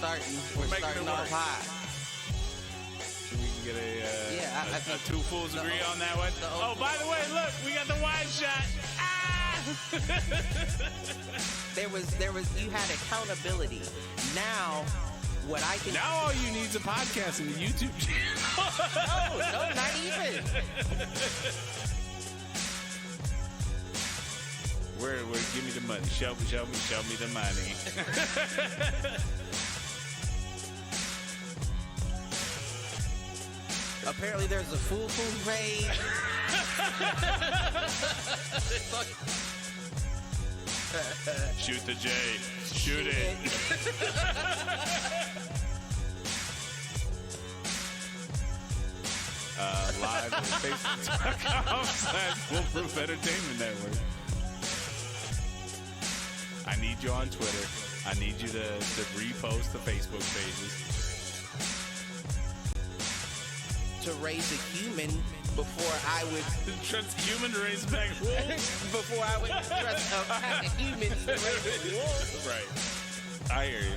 starting off high. We can get I think two fools agree on that one. Oh, by the way, look, we got the wide shot. There was you had accountability. Now what I can Now all you need is a podcast and a YouTube channel. No, not even. Where give me the money. Show me the money. Apparently there's a fool page. Shoot the J. Shoot it. Live on Facebook.com/Foolproof Entertainment Network. I need you on Twitter. I need you to repost the Facebook pages. To raise a human before I would Trust a human to raise back wolves. before I would trust a pack of humans to raise a wolf. Right. I hear you.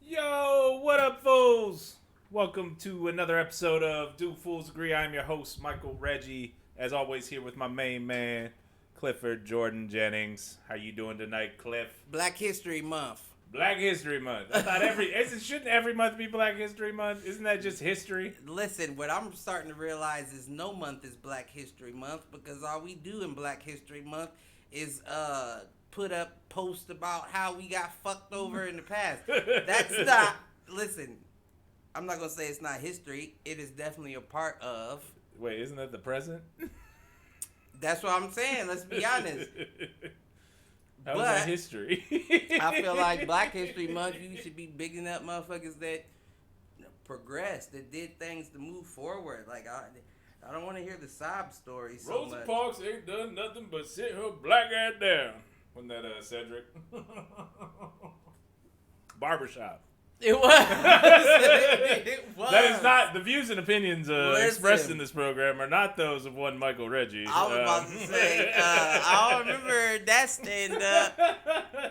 Yo, what up, fools? Welcome to another episode of Do Fools Agree. I'm your host, Michael Reggie. As always, here with my main man, Clifford Jordan Jennings. How you doing tonight, Cliff? Black History Month. Black History Month. I thought shouldn't every month be Black History Month? Isn't that just history? Listen, what I'm starting to realize is no month is Black History Month because all we do in Black History Month is put up posts about how we got fucked over in the past. That's not, listen, I'm not going to say it's not history. It is definitely a part of. Wait, isn't that the present? That's what I'm saying. Let's be honest. How was that history? I feel like Black History Month, you should be bigging up motherfuckers that progressed, that did things to move forward. Like, I don't want to hear the sob story so Rosa much. Parks ain't done nothing but sit her black ass down. Wasn't that Cedric? Barbershop. It was. It was. That is not, the views and opinions expressed Listen. in this program are not those of one Michael Reggie. I was about to say, I don't remember that stand-up.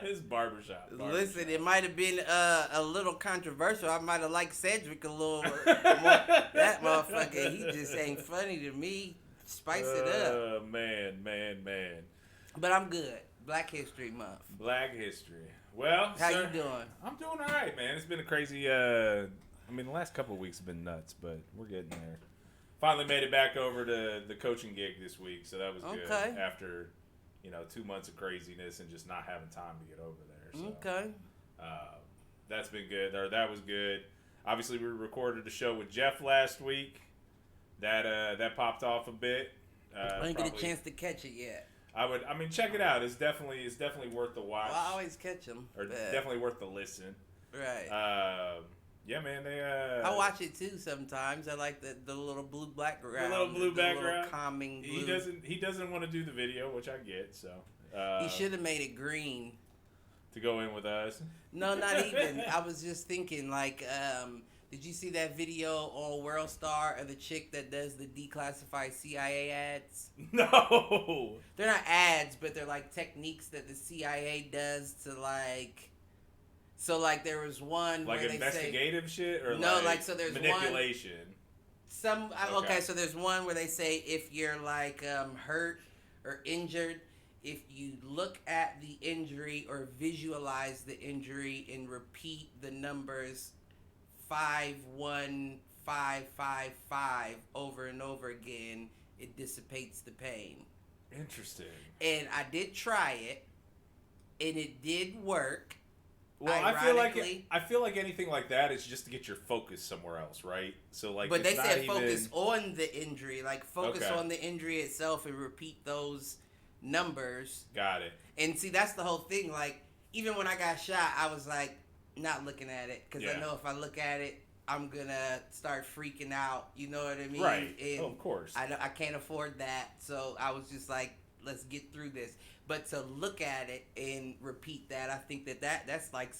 His barbershop. Listen, it might have been a little controversial. I might have liked Cedric a little more. That motherfucker, he just ain't funny to me. Spice it up. Man. But I'm good. Black History Month. Black History. Well, How sir, you doing? I'm doing all right, man. It's been a crazy, the last couple of weeks have been nuts, but we're getting there. Finally made it back over to the coaching gig this week, so that was good. Okay. After, 2 months of craziness and just not having time to get over there. So, Okay. That's been good, or that was good. Obviously, we recorded a show with Jeff last week. That popped off a bit. I didn't get a chance to catch it yet. Check it out. It's definitely worth the watch. Well, I always catch them. Or definitely worth the listen. Right. Yeah, man. I watch it too sometimes. I like the little blue background. The little blue background. Little calming blue. He doesn't want to do the video, which I get. So he should have made it green. To go in with us. No, not even. I was just thinking, like, did you see that video on World Star of the chick that does the declassified CIA ads? No. They're not ads, but they're like techniques that the CIA does to like. So like there was one like where they investigative shit or no, like so there's manipulation. Okay, so there's one where they say if you're like hurt or injured, if you look at the injury or visualize the injury and repeat the numbers 51555 over and over again, it dissipates the pain. Interesting. And I did try it, and it did work. Well, I feel like anything like that is just to get your focus somewhere else, right? So like, but they said focus on the injury, like focus on the injury itself and repeat those numbers. Got it. And see, that's the whole thing. Like, even when I got shot, I was like, not looking at it because I know if I look at it, I'm gonna start freaking out. You know what I mean? Right. And of course. I can't afford that, so I was just like, let's get through this. But to look at it and repeat that, I think that's like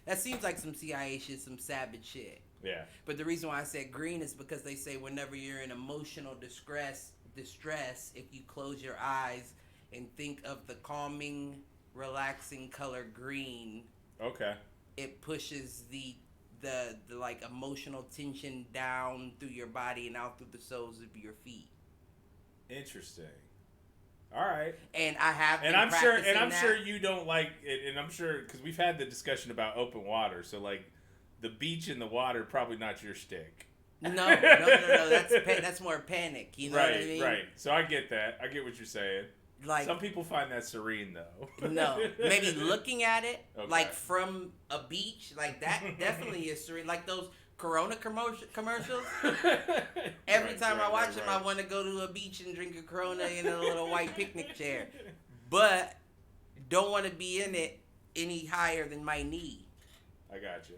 that seems like some CIA shit, some savage shit. Yeah. But the reason why I said green is because they say whenever you're in emotional distress, if you close your eyes and think of the calming, relaxing color green, okay, it pushes the like emotional tension down through your body and out through the soles of your feet. Interesting. All right. And I have been I'm sure you don't like it, and I'm sure because we've had the discussion about open water, so like the beach and the water probably not your stick. No. That's more panic. You know right, what I mean? Right. So I get that. I get what you're saying. Like some people find that serene though. No, maybe looking at it okay. like from a beach, like that definitely is serene. Like those Corona commercials. Every time I watch them, I want to go to a beach and drink a Corona in a little white picnic chair, but don't want to be in it any higher than my knee. I got you.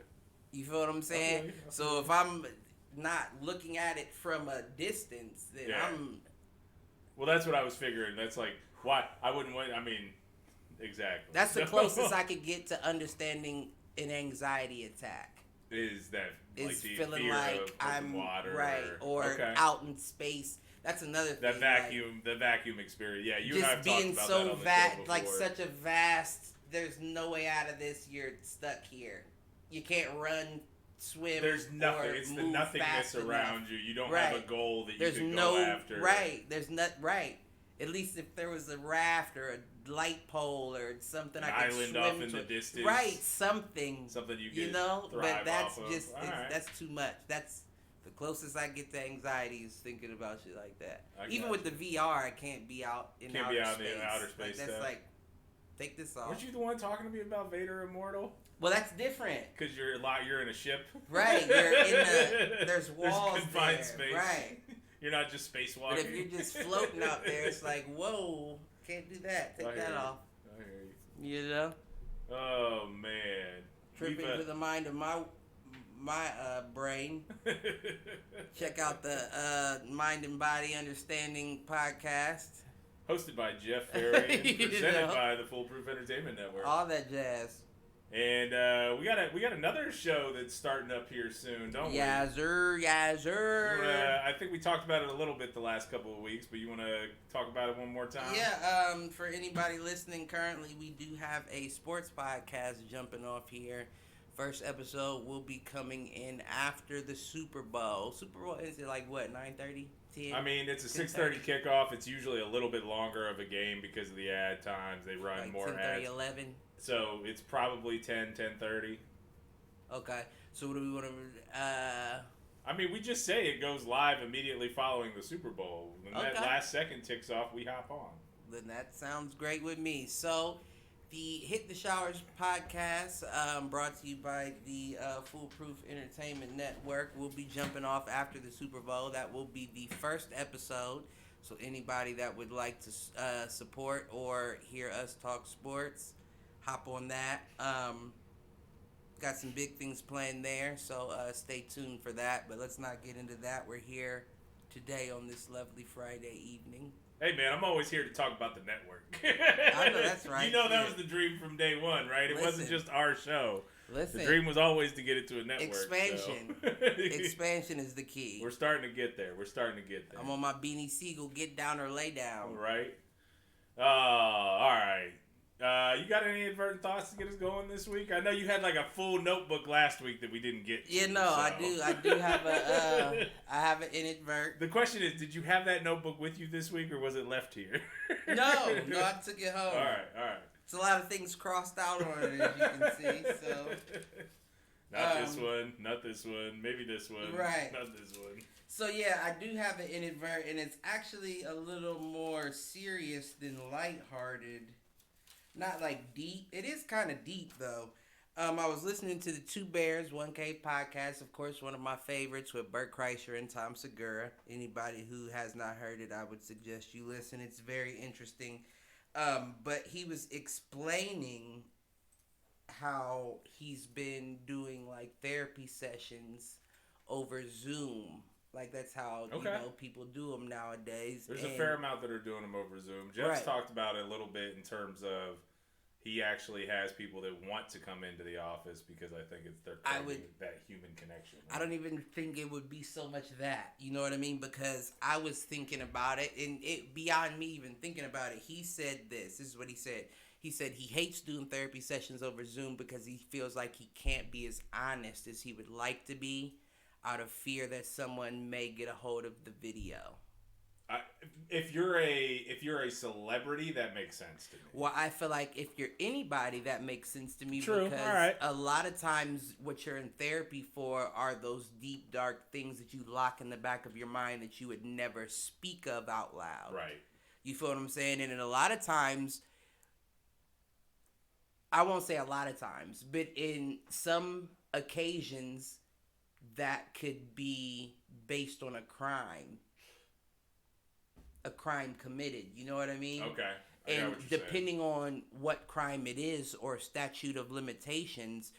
You feel what I'm saying? Okay. So if I'm not looking at it from a distance, then I'm. Well, that's what I was figuring. That's like why I wouldn't want. I mean, exactly. That's the closest I could get to understanding an anxiety attack. Is that is like the feeling fear like of I'm water or okay. out in space. That's another thing. That vacuum, the vacuum experience. Yeah, you and I have talked about that on the show before. Like such a vast. There's no way out of this. You're stuck here. You can't run, swim. There's nothing. Or it's move the nothingness around enough. you. You don't have a goal that there's you can no, go after. Right. There's not right. At least if there was a raft or a light pole or something, an I could island swim off in to. the distance. Right, something you can you know. Thrive but that's off just of. Right. that's too much. That's the closest I get to anxiety is thinking about shit like that. Even with the VR, I can't be out in outer space. Like, that's like, take this off. Weren't you the one talking to me about Vader Immortal? Well, that's different. Because you're in a ship. Right. You're in there's walls there's confined there. space. Right. You're not just spacewalking. But if you're just floating out there, it's like, whoa, can't do that. Take that off. I hear you. You know? Oh, man. Tripping to the mind of my brain. Check out the Mind and Body Understanding podcast. Hosted by Jeff Ferry and presented by the Foolproof Entertainment Network. All that jazz. And we got another show that's starting up here soon, don't we? Yazzer. I think we talked about it a little bit the last couple of weeks, but you want to talk about it one more time? Yeah. For anybody listening currently, we do have a sports podcast jumping off here. First episode will be coming in after the Super Bowl. Super Bowl is it like what 9:30? 10? I mean, it's a 6:30 kickoff. It's usually a little bit longer of a game because of the ad times. They run like more 10:30, ads. 11. So it's probably 10:30. Okay. So what do we want to? I mean, we just say it goes live immediately following the Super Bowl. When that last second ticks off, we hop on. Then that sounds great with me. So, the Hit the Showers podcast, brought to you by the Foolproof Entertainment Network, will be jumping off after the Super Bowl. That will be the first episode. So anybody that would like to support or hear us talk sports, hop on that. Got some big things planned there, so stay tuned for that. But let's not get into that. We're here today on this lovely Friday evening. Hey, man, I'm always here to talk about the network. I know that's right. You know that was the dream from day one, right? It wasn't just our show. Listen, the dream was always to get it to a network. Expansion. So. Expansion is the key. We're starting to get there. I'm on my Beanie Siegel, get down or lay down. All right. All right. You got any inadvertent thoughts to get us going this week? I know you had like a full notebook last week that we didn't get to. Yeah, no, so. I do have I have an inadvert. The question is, did you have that notebook with you this week or was it left here? No, I took it home. All right. It's a lot of things crossed out on it, as you can see, so. Not this one, maybe this one. Right. Not this one. So yeah, I do have an inadvert, and it's actually a little more serious than lighthearted. Not like deep. It is kind of deep though. I was listening to the Two Bears 1K podcast, of course, one of my favorites with Bert Kreischer and Tom Segura. Anybody who has not heard it, I would suggest you listen. It's very interesting. But he was explaining how he's been doing like therapy sessions over Zoom Like that's how people do them nowadays. There's a fair amount that are doing them over Zoom. Jeff's talked about it a little bit in terms of he actually has people that want to come into the office because I think they're craving that human connection. Right? I don't even think it would be so much that, you know what I mean? Because I was thinking about it, and it beyond me even thinking about it. He said this. This is what he said. He said he hates doing therapy sessions over Zoom because he feels like he can't be as honest as he would like to be, out of fear that someone may get a hold of the video. If you're a celebrity, that makes sense to me. Well, I feel like if you're anybody, that makes sense to me. True. Because a lot of times what you're in therapy for are those deep, dark things that you lock in the back of your mind that you would never speak of out loud. Right. You feel what I'm saying? And a lot of times, I won't say a lot of times, but in some occasions, that could be based on a crime committed. You know what I mean? Okay. And depending on what crime it is or statute of limitations,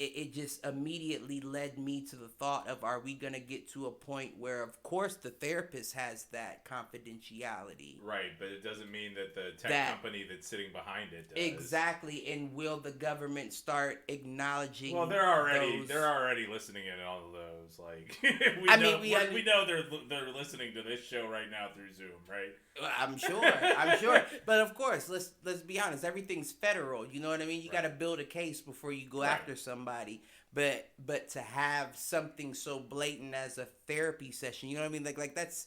it just immediately led me to the thought of, are we going to get to a point where, of course, the therapist has that confidentiality. Right, but it doesn't mean that the tech company that's sitting behind it does. Exactly, and will the government start acknowledging? Well, they're already listening in on all of those. Like, we know they're listening to this show right now through Zoom, right? I'm sure. But of course, let's be honest. Everything's federal. You know what I mean? You got to build a case before you go after somebody. But to have something so blatant as a therapy session, you know what I mean? Like that's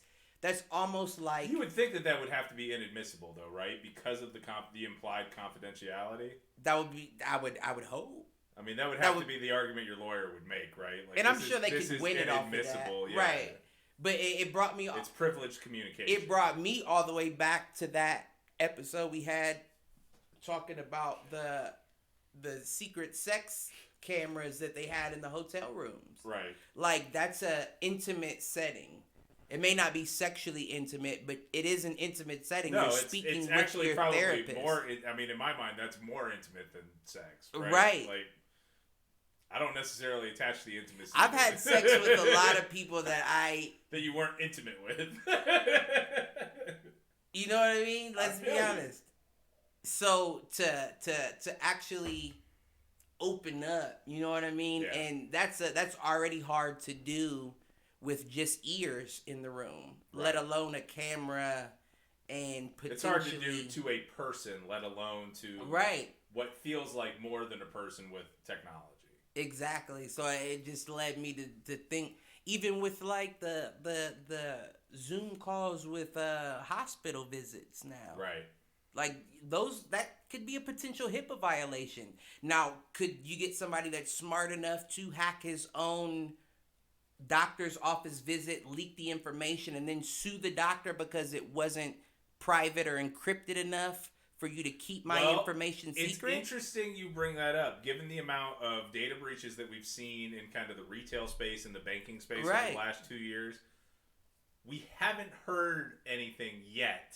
almost like, you would think that would have to be inadmissible though, right? Because of the implied confidentiality. That would be. I would hope. I mean, that would have to be the argument your lawyer would make, right? Like, and I'm sure they could win it off of that. Yeah. Right. But it brought me... It's privileged communication. It brought me all the way back to that episode we had talking about the secret sex cameras that they had in the hotel rooms. Right. Like, that's a intimate setting. It may not be sexually intimate, but it is an intimate setting. No, You're speaking it's with actually your probably therapist. more... I mean, in my mind, that's more intimate than sex. Right. Like, I don't necessarily attach the intimacy. I've had sex with a lot of people that you weren't intimate with. You know what I mean? Let's be honest. So to actually open up, you know what I mean? Yeah. And that's already hard to do with just ears in the room, let alone a camera and potentially. It's hard to do to a person, let alone to what feels like more than a person with technology. Exactly. So it just led me to think, even with like the Zoom calls with hospital visits now. Right. Like that could be a potential HIPAA violation. Now, could you get somebody that's smart enough to hack his own doctor's office visit, leak the information, and then sue the doctor because it wasn't private or encrypted enough for you to keep my information secret? It's interesting you bring that up, given the amount of data breaches that we've seen in kind of the retail space and the banking space over the last 2 years. We haven't heard anything yet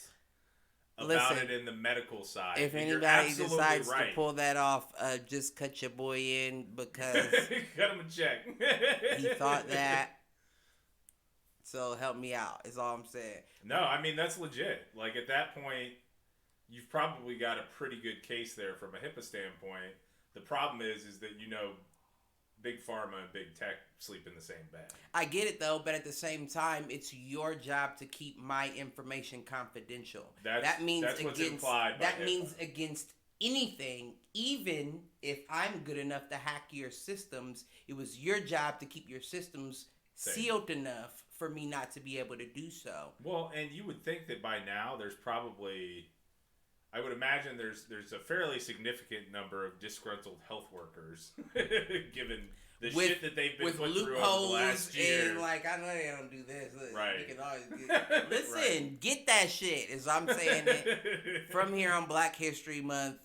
about it in the medical side. If anybody decides to pull that off, just cut your boy in because cut him a check. He thought that. So help me out, is all I'm saying. No, I mean, that's legit. Like, at that point, you've probably got a pretty good case there from a HIPAA standpoint. The problem is that, big pharma and big tech sleep in the same bed. I get it though, but at the same time, it's your job to keep my information confidential. That means against anything, even if I'm good enough to hack your systems, it was your job to keep your systems sealed enough for me not to be able to do so. Well, and you would think that by now there's probably, I would imagine there's a fairly significant number of disgruntled health workers, given the shit that they've been put through over the last year. And like, I know they don't do this. Right. You can always listen, get that shit, as I'm saying it. From here on Black History Month.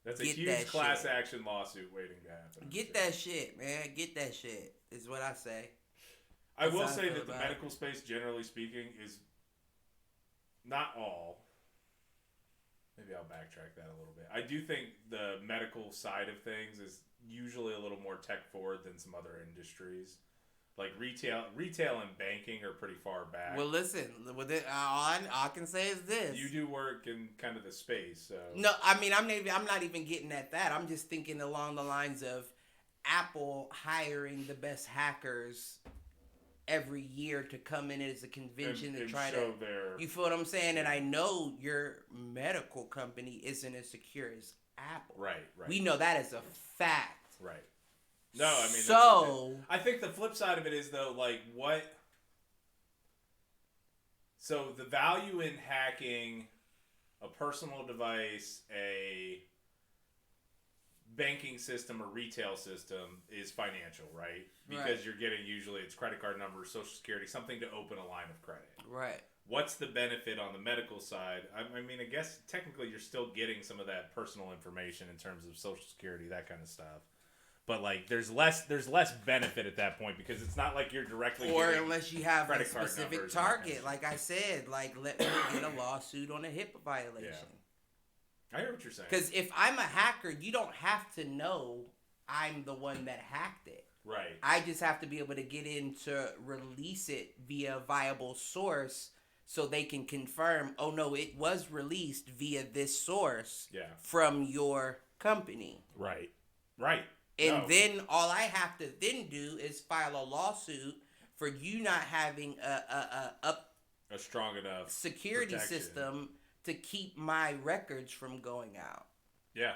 That's a huge class action lawsuit waiting to happen. Get that shit, man. Get that shit, is what I say. I will say that the medical space, generally speaking, is not all. Maybe I'll backtrack that a little bit. I do think the medical side of things is usually a little more tech forward than some other industries. Like retail and banking are pretty far back. Well, listen, with it, all I can say is this: you do work in kind of the space, so. No, I mean, I'm not even getting at that. I'm just thinking along the lines of Apple hiring the best hackers every year to come in as a convention and to try show to. Their, you feel what I'm saying? And I know your medical company isn't as secure as Apple. Right. We know that as a fact. Right. No, I mean, so I think the flip side of it is though, like what. So the value in hacking a personal device, a banking system or retail system is financial, right? Because you're getting usually it's credit card numbers, social security, something to open a line of credit. Right. What's the benefit on the medical side? I mean, I guess technically you're still getting some of that personal information in terms of social security, that kind of stuff. But like, there's less benefit at that point because it's not like you're directly. Or unless you have a specific numbers target, like I said, like let me get a lawsuit on a HIPAA violation. Yeah. I hear what you're saying. Because if I'm a hacker, you don't have to know I'm the one that hacked it. Right. I just have to be able to get in to release it via a viable source so they can confirm, oh no, it was released via this source from your company. Right. And then all I have to then do is file a lawsuit for you not having a strong enough security system to keep my records from going out. Yeah.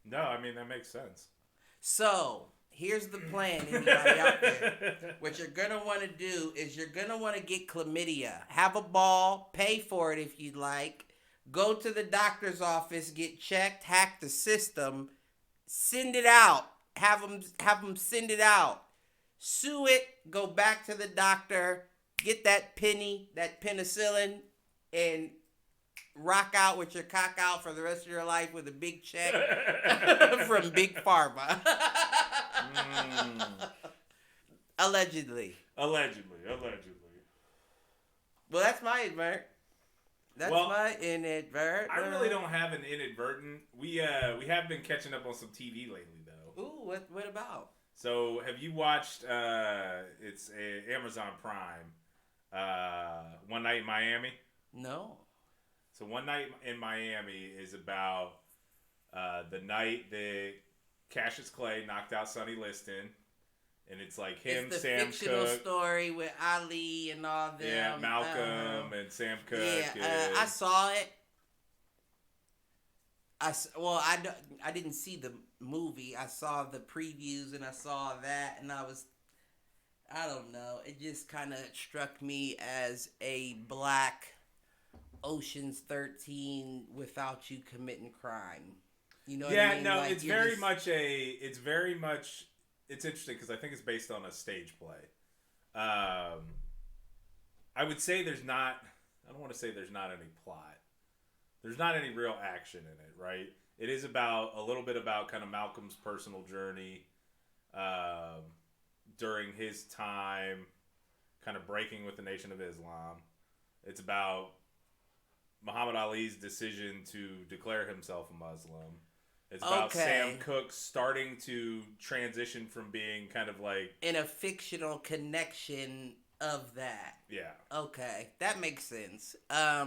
No, I mean, that makes sense. So, here's the plan, anybody out there. What you're going to want to do is you're going to want to get chlamydia. Have a ball, pay for it if you'd like. Go to the doctor's office, get checked, hack the system, send it out. Have them send it out. Sue it, go back to the doctor, get that penicillin, and rock out with your cock out for the rest of your life with a big check from Big Pharma. Allegedly. Well, that's my advert. My inadvertent. I really don't have an inadvertent. We have been catching up on some TV lately, though. Ooh, what about? So, have you watched? It's Amazon Prime. One Night in Miami. No. So, One Night in Miami is about the night that Cassius Clay knocked out Sonny Liston. And it's like him, it's the Sam fictional Cooke. Story with Ali and all them. Yeah, Malcolm and Sam Cooke. Yeah, I saw it. I didn't see the movie. I saw the previews and I saw that, and I don't know. It just kind of struck me as a black Ocean's 13 without you committing crime. You know what I mean? No, like, it's interesting because I think it's based on a stage play. I would say I don't want to say there's not any plot. There's not any real action in it, right? It is a little bit about kind of Malcolm's personal journey during his time kind of breaking with the Nation of Islam. It's about Muhammad Ali's decision to declare himself a Muslim. It's about Sam Cooke starting to transition from being kind of like... in a fictional connection of that. Yeah. Okay. That makes sense. I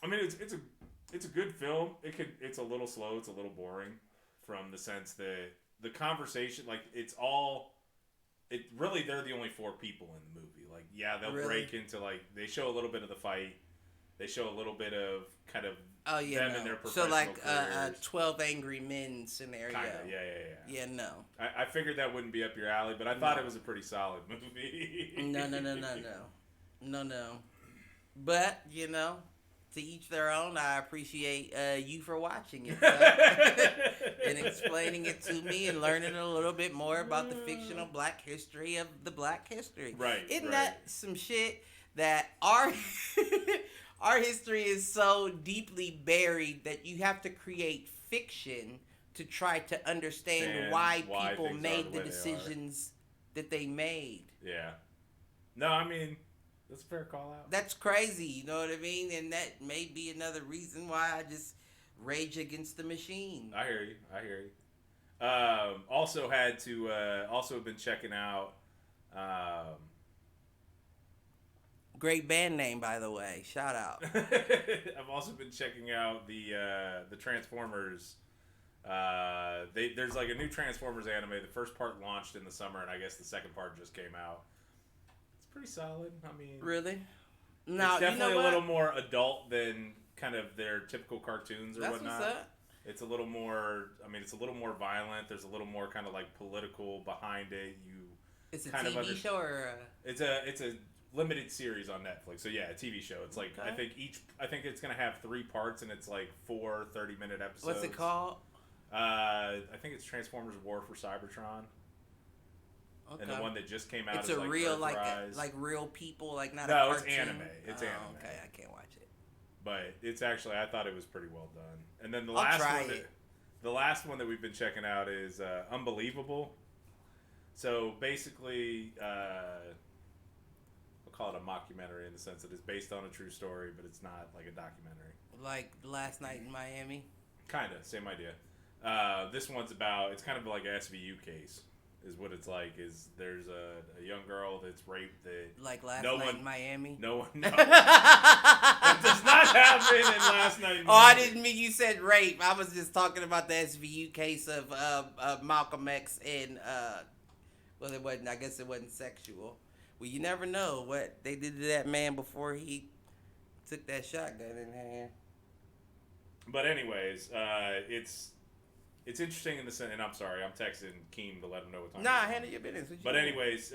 mean, it's a good film. It's a little slow. It's a little boring from the sense that the conversation, like, they're the only four people in the movie. Like, yeah, they'll break into, like, they show a little bit of the fight. They show a little bit of kind of them in their professional careers. So like a 12 Angry Men scenario. Kinda, yeah. Yeah, no. I figured that wouldn't be up your alley, but I thought it was a pretty solid movie. No. But, to each their own. I appreciate you for watching it and explaining it to me and learning a little bit more about the fictional black history of the black history. Right. Isn't that some shit that our history is so deeply buried that you have to create fiction to try to understand why people made the decisions that they made. Yeah. No, I mean, that's a fair call out. That's crazy, you know what I mean? And that may be another reason why I just rage against the machine. I hear you. Also had to also have been checking out. Great band name, by the way. Shout out. I've also been checking out the Transformers. There's like a new Transformers anime. The first part launched in the summer, and I guess the second part just came out. It's pretty solid. I mean, Really? No, it's definitely you know a little more adult than kind of their typical cartoons or That's whatnot. what's up. It's a little more. I mean, it's a little more violent. There's a little more kind of like political behind it. It's a kind of TV show or it's a limited series on Netflix. So yeah, a TV show. It's like Okay. I think it's gonna have 3 parts, and it's like 4 30-minute episodes. what's it called? I think it's Transformers War for Cybertron. Okay. And the one that just came out It's is a like real Earthrise. like real people, like not No, a it's cartoon. anime. It's anime. Okay, I can't watch it. But it's actually, I thought it was pretty well done. And then the I'll last try one, it. the last one that we've been checking out is Unbelievable. So basically, we'll call it a mockumentary in the sense that it's based on a true story, but it's not like a documentary. Like Last Night in Miami. Kind of, same idea. This one's about, it's kind of like an SVU case, is what it's like. Is there's a young girl that's raped that Like Last no Night one- in Miami. no one knows. That does not happen in Last Night in Oh, I Miami. didn't mean you said rape. I was just talking about the SVU case of Malcolm X and well, it wasn't. I guess it wasn't sexual. Well, you never know what they did to that man before he took that shotgun in hand. But anyways, it's interesting in the sense, and I'm sorry, I'm texting Keem to let him know what time. Nah, it is. handle your business. What you But doing? anyways,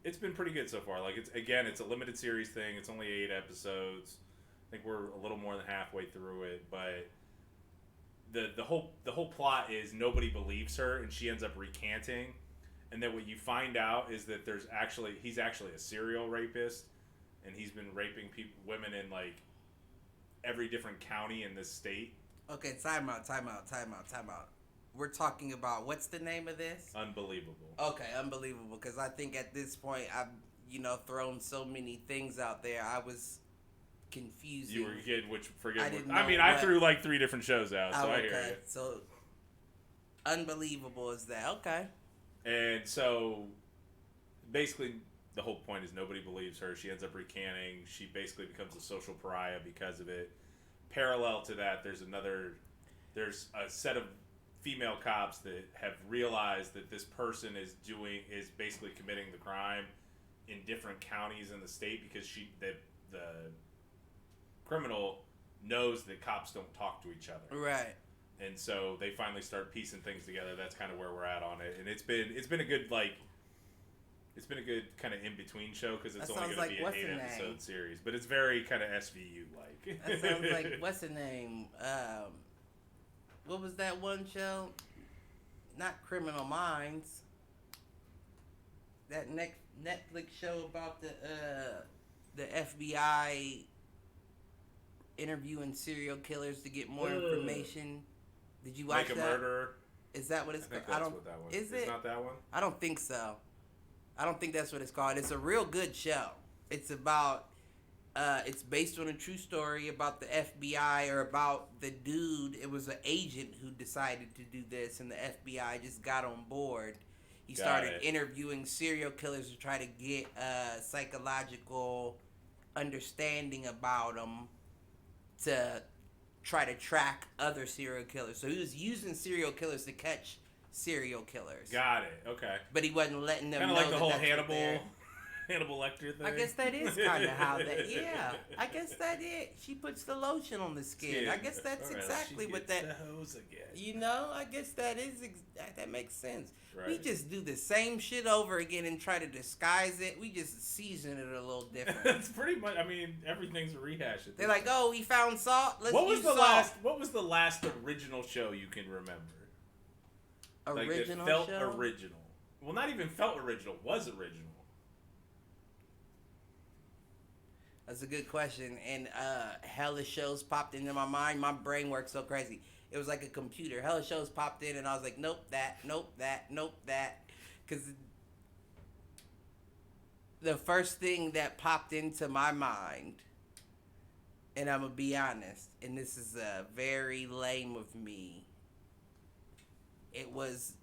it's been pretty good so far. Like it's a limited series thing. It's only 8 episodes. I think we're a little more than halfway through it, but the whole plot is nobody believes her, and she ends up recanting. And then what you find out is that he's actually a serial rapist, and he's been raping women in like every different county in this state. Okay, time out. We're talking about, what's the name of this? Unbelievable. Okay, unbelievable. Because I think at this point I've thrown so many things out there. I was confused. You were getting I didn't I mean, know I what- threw like 3 different shows out, so Oh, I hear you. So unbelievable is that? Okay. And so, basically, the whole point is nobody believes her. She ends up recanting. She basically becomes a social pariah because of it. Parallel to that, there's a set of female cops that have realized that this person is basically committing the crime in different counties in the state because the criminal knows that cops don't talk to each other. Right. And so they finally start piecing things together. That's kind of where we're at on it, and it's been a good kind of in between show because it's That only sounds going to like, be what's an the 8-episode name? series, but it's very kind of SVU like. That sounds like, what's the name? What was that one show? Not Criminal Minds. That Netflix show about the FBI interviewing serial killers to get more information. Did you watch Make a that? Murderer. Is that what it's I think called? that's what that one Is It's it? not that one. I don't think so. I don't think that's what it's called. It's a real good show. It's about, it's based on a true story about the FBI or about the dude. It was an agent who decided to do this, and the FBI just got on board. He Got started it. interviewing serial killers to try to get psychological understanding about them to try to track other serial killers. So he was using serial killers to catch serial killers. Got it. Okay. But he wasn't letting them Kind know of like the that whole that's what Hannibal they're- Hannibal Lecter thing. I guess that is kind of how that. Yeah, I guess that it. She puts the lotion on the skin. I guess that's All right, exactly she what gets that. the hose again. I guess that is. That makes sense. We Right. just do the same shit over again and try to disguise it. We just season it a little different. It's pretty much. I mean, everything's a rehash. At They're this like, oh, we found salt. Let's What was use the salt. What was the last original show you can remember? Original like that felt show? original. Well, not even felt original. Was original. That's a good question. And hella shows popped into my mind. My brain works so crazy. It was like a computer. Hella shows popped in, and I was like, nope, that, nope, that, nope, that. Because the first thing that popped into my mind, and I'm going to be honest, and this is very lame of me, it was,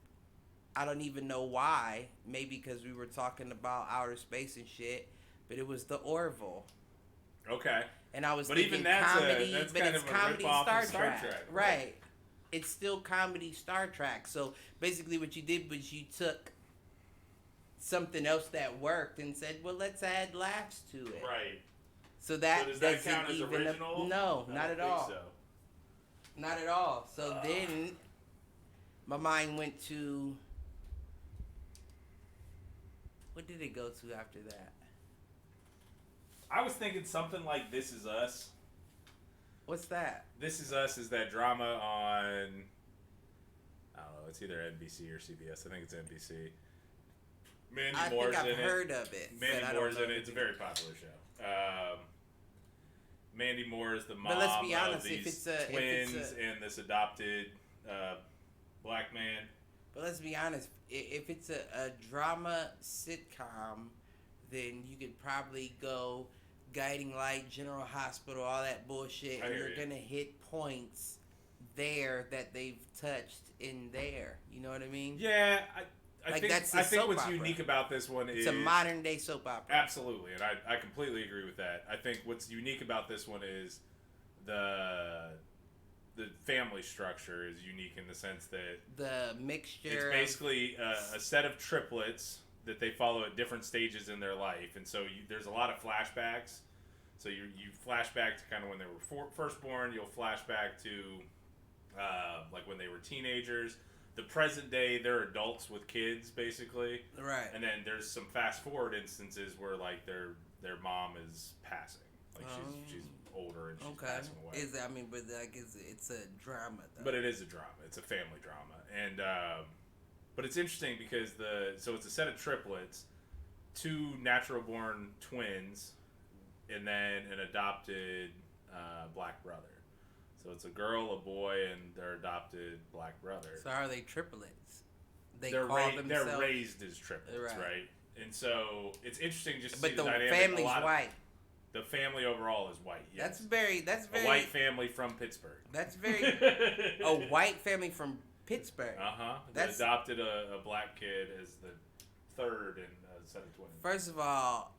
I don't even know why. Maybe because we were talking about outer space and shit, but it was the Orville. Okay. And I was but thinking even that's comedy, that's but kind it's of a comedy rip-off Star of Trek. Trek. Right. It's still comedy Star Trek. So basically what you did was you took something else that worked and said, well, let's add laughs to it. Right. So that so does that doesn't count as even original? no, I not don't at think all. So. Not at all. So then my mind went to, what did it go to after that? I was thinking something like This Is Us. What's that? This Is Us is that drama on, I don't know, it's either NBC or CBS. I think it's NBC. Mandy Moore's think I've in it. heard of it. Mandy Moore's in it. It's a very popular show. Mandy Moore is the mom but let's be honest, of these if it's a, twins and this adopted black man. But let's be honest, if it's a drama sitcom, then you could probably go Guiding Light, General Hospital, all that bullshit, and you're going to hit points there that they've touched in there. You know what I mean? Yeah, I think what's opera. unique about this one is... It's a modern-day soap opera. Absolutely, and I completely agree with that. I think what's unique about this one is the family structure is unique in the sense that... The mixture... It's basically a set of triplets that they follow at different stages in their life, and so there's a lot of flashbacks. So you flash back to kind of when they were first born. You'll flash back to like when they were teenagers. The present day, they're adults with kids, basically. Right. And then there's some fast forward instances where like their mom is passing, like she's older and she's passing away. But like it's a drama though. But it is a drama. It's a family drama, and but it's interesting because so it's a set of triplets, 2 natural born twins, and then an adopted black brother. So it's a girl, a boy, and their adopted black brother. So are they triplets? They're raised as triplets, right? And so it's interesting just to see the dynamic. But the family's white. The family overall is white. Yes. That's very a white family from Pittsburgh. That's very a white family from Pittsburgh. They adopted a black kid as the third in a set of twins. First of all,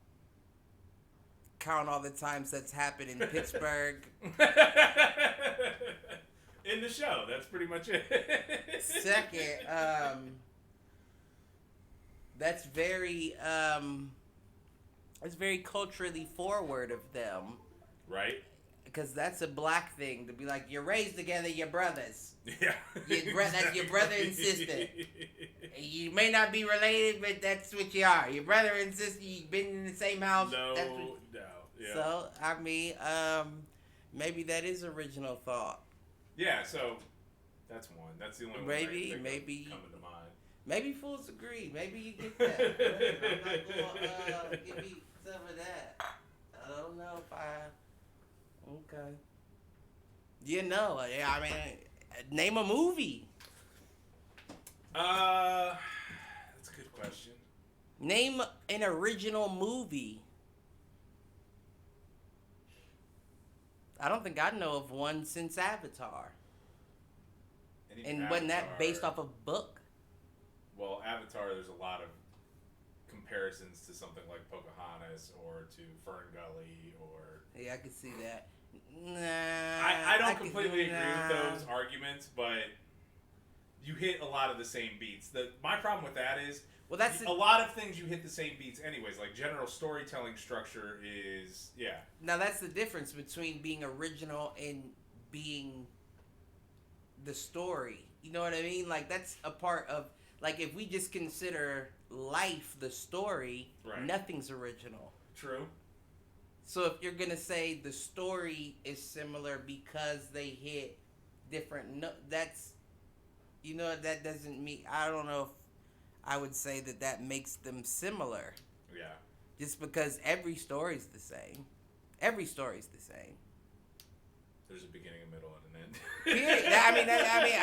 count all the times that's happened in Pittsburgh. In the show, that's pretty much it. Second, that's very culturally forward of them, right? Because that's a black thing to be like, you're raised together, you're brothers. Yeah, that's your brother and sister. You may not be related, but that's what you are. Your brother and sister. You've been in the same house. No. Yeah. So I mean, maybe that is original thought. Yeah. So that's one. That's the only one. Maybe coming to mind. Maybe fools agree. Maybe you get that. I'm not gonna give me some of that. I don't know if I. Okay. You know, I mean, name a movie. That's a good question. Name an original movie. I don't think I know of one since Avatar. Wasn't that based off a book? Well, Avatar, there's a lot of comparisons to something like Pocahontas or to Fern Gully or... Yeah, I could see that. Nah. I don't completely agree with those arguments, but you hit a lot of the same beats. My problem with that is... Well, that's a lot of things you hit the same beats anyways. Like general storytelling structure is, yeah. Now that's the difference between being original and being the story. You know what I mean? Like that's a part of, like if we just consider life the story, nothing's original. True. So if you're gonna say the story is similar because they hit different, that's, you know, that doesn't mean, I don't know if I would say that makes them similar. Yeah. Just because every story's the same. Every story's the same. There's a beginning, a middle, and an end.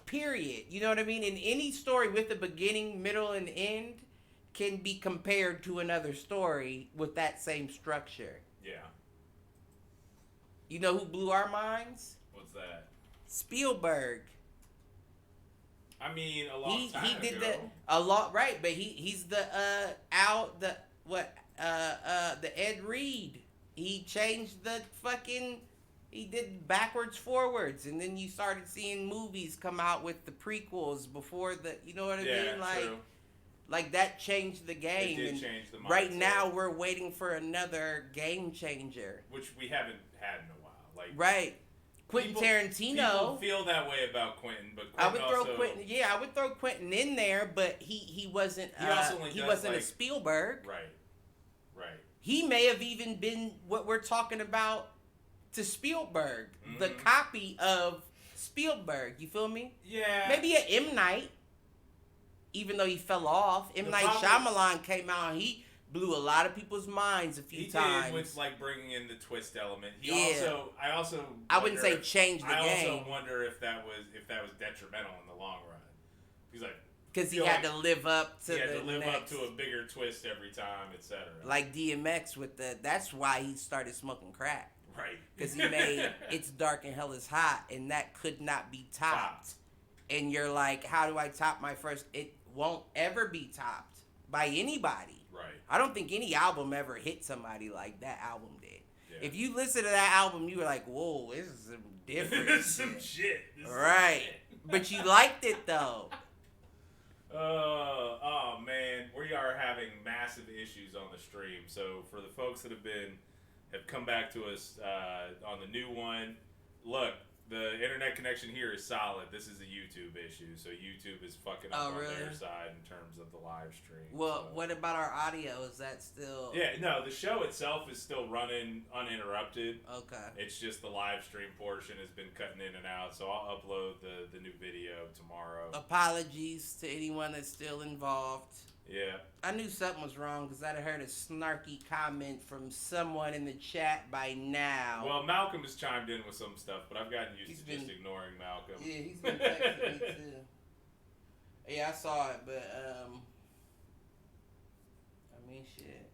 Period. You know what I mean? In any story with a beginning, middle, and end can be compared to another story with that same structure. Yeah. You know who blew our minds? What's that? Spielberg. I mean, a long time He did ago. a lot right, but he's the Ed Reed. He changed the fucking. He did backwards, forwards, and then you started seeing movies come out with the prequels before the. You know what I mean? True. Like that changed the game. It did and change the mindset. right now we're waiting for another game changer. Which we haven't had in a while. Like right. Quentin Tarantino. People feel that way about Quentin, but Quentin I would throw Quentin in there, but he wasn't. He wasn't a Spielberg. Right. He may have even been what we're talking about to Spielberg, the copy of Spielberg. You feel me? Yeah. Maybe a M. Night, even though he fell off. M. Night Shyamalan came out and he blew a lot of people's minds a few times. He did with like bringing in the twist element. I wouldn't say change the game. I also wonder if that was detrimental in the long run. He's like because he had to live up to a bigger twist every time, etc. Like DMX with that's why he started smoking crack. Right. Because he made It's Dark and Hell is Hot, and that could not be topped. And you're like, how do I top my first? It won't ever be topped by anybody. Right. I don't think any album ever hit somebody like that album did. Yeah. If you listen to that album, you were like, whoa, this is some different This is some shit. Right. But you liked it, though. Oh, man. We are having massive issues on the stream. So, for the folks that have come back to us on the new one, look, the internet connection here is solid. This is a YouTube issue, so YouTube is fucking up on their side in terms of the live stream. Well, what about our audio? Is that still... Yeah, no, the show itself is still running uninterrupted. Okay. It's just the live stream portion has been cutting in and out, so I'll upload the new video tomorrow. Apologies to anyone that's still involved. Yeah. I knew something was wrong because I'd heard a snarky comment from someone in the chat by now. Well, Malcolm has chimed in with some stuff, but I've gotten used to just ignoring Malcolm. Yeah, he's been texting me too. Yeah, I saw it, but I mean, shit.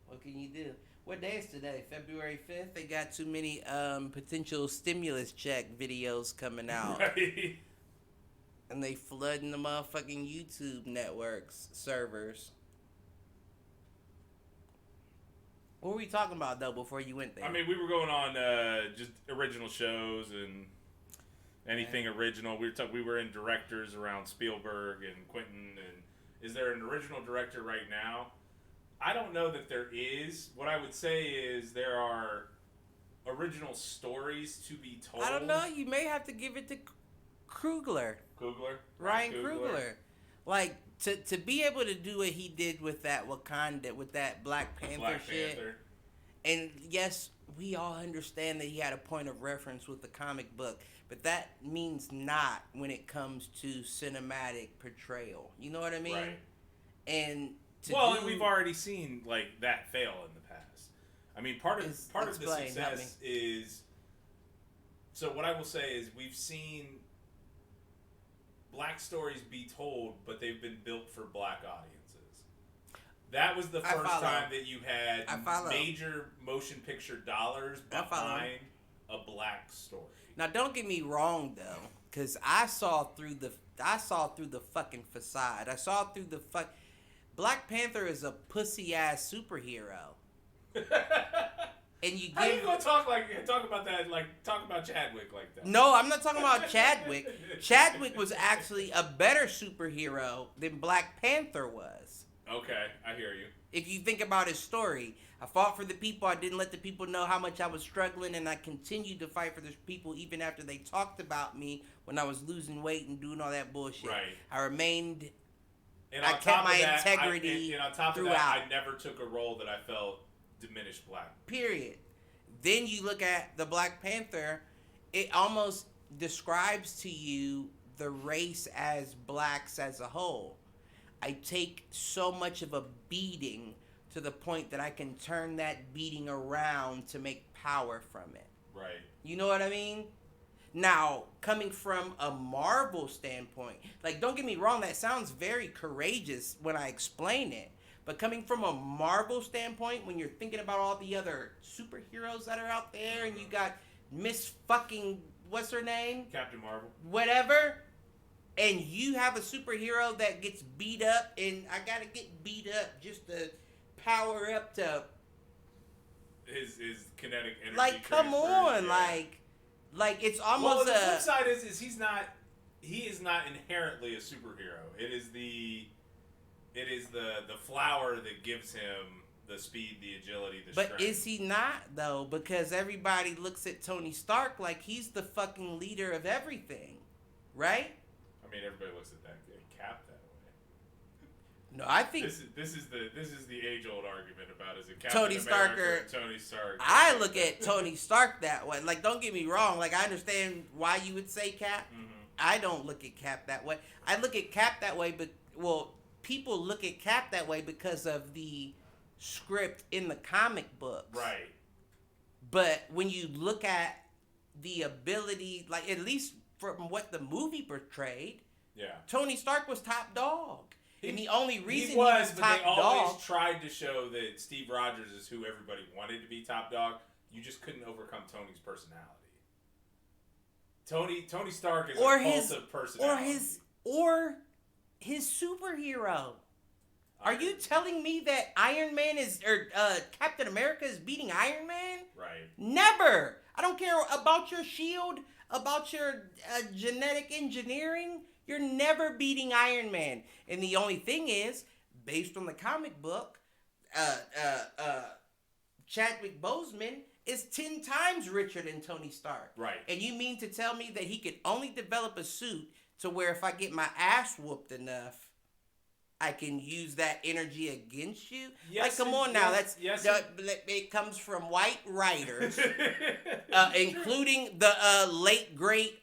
What can you do? What day is today? February 5th? They got too many potential stimulus check videos coming out. Right. And they flooding the motherfucking YouTube networks servers. What were we talking about, though, before you went there? I mean, we were going on just original shows and anything original. We were in directors around Spielberg and Quentin. And is there an original director right now? I don't know that there is. What I would say is there are original stories to be told. I don't know. You may have to give it to Ryan Coogler. Like, to be able to do what he did with that Wakanda, with that Black Panther shit. And yes, we all understand that he had a point of reference with the comic book, but that means not when it comes to cinematic portrayal. You know what I mean? Right. And we've already seen like that fail in the past. I mean, part of the success is. So what I will say is we've seen Black stories be told, but they've been built for Black audiences. That was the first time that you had major motion picture dollars behind a Black story. Now, don't get me wrong though, because I saw through the fucking facade. I saw through the Black Panther is a pussy ass superhero. And you How you gonna talk about that? Like talk about Chadwick like that? No, I'm not talking about Chadwick. Chadwick was actually a better superhero than Black Panther was. Okay, I hear you. If you think about his story, I fought for the people. I didn't let the people know how much I was struggling, and I continued to fight for the people even after they talked about me when I was losing weight and doing all that bullshit. Right. I remained. And I kept my integrity and on top throughout. Of that, I never took a role that I felt diminished Black. Period. Then you look at the Black Panther, it almost describes to you the race as blacks as a whole. I take so much of a beating to the point that I can turn that beating around to make power from it. Right. You know what I mean? Now, coming from a Marvel standpoint, like, don't get me wrong, that sounds very courageous when I explain it. But coming from a Marvel standpoint, when you're thinking about all the other superheroes that are out there, and you got Miss fucking what's her name? Captain Marvel. Whatever. And you have a superhero that gets beat up, and I gotta get beat up just to power up to His kinetic energy. like, come on, yeah. like it's almost the flip side is he is not inherently a superhero. It is the flower that gives him the speed, the agility, the strength. But is he not, though? Because everybody looks at Tony Stark like he's the fucking leader of everything, right? I mean, everybody looks at that Cap that way. No, I think this is the age-old argument about is it Captain Tony Stark America or Tony Stark? I look at Tony Stark that way. Like, don't get me wrong. Like, I understand why you would say Cap. Mm-hmm. I don't look at Cap that way. I look at Cap that way, but people look at Cap that way because of the script in the comic books. Right. But when you look at the ability, like, at least from what the movie portrayed, yeah, Tony Stark was top dog. And the only reason he was top but they always dog, tried to show that Steve Rogers is who everybody wanted to be top dog. You just couldn't overcome Tony's personality. Tony Stark is a cult of personality. or his superhero. Are you telling me that Iron Man Captain America is beating Iron Man? Right. Never. I don't care about your shield, about your genetic engineering. You're never beating Iron Man. And the only thing is, based on the comic book, Chadwick Boseman is 10 times richer than Tony Stark. Right. And you mean to tell me that he could only develop a suit to where if I get my ass whooped enough, I can use that energy against you? Yes, like, come on now. Yes, it comes from white writers, including the late, great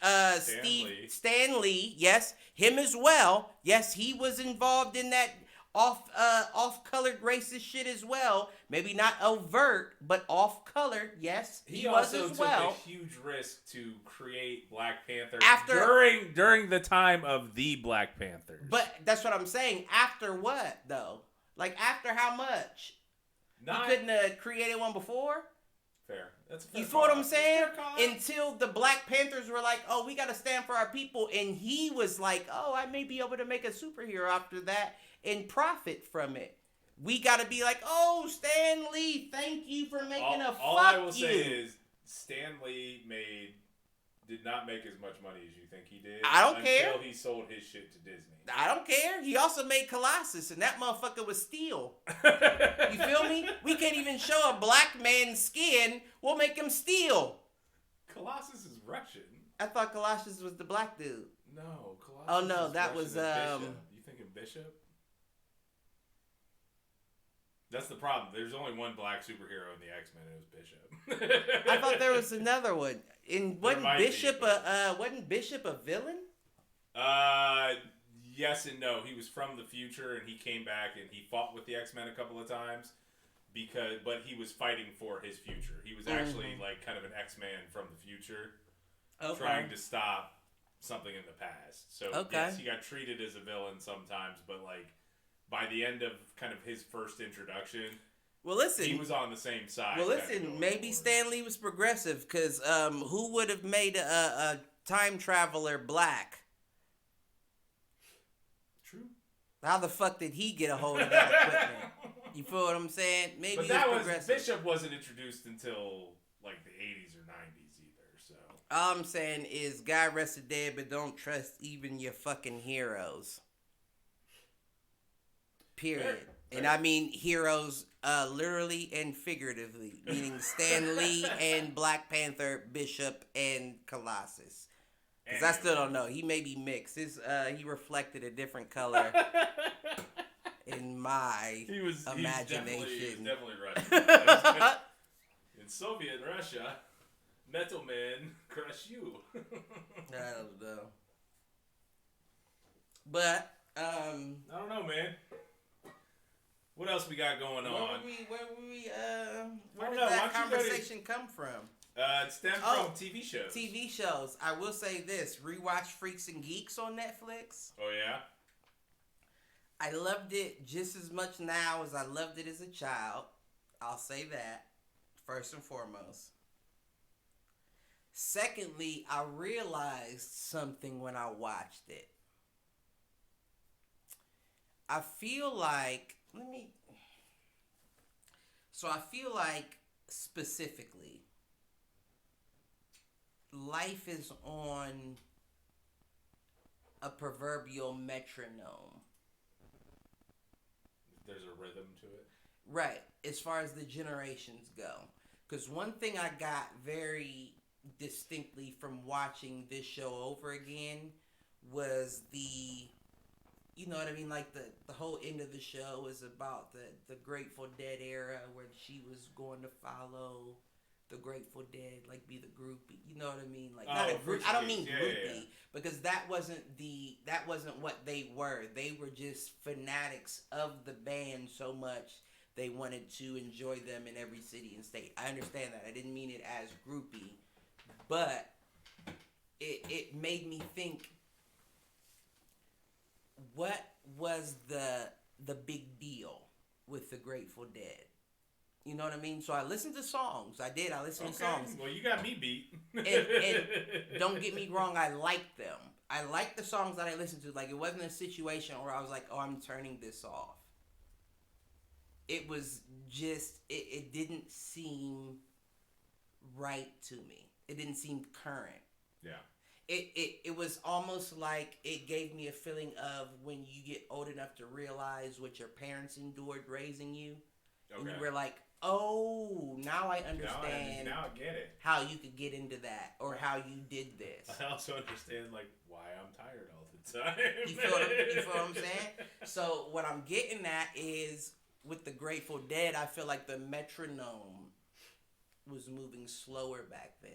Stan Lee. Yes, him as well. Yes, he was involved in that off-colored racist shit as well. Maybe not overt, but off-colored. Yes, he was also as well. took a huge risk to create Black Panther during the time of the Black Panthers. But that's what I'm saying. After what though? Like, after how much? He couldn't have created one before. Fair. That's a fair You feel what I'm saying? Until the Black Panthers were like, oh, we got to stand for our people. And he was like, oh, I may be able to make a superhero after that and profit from it. We got to be like, oh, Stan Lee, thank you for making all I will say is Stan Lee did not make as much money as you think he did. I don't care. Until he sold his shit to Disney. I don't care. He also made Colossus, and that motherfucker was steel. You feel me? We can't even show a black man's skin. We'll make him steel. Colossus is Russian. I thought Colossus was the black dude. No, Colossus. Oh no, is that Russian was Bishop. You thinking Bishop? That's the problem. There's only one black superhero in the X-Men. It was Bishop. I thought there was another one. And wasn't Bishop a villain? Yes and no. He was from the future, and he came back and he fought with the X-Men a couple of times but he was fighting for his future. He was actually like kind of an X-Man from the future, trying to stop something in the past. So yes, he got treated as a villain sometimes, but like by the end of kind of his first introduction, well, listen, he was on the same side. Well, listen, maybe Stan Lee was progressive because who would have made a time traveler black? True. How the fuck did he get a hold of that equipment? You feel what I'm saying? Maybe but that was Bishop wasn't introduced until like the 80s or 90s either. So all I'm saying is, God rested dead, but don't trust even your fucking heroes. Period. Fair. And I mean heroes literally and figuratively, meaning Stan Lee and Black Panther, Bishop, and Colossus. Because I still don't know. He may be mixed. He reflected a different color in my imagination. He was definitely Russian. In Soviet Russia, metal men crush you. I don't know. But, I don't know, man. What else we got going on? Where did that conversation come from? It stemmed from TV shows. TV shows. I will say this. Rewatch Freaks and Geeks on Netflix. Oh, yeah? I loved it just as much now as I loved it as a child. I'll say that, first and foremost. Secondly, I realized something when I watched it. I feel like I feel like specifically life is on a proverbial metronome. There's a rhythm to it. Right, as far as the generations go. Because one thing I got very distinctly from watching this show over again was you know what I mean? Like the whole end of the show is about the Grateful Dead era where she was going to follow the Grateful Dead, like be the groupie. You know what I mean? Like not a group. I don't mean groupie because that wasn't what they were. They were just fanatics of the band so much they wanted to enjoy them in every city and state. I understand that. I didn't mean it as groupie, but it made me think, what was the big deal with the Grateful Dead? You know what I mean? So I listened to songs. I listened to songs. Well, you got me beat. and don't get me wrong, I liked them. I liked the songs that I listened to. Like, it wasn't a situation where I was like, oh, I'm turning this off. It was just, it didn't seem right to me. It didn't seem current. Yeah. It was almost like it gave me a feeling of when you get old enough to realize what your parents endured raising you. Okay. And you were like, oh, now I understand. Now I get it. How you could get into that, or how you did this. I also understand like why I'm tired all the time. You feel what I'm saying? So what I'm getting at is with the Grateful Dead, I feel like the metronome was moving slower back then.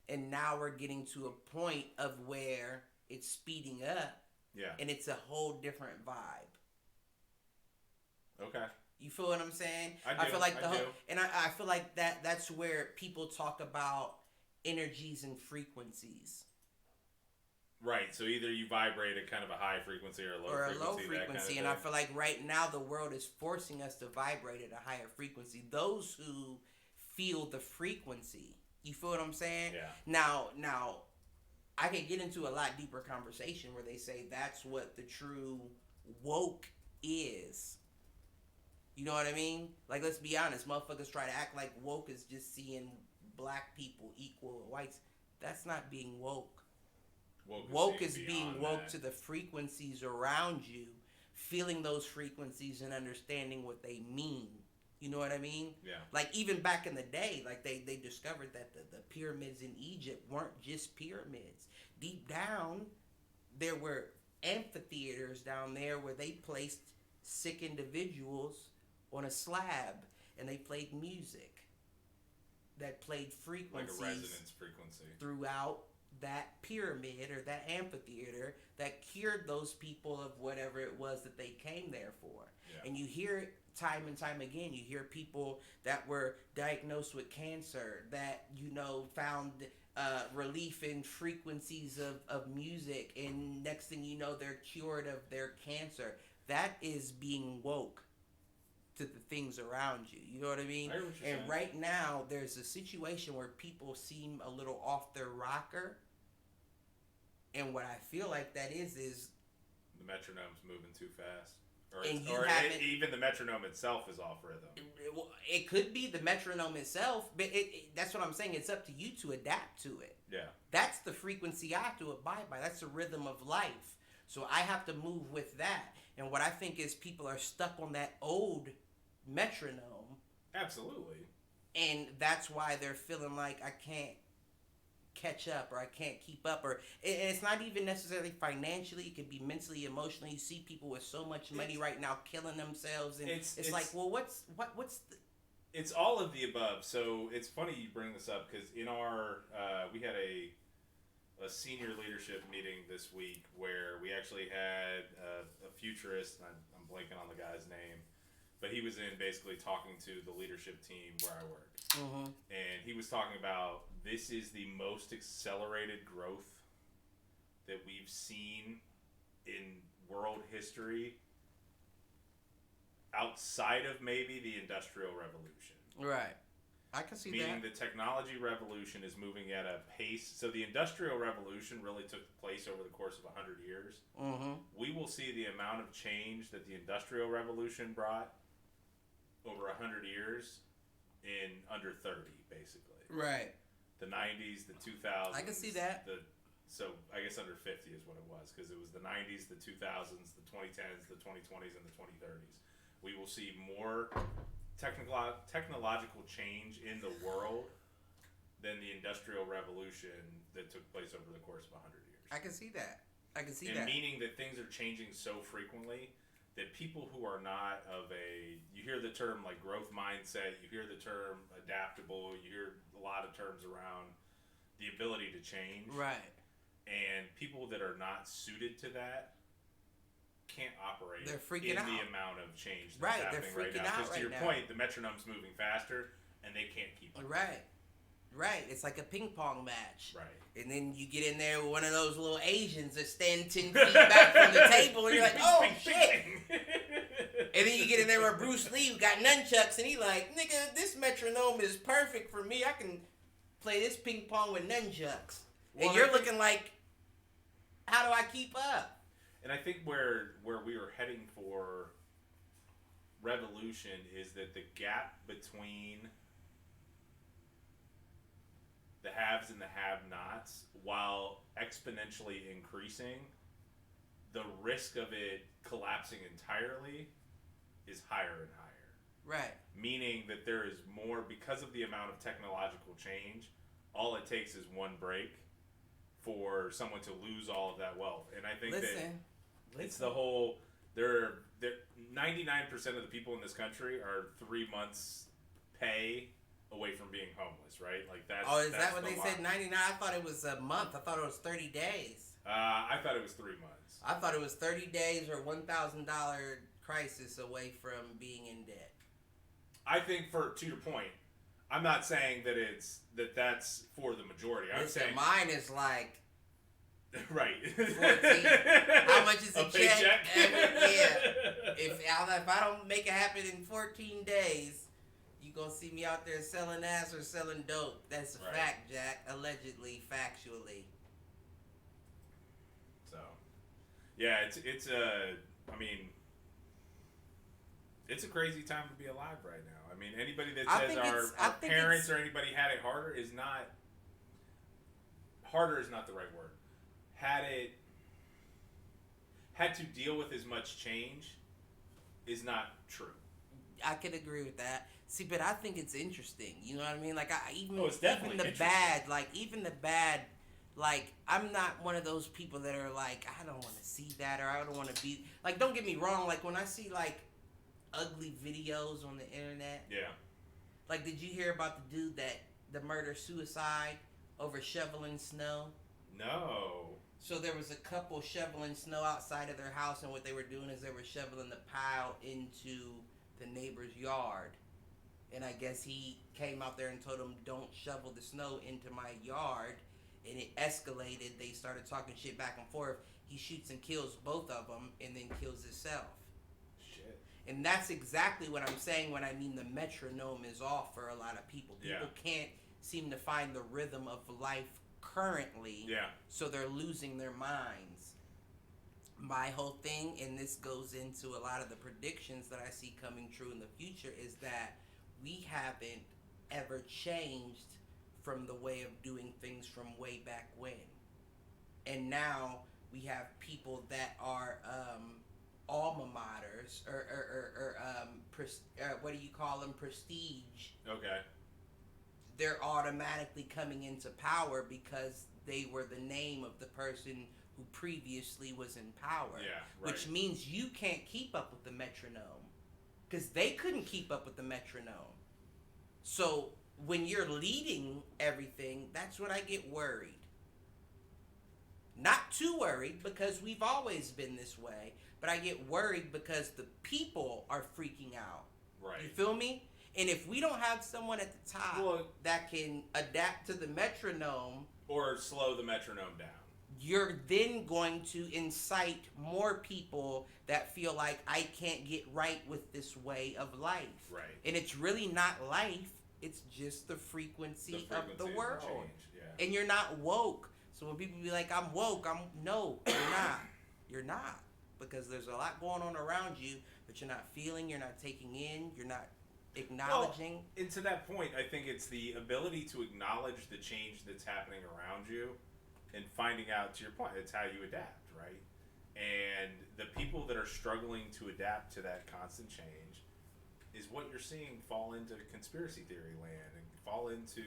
And now we're getting to a point of where it's speeding up. Yeah. And it's a whole different vibe. Okay. You feel what I'm saying? I feel like I feel like that's where people talk about energies and frequencies. Right. So either you vibrate at kind of a high frequency or a low frequency. And I feel like right now the world is forcing us to vibrate at a higher frequency. Those who feel the frequency. You feel what I'm saying? Yeah. Now, I can get into a lot deeper conversation where they say that's what the true woke is. You know what I mean? Like, let's be honest. Motherfuckers try to act like woke is just seeing black people equal with whites. That's not being woke. Woke is being woke to the frequencies around you, feeling those frequencies and understanding what they mean. You know what I mean? Yeah. Like, even back in the day, like, they discovered that the pyramids in Egypt weren't just pyramids. Deep down, there were amphitheaters down there where they placed sick individuals on a slab, and they played music that played frequencies. Like a resonance frequency. Throughout that pyramid or that amphitheater that cured those people of whatever it was that they came there for. Yeah. And you hear it time and time again. You hear people that were diagnosed with cancer that, found relief in frequencies of music, and next thing you know, they're cured of their cancer. That is being woke to the things around you. You know what I mean? And right now, there's a situation where people seem a little off their rocker. And what I feel like that is the metronome's moving too fast. Even the metronome itself is off rhythm. It could be the metronome itself, but that's what I'm saying. It's up to you to adapt to it. Yeah. That's the frequency I have to abide by. That's the rhythm of life. So I have to move with that. And what I think is people are stuck on that old metronome. Absolutely. And that's why they're feeling like I can't catch up, or I can't keep up, or it's not even necessarily financially. It could be mentally, emotionally. You see people with so much money right now killing themselves, and it's like, well, what's the... It's all of the above. So it's funny you bring this up, because in our we had a senior leadership meeting this week where we actually had a futurist, and I'm blanking on the guy's name, but he was in basically talking to the leadership team where I work. Mm-hmm. And he was talking about, this is the most accelerated growth that we've seen in world history outside of maybe the Industrial Revolution. Right. I can see meaning that. the technology revolution is moving at a pace. So the Industrial Revolution really took place over the course of 100 years. Mm-hmm. We will see the amount of change that the Industrial Revolution brought over 100 years in under 30, basically. Right. The 90s, the 2000s. I can see that. So I guess under 50 is what it was, because it was the 90s, the 2000s, the 2010s, the 2020s, and the 2030s. We will see more technological change in the world than the Industrial Revolution that took place over the course of 100 years. I can see that. And meaning that things are changing so frequently that people who are not you hear the term like growth mindset, you hear the term adaptable, you hear a lot of terms around the ability to change. Right. And people that are not suited to that can't operate They're freaking in out. the amount of change that's Right, happening they're freaking right now. out Because to your right now. point, the metronome's moving faster and they can't keep up. Right. Right. It's like a ping pong match. Right. And then you get in there with one of those little Asians that stand 10 feet back from the table and you're like, oh shit. And then you get in there with Bruce Lee who got nunchucks and he like, nigga, this metronome is perfect for me. I can play this ping pong with nunchucks. Well, and you're looking like, how do I keep up? And I think where we are heading for revolution is that the gap between the haves and the have-nots, while exponentially increasing, the risk of it collapsing entirely is higher and higher. Right. Meaning that there is more, because of the amount of technological change, all it takes is one break for someone to lose all of that wealth. And I think it's the whole, 99% of the people in this country are 3 months pay away from being homeless, right? Like that's. Oh, is that's that what they line. said? 99? I thought it was a month. I thought it was 30 days. I thought it was 3 months. I thought it was 30 days or $1,000 crisis away from being in debt. I think to your point, I'm not saying that that's for the majority. I'm saying mine is like right. 14. How much is a check? Paycheck? Yeah. If I don't make it happen in 14 days, you gonna see me out there selling ass or selling dope. That's a fact, Jack. Allegedly, factually. So, yeah, it's I mean, it's a crazy time to be alive right now. I mean, anybody that says our parents or anybody had it harder is not. Harder is not the right word. Had to deal with as much change is not true. I could agree with that. See, but I think it's interesting. You know what I mean? Like even the bad, like I'm not one of those people that are like, I don't want to see that or I don't want to be like. Don't get me wrong. Like when I see like ugly videos on the internet. Yeah. Like, did you hear about the dude the murder-suicide over shoveling snow? No. So there was a couple shoveling snow outside of their house, and what they were doing is they were shoveling the pile into the neighbor's yard. And I guess he came out there and told them, don't shovel the snow into my yard. And it escalated. They started talking shit back and forth. He shoots and kills both of them and then kills himself. Shit. And that's exactly what I'm saying when I mean the metronome is off for a lot of people. People can't seem to find the rhythm of life currently. Yeah. So they're losing their minds. My whole thing, and this goes into a lot of the predictions that I see coming true in the future, is that we haven't ever changed from the way of doing things from way back when. And now we have people that are alma maters or what do you call them? Prestige. Okay. They're automatically coming into power because they were the name of the person who previously was in power. Yeah, right. Which means you can't keep up with the metronome. Because they couldn't keep up with the metronome. So when you're leading everything, that's when I get worried. Not too worried because we've always been this way, but I get worried because the people are freaking out. Right. You feel me? And if we don't have someone at the top that can adapt to the metronome or slow the metronome down, you're then going to incite more people that feel like I can't get right with this way of life. Right. And it's really not life. It's just the frequency The of the world. change, yeah. And you're not woke. So when people be like, I'm woke, no, you're not. You're not. Because there's a lot going on around you that you're not feeling, you're not taking in, you're not acknowledging. Well, and to that point, I think it's the ability to acknowledge the change that's happening around you and finding out, to your point, it's how you adapt, right? And the people that are struggling to adapt to that constant change is what you're seeing fall into conspiracy theory land and fall into,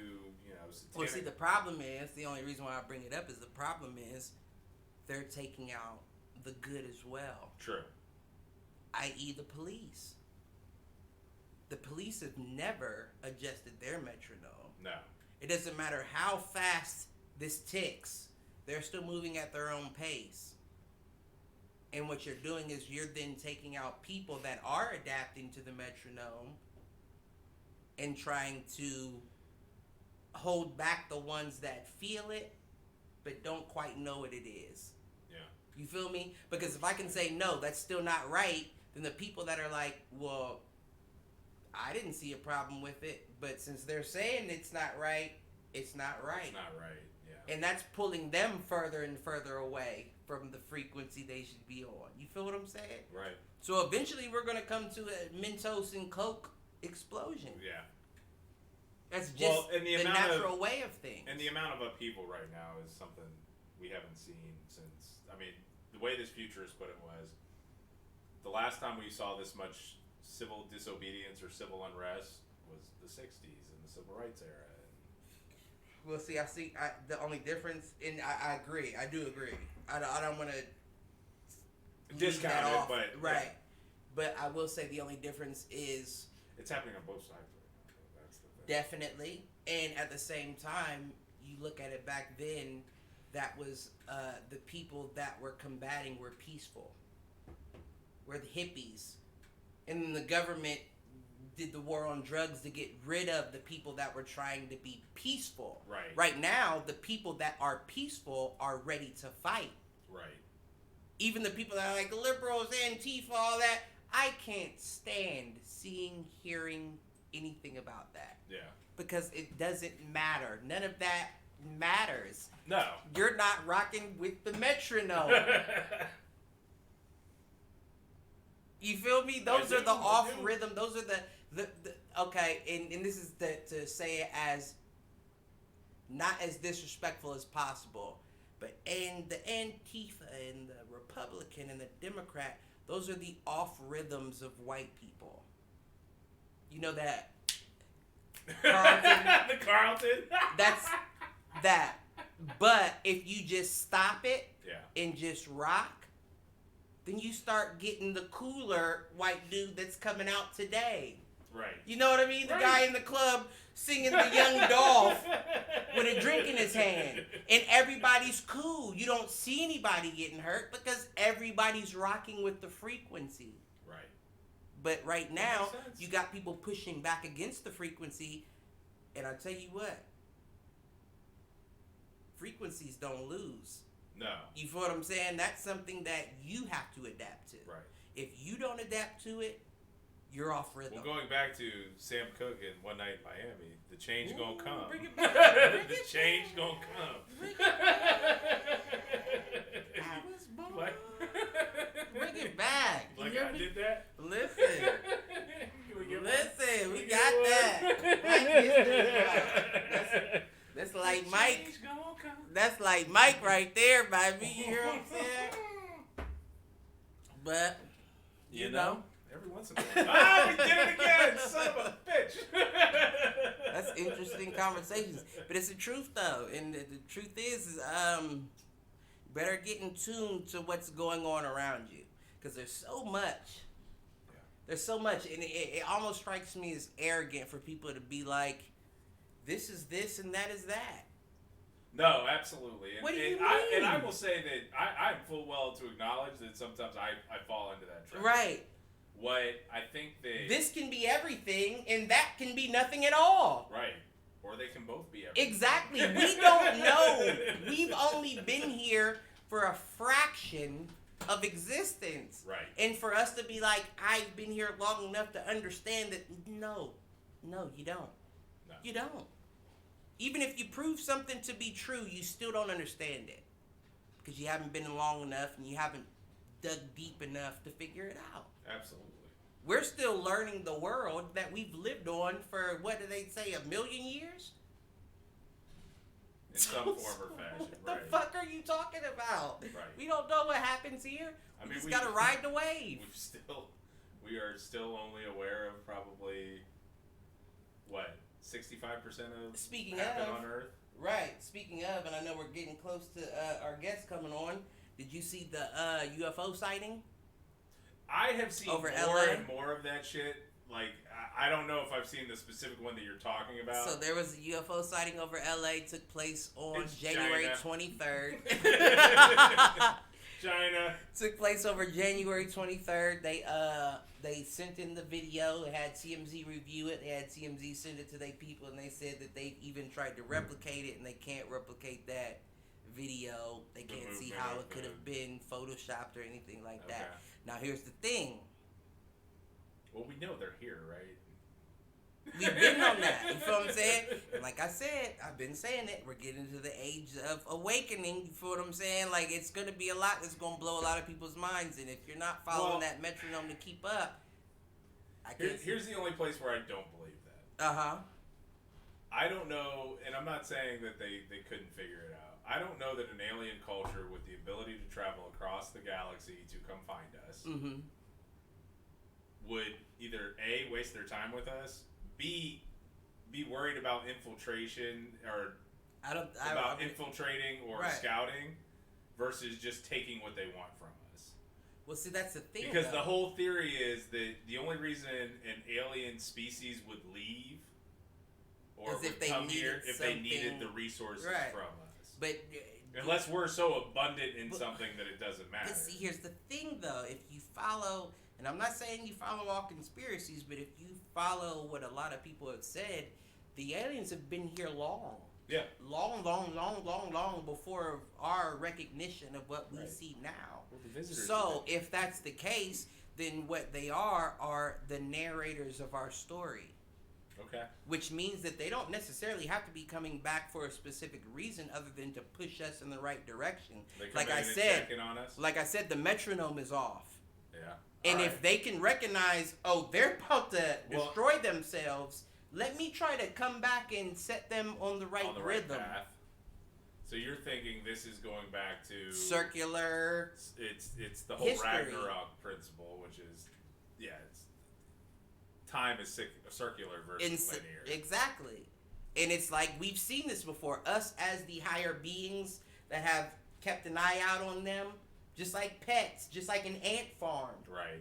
satanic. Well, see, the problem is, the only reason why I bring it up is the problem is they're taking out the good as well. True. I.e. the police. The police have never adjusted their metronome. No. It doesn't matter how fast this ticks. They're still moving at their own pace. And what you're doing is you're then taking out people that are adapting to the metronome and trying to hold back the ones that feel it but don't quite know what it is. Yeah. You feel me? Because if I can say, no, that's still not right, then the people that are like, well, I didn't see a problem with it, but since they're saying it's not right, it's not right. It's not right, yeah. And that's pulling them further and further away from the frequency they should be on. You feel what I'm saying? Right. So eventually we're going to come to a Mentos and Coke explosion. Yeah. That's just the natural way of things. And the amount of upheaval right now is something we haven't seen since, the way this futurist put it was, the last time we saw this much civil disobedience or civil unrest was the 60s and the civil rights era. Well, see, the only difference, and I agree. I do agree. I don't want to discount that it, off. but right. Yeah. But I will say the only difference is it's happening on both sides right now. That's the thing. Definitely, and at the same time, you look at it back then. That was the people that were combating were peaceful. Were the hippies, and then the government did the war on drugs to get rid of the people that were trying to be peaceful. Right. Right now, the people that are peaceful are ready to fight. Right. Even the people that are like liberals, Antifa, all that, I can't stand seeing, hearing anything about that. Yeah. Because it doesn't matter. None of that matters. No. You're not rocking with the metronome. You feel me? Those are the off rhythm. Those are the okay, and this is to say it as not as disrespectful as possible, but and the Antifa and the Republican and the Democrat, those are the off rhythms of white people. You know that Carlton? The Carlton? That's that. But if you just stop it yeah. and just rock, then you start getting the cooler white dude that's coming out today. Right. You know what I mean? The right. guy in the club singing the Young Dolph with a drink in his hand. And everybody's cool. You don't see anybody getting hurt because everybody's rocking with the frequency. Right. But right now, you got people pushing back against the frequency. And I tell you what, frequencies don't lose. No. You feel what I'm saying? That's something that you have to adapt to. Right. If you don't adapt to it, you're off rhythm. Well, going back to Sam Cooke in One Night in Miami, the change gonna come. Bring it back. Bring The it change back. gonna come. Bring it back. I was born. Like, Bring it back. You like hear I me? did that? Listen. Listen, we got one? that. Black History Month. That's like Mike. That's like Mike right there, baby. You hear what I'm saying? But, you know. Every once in a while. We did it again, son of a bitch. That's interesting conversations. But it's the truth, though. And the truth is better get in tune to what's going on around you. Because there's so much. Yeah. There's so much. And it almost strikes me as arrogant for people to be like, this is this and that is that. No, absolutely. And, what do you mean? And I will say that I'm full well to acknowledge that sometimes I fall into that trap. Right. What I think this can be everything and that can be nothing at all. Right. Or they can both be everything. Exactly. We don't know. We've only been here for a fraction of existence. Right. And for us to be like, I've been here long enough to understand that, no, you don't. No. You don't. Even if you prove something to be true, you still don't understand it. Because you haven't been long enough and you haven't dug deep enough to figure it out. Absolutely. We're still learning the world that we've lived on for, what do they say, 1,000,000 years? In some form or fashion, What the fuck are you talking about? Right. We don't know what happens here. I mean, We just gotta ride the wave. We are still only aware of probably, what, 65% of Speaking happen of, on Earth? Right. Speaking of, and I know we're getting close to our guest coming on. Did you see the UFO sighting? I have seen Over more LA? and more of that shit. Like, I don't know if I've seen the specific one that you're talking about. So there was a UFO sighting over LA. Took place on It's January China. 23rd. China. Took place over January 23rd. They sent in the video. They had TMZ review it. They had TMZ send it to their people, and they said that they even tried to replicate it, and they can't replicate that video. They can't see how it could have been photoshopped or anything like that. Okay. Now here's the thing. Well, we know they're here, right? We've been on that. You feel what I'm saying? And like I said, I've been saying it. We're getting to the age of awakening. You feel what I'm saying? Like, it's going to be a lot that's going to blow a lot of people's minds. And if you're not following that metronome to keep up, Here's the only place where I don't believe that. Uh-huh. I don't know, and I'm not saying that they couldn't figure it out. I don't know that an alien culture with the ability to travel across the galaxy to come find us would either A, waste their time with us, B, be worried about infiltration or infiltrating or scouting versus just taking what they want from us. Well, see, that's the thing. Because the whole theory is that the only reason an alien species would leave or would come here if they needed the resources from us. But unless we're so abundant in something that it doesn't matter. But see, here's the thing, though. If you follow, and I'm not saying you follow all conspiracies, but if you follow what a lot of people have said, the aliens have been here long. Yeah. Long before our recognition of what we see now. Well, the visitors So, if that's the case, then what they are the narrators of our story. Okay. Which means that they don't necessarily have to be coming back for a specific reason other than to push us in the right direction. Like I said, the metronome is off. Yeah. And if they can recognize, they're about to destroy themselves, let me try to come back and set them on the right rhythm. Path. So you're thinking this is going back to circular. It's the whole history. Ragnarok principle, which is it's time is circular versus linear. Exactly. And it's like we've seen this before. Us as the higher beings that have kept an eye out on them, just like pets, just like an ant farm. Right.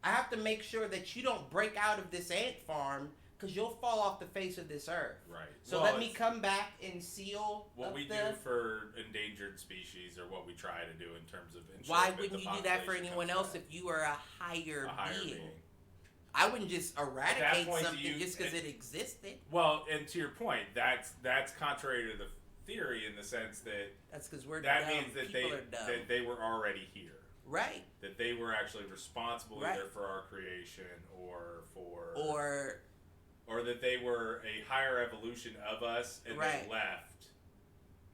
I have to make sure that you don't break out of this ant farm because you'll fall off the face of this earth. Right. So let me come back and seal what we do for endangered species, or what we try to do in terms of ensuring why that wouldn't the you do that for population anyone comes else back. if you were a higher being? being? I wouldn't just eradicate point, something just because it existed. Well, and to your point, that's contrary to the theory in the sense that that's because we're that dumb. means that People are dumb. that they were already here. Right. That they were actually responsible either for our creation or that they were a higher evolution of us and they left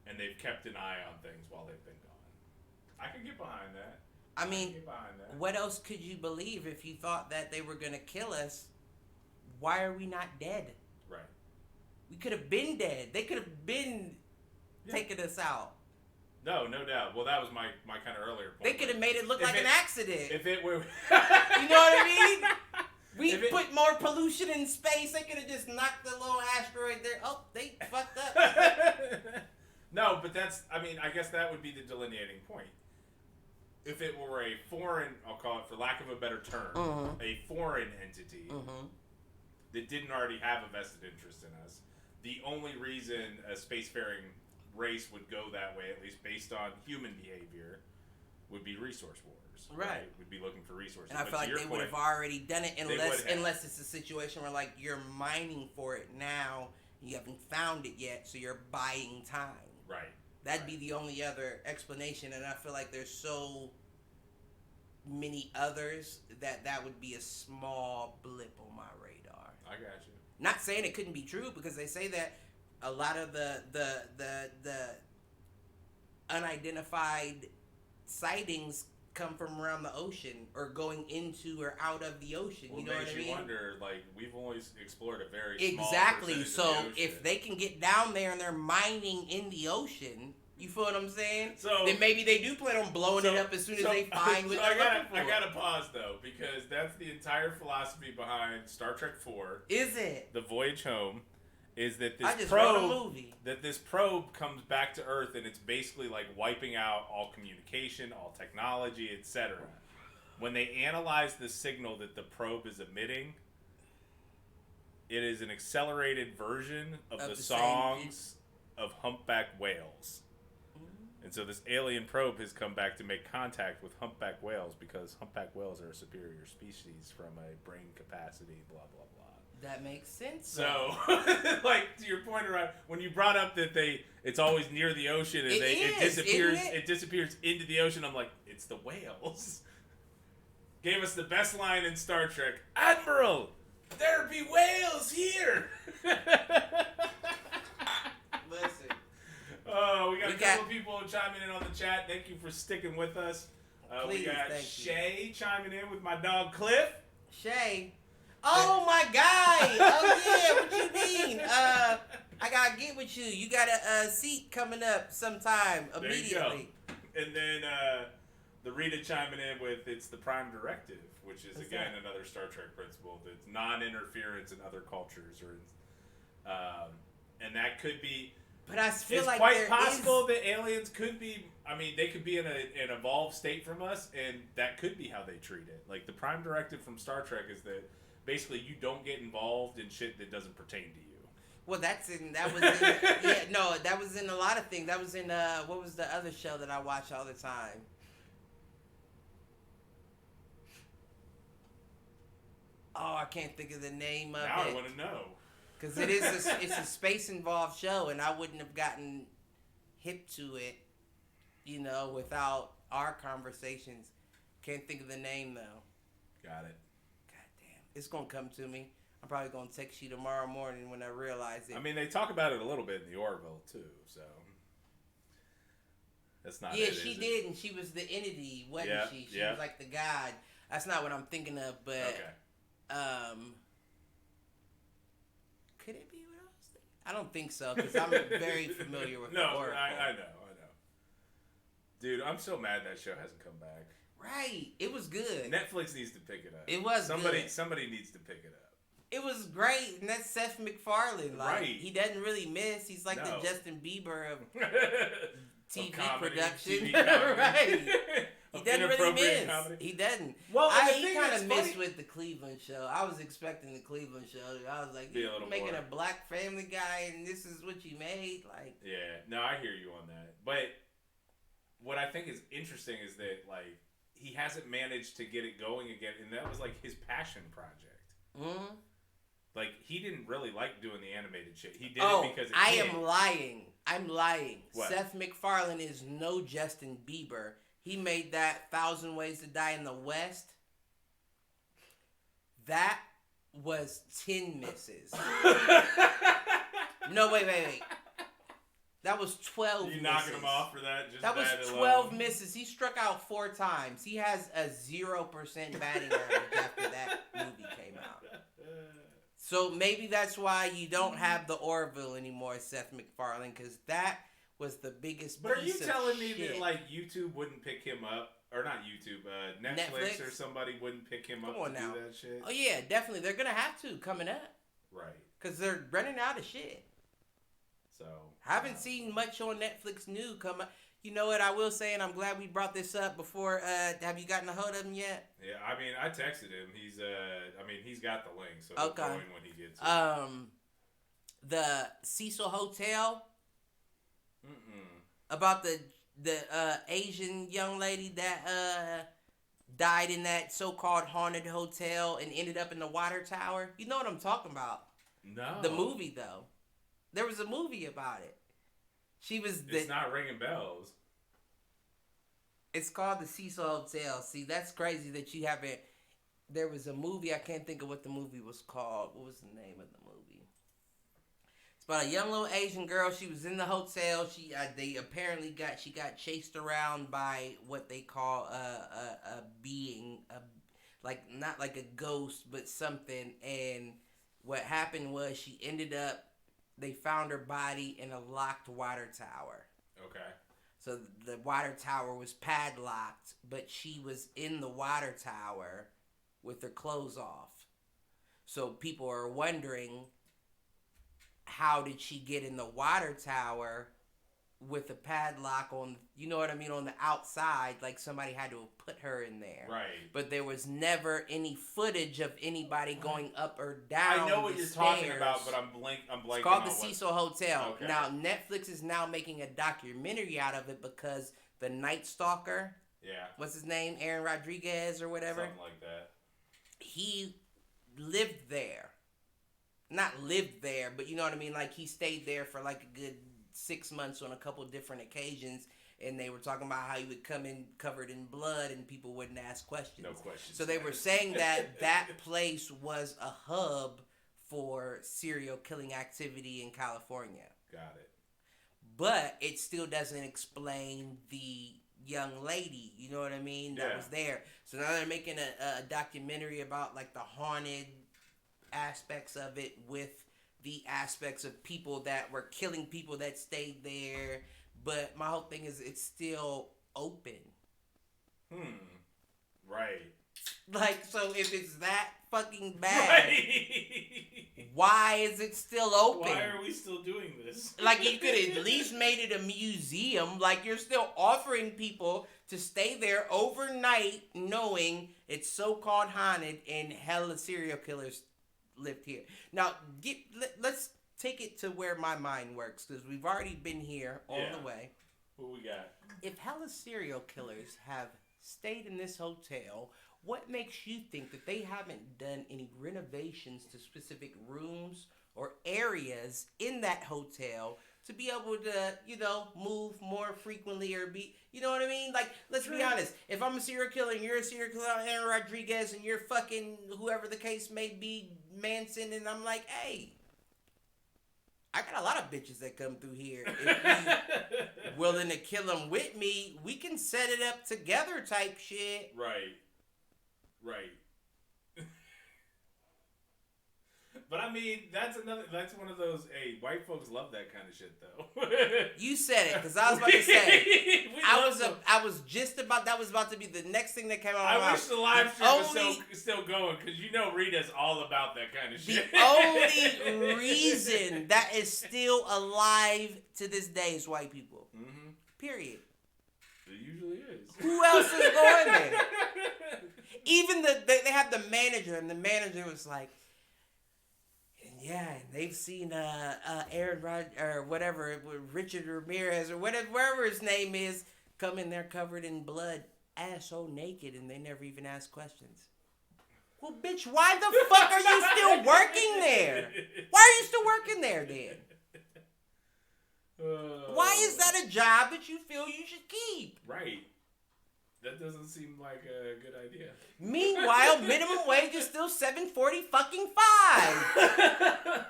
and they've kept an eye on things while they've been gone. I can get behind that. I mean, what else could you believe if you thought that they were going to kill us? Why are we not dead? Right. We could have been dead. They could have been taking us out. No doubt. Well, that was my kind of earlier point. They could have made it look like an accident. If it were... You know what I mean? We put more pollution in space. They could have just knocked the little asteroid there. Oh, they fucked up. No, but I guess that would be the delineating point. If it were a foreign, I'll call it for lack of a better term, a foreign entity that didn't already have a vested interest in us, the only reason a spacefaring race would go that way, at least based on human behavior, would be resource wars. Right. Would be looking for resources. And I feel like they would have already done it unless it's a situation where like you're mining for it now, you haven't found it yet, so you're buying time. Right. That'd be the only other explanation, and I feel like there's so many others that would be a small blip on my radar. I got you. Not saying it couldn't be true, because they say that a lot of the unidentified sightings come from around the ocean or going into or out of the ocean. Well, you know what I mean? Makes you wonder. Like, we've always explored a very exactly. Small So of the ocean. if they can get down there and they're mining in the ocean, you feel what I'm saying? So then maybe they do plan on blowing it up as soon as they find what they're looking for. I gotta pause though, because that's the entire philosophy behind Star Trek 4. Is it? The Voyage Home. Is that I just wrote a movie. That this probe comes back to Earth, and it's basically like wiping out all communication, all technology, etc. When they analyze the signal that the probe is emitting, it is an accelerated version of the songs of humpback whales. And so this alien probe has come back to make contact with humpback whales, because humpback whales are a superior species from a brain capacity, blah, blah, blah. That makes sense. So, like, to your point around, when you brought up that it's always near the ocean and it disappears into the ocean, I'm like, it's the whales. Gave us the best line in Star Trek, Admiral, there be whales here. Listen. Oh, we got a couple of people chiming in on the chat. Thank you for sticking with us. Please, we got Shay chiming in with my dog Cliff. Shay. Oh, my guy. Oh, yeah. What you mean? I got to get with you. You got a seat coming up sometime immediately. There you go. And then the Rita chiming in with, it's the Prime Directive, which is, again, another Star Trek principle. That's non-interference in other cultures. And that could be... But I feel it's like quite possible that aliens could be... I mean, they could be in an evolved state from us, and that could be how they treat it. Like, the Prime Directive from Star Trek is that basically you don't get involved in shit that doesn't pertain to you. Well, that was in a lot of things. That was in, what was the other show that I watch all the time? Oh, I can't think of the name of it. Now I want to know. Because it's a space-involved show, and I wouldn't have gotten hip to it, without our conversations. Can't think of the name, though. Got it. Goddamn. It's going to come to me. I'm probably going to text you tomorrow morning when I realize it. I mean, they talk about it a little bit in the Orville, too, so... That's not it, Yeah, she did, and she was the entity, wasn't she? She was like the god. That's not what I'm thinking of, but... Okay. Could it be what I was thinking? I don't think so, because I'm very familiar with the Oracle. I know. Dude, I'm so mad that show hasn't come back. Right. It was good. Netflix needs to pick it up. It was good. Somebody needs to pick it up. It was great, and that's Seth MacFarlane. Like, right. He doesn't really miss. He's like the Justin Bieber of TV comedy, production. TV comedy. Right. He doesn't really miss. Comedy. He doesn't. Well, he kind of missed with the Cleveland show. I was expecting the Cleveland show. I was like, you're making a black Family Guy, and this is what you made? Like, yeah. No, I hear you on that. But what I think is interesting is that, like, he hasn't managed to get it going again, and that was, like, his passion project. Mm-hmm. Like, he didn't really like doing the animated shit. He did it because I am lying. I'm lying. What? Seth MacFarlane is no Justin Bieber. He made that 1,000 Ways to Die in the West. That was 10 misses. No, wait. That was 12 misses. You knocking him off for that? Just that was 12 misses. He struck out 4 times. He has a 0% batting average after that movie came out. So maybe that's why you don't have the Orville anymore, Seth MacFarlane, because that was the biggest piece of shit. But are you telling me that, like, YouTube wouldn't pick him up? Or not YouTube, Netflix or somebody wouldn't pick him up to do that shit? Oh, yeah, definitely. They're going to have to coming up. Right. Because they're running out of shit. So. Haven't seen much on Netflix new come up. You know what I will say, and I'm glad we brought this up before. Have you gotten a hold of him yet? Yeah, I mean, I texted him. He's got the link, so he'll join when he gets it. The Cecil Hotel. Mm-mm. About the Asian young lady that died in that so-called haunted hotel and ended up in the water tower. You know what I'm talking about? No. The movie, though. There was a movie about it. It's not ringing bells. It's called the Cecil Hotel. See, that's crazy that you haven't. there was a movie. I can't think of what the movie was called. What was the name of the movie? It's about a young little Asian girl. She was in the hotel. They apparently got chased around by what they call a being, like not like a ghost, but something. And what happened was they found her body in a locked water tower. Okay. So the water tower was padlocked, but she was in the water tower with her clothes off. So people are wondering, how did she get in the water tower with a padlock on, you know what I mean, on the outside, like somebody had to have put her in there. Right. But there was never any footage of anybody going up or down. I know what you're stairs. talking about, but I'm blanking. It's called the Cecil Hotel. Okay. Now Netflix is now making a documentary out of it because the Night Stalker. Yeah. What's his name? Aaron Rodriguez or whatever. Something like that. He lived there. Not lived there, but you know what I mean? Like he stayed there for like a good 6 months on a couple different occasions, and they were talking about how he would come in covered in blood and people wouldn't ask questions. No questions. So they were saying that place was a hub for serial killing activity in California. Got it. But it still doesn't explain the young lady, you know what I mean, that was there. So now they're making a documentary about like the haunted aspects of it with the aspects of people that were killing people that stayed there. But my whole thing is it's still open. Right. Like, so if it's that fucking bad, why is it still open? Why are we still doing this? Like, you could at least made it a museum. Like, you're still offering people to stay there overnight knowing it's so-called haunted and hella serial killers lived here. Now, let's take it to where my mind works, because we've already been here all the way. What we got? If hella serial killers have stayed in this hotel, what makes you think that they haven't done any renovations to specific rooms or areas in that hotel to be able to, you know, move more frequently or be, you know what I mean? Like, let's be honest. If I'm a serial killer and you're a serial killer, Aaron Rodriguez, and you're fucking whoever the case may be, Manson, and I'm like, hey, I got a lot of bitches that come through here. If you willing to kill them with me, we can set it up together type shit. Right. But I mean, that's one of those, hey, white folks love that kind of shit though. You said it, because I was about to say, that was about to be the next thing that came out of my mouth. I wish the live stream was still going, because you know Rita's all about that kind of shit. The only reason that is still alive to this day is white people. Mm-hmm. Period. It usually is. Who else is going there? Even they have the manager, and the manager was like, yeah, and they've seen Aaron or whatever, Richard Ramirez or whatever his name is, come in there covered in blood, asshole naked, and they never even ask questions. Well, bitch, why the fuck are you still working there? Why are you still working there then? Why is that a job that you feel you should keep? Right. That doesn't seem like a good idea. Meanwhile, minimum wage is still $7.40 fucking $5.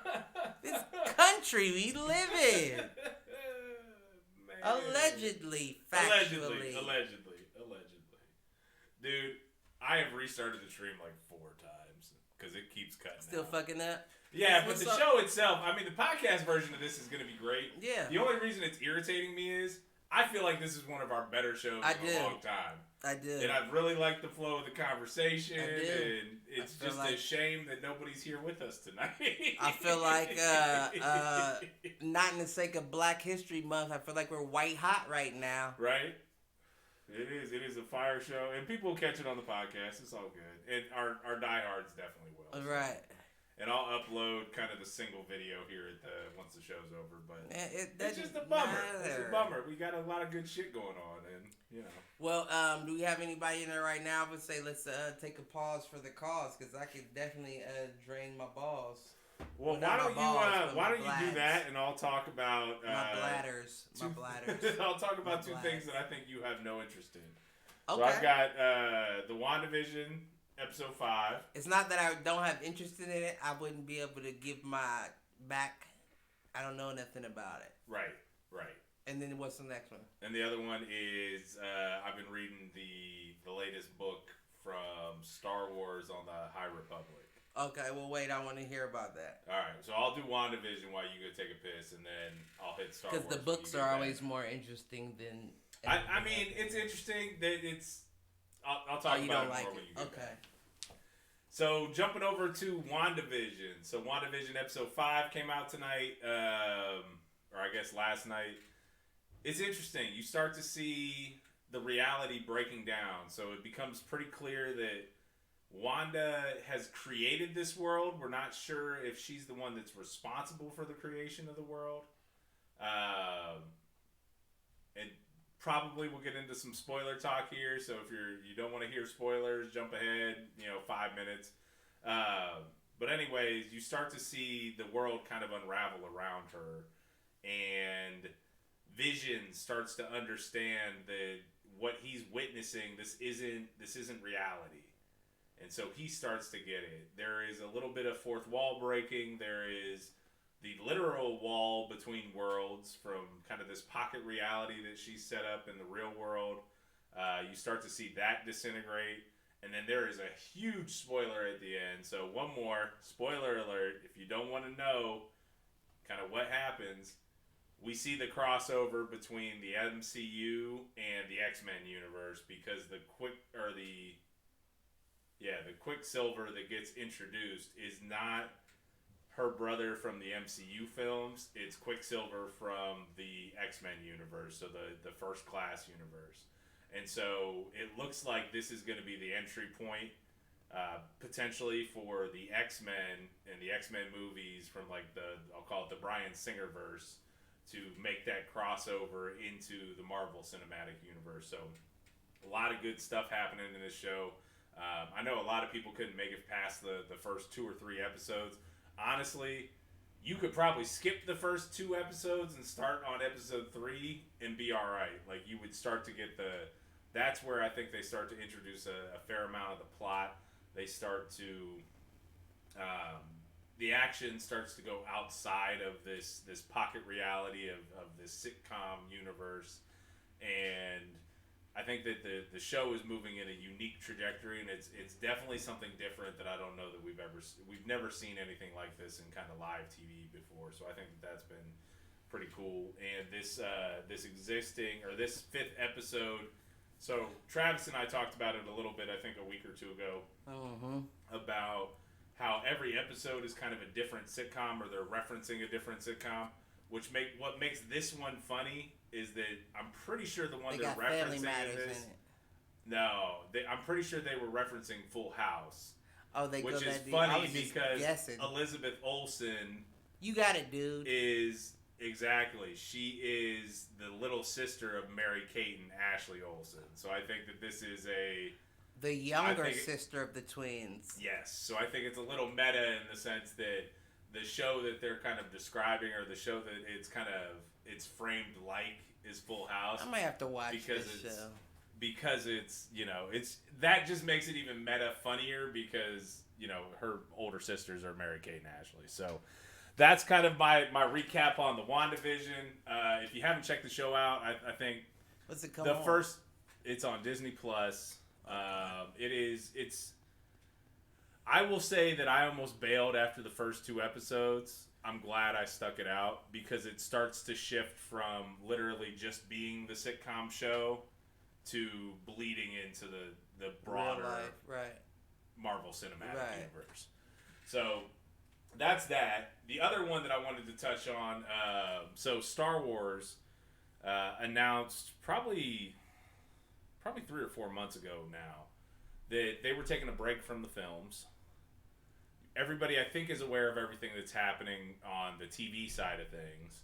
This country we live in. Man. Allegedly, factually. Allegedly. Dude, I have restarted the stream like 4 times because it keeps cutting Still out. fucking up? Yeah, but the show itself, I mean, the podcast version of this is going to be great. Yeah. The only reason it's irritating me is I feel like this is one of our better shows in a long time. I do. And I really like the flow of the conversation. I do. And it's just a shame that nobody's here with us tonight. I feel like, not in the sake of Black History Month, I feel like we're white hot right now. Right? It is. It is a fire show. And people catch it on the podcast. It's all good. And our diehards definitely will. Right. And I'll upload kind of the single video here once the show's over. But it's just a bummer. It's a bummer. We got a lot of good shit going on. And, you know. Well, do we have anybody in there right now? I would say let's take a pause for the cause, because I could definitely drain my balls. Well, why don't you do that, and I'll talk about my bladders. I'll talk about two things that I think you have no interest in. Okay. So I've got the WandaVision episode 5. It's not that I don't have interest in it. I wouldn't be able to give my back. I don't know nothing about it. Right. And then what's the next one? And the other one is I've been reading the latest book from Star Wars on the High Republic. Okay, well, wait, I want to hear about that. All right, so I'll do WandaVision while you go take a piss, and then I'll hit Star Wars. Because the books are always more interesting than... I mean, it's interesting. I'll talk about it more when you get back. So, jumping over to WandaVision. So, WandaVision episode 5 came out tonight, or I guess last night. It's interesting. You start to see the reality breaking down. So, it becomes pretty clear that Wanda has created this world. We're not sure if she's the one that's responsible for the creation of the world. And probably we'll get into some spoiler talk here. So if you don't want to hear spoilers, jump ahead, 5 minutes. But anyways, you start to see the world kind of unravel around her, and Vision starts to understand that what he's witnessing, this isn't reality. And so he starts to get it. There is a little bit of fourth wall breaking. There is the literal wall between worlds from kind of this pocket reality that she's set up in the real world. You start to see that disintegrate. And then there is a huge spoiler at the end. So one more spoiler alert. If you don't want to know kind of what happens, we see the crossover between the MCU and the X-Men universe, because the Quicksilver that gets introduced is not her brother from the MCU films. It's Quicksilver from the X-Men universe, so the First Class universe. And so it looks like this is going to be the entry point, potentially, for the X-Men and the X-Men movies from I'll call it the Bryan Singer verse, to make that crossover into the Marvel Cinematic Universe. So a lot of good stuff happening in this show. I know a lot of people couldn't make it past the first 2 or 3 episodes. Honestly, you could probably skip the first 2 episodes and start on episode 3 and be all right. Like, you would start to get that's where I think they start to introduce a fair amount of the plot. They start to, the action starts to go outside of this pocket reality of this sitcom universe. And I think that the show is moving in a unique trajectory, and it's definitely something different that I don't know that we've never seen anything like this in kind of live TV before. So I think that's been pretty cool. And this 5th episode. So Travis and I talked about it a little bit, I think a week or 2 ago, about how every episode is kind of a different sitcom, or they're referencing a different sitcom. What makes this one funny is that I'm pretty sure the one they're referencing in this. No, I'm pretty sure they were referencing Full House. Oh, they which go is that funny deep. because guessing. Elizabeth Olsen. You got it, dude. She is the little sister of Mary-Kate and Ashley Olsen. So I think that this is the younger sister of the twins. Yes. So I think it's a little meta in the sense that the show that they're kind of describing, or the show that it's framed like, is Full House. I might have to watch this show. Because it's that just makes it even meta funnier, because her older sisters are Mary-Kate and Ashley. So that's kind of my recap on the WandaVision. If you haven't checked the show out, I think what's it called? It's on Disney Plus. It's I will say that I almost bailed after the first 2 episodes. I'm glad I stuck it out, because it starts to shift from literally just being the sitcom show to bleeding into the broader Marvel Cinematic Universe. So that's that. The other one that I wanted to touch on, so Star Wars announced probably 3 or 4 months ago now that they were taking a break from the films. Everybody, I think, is aware of everything that's happening on the TV side of things.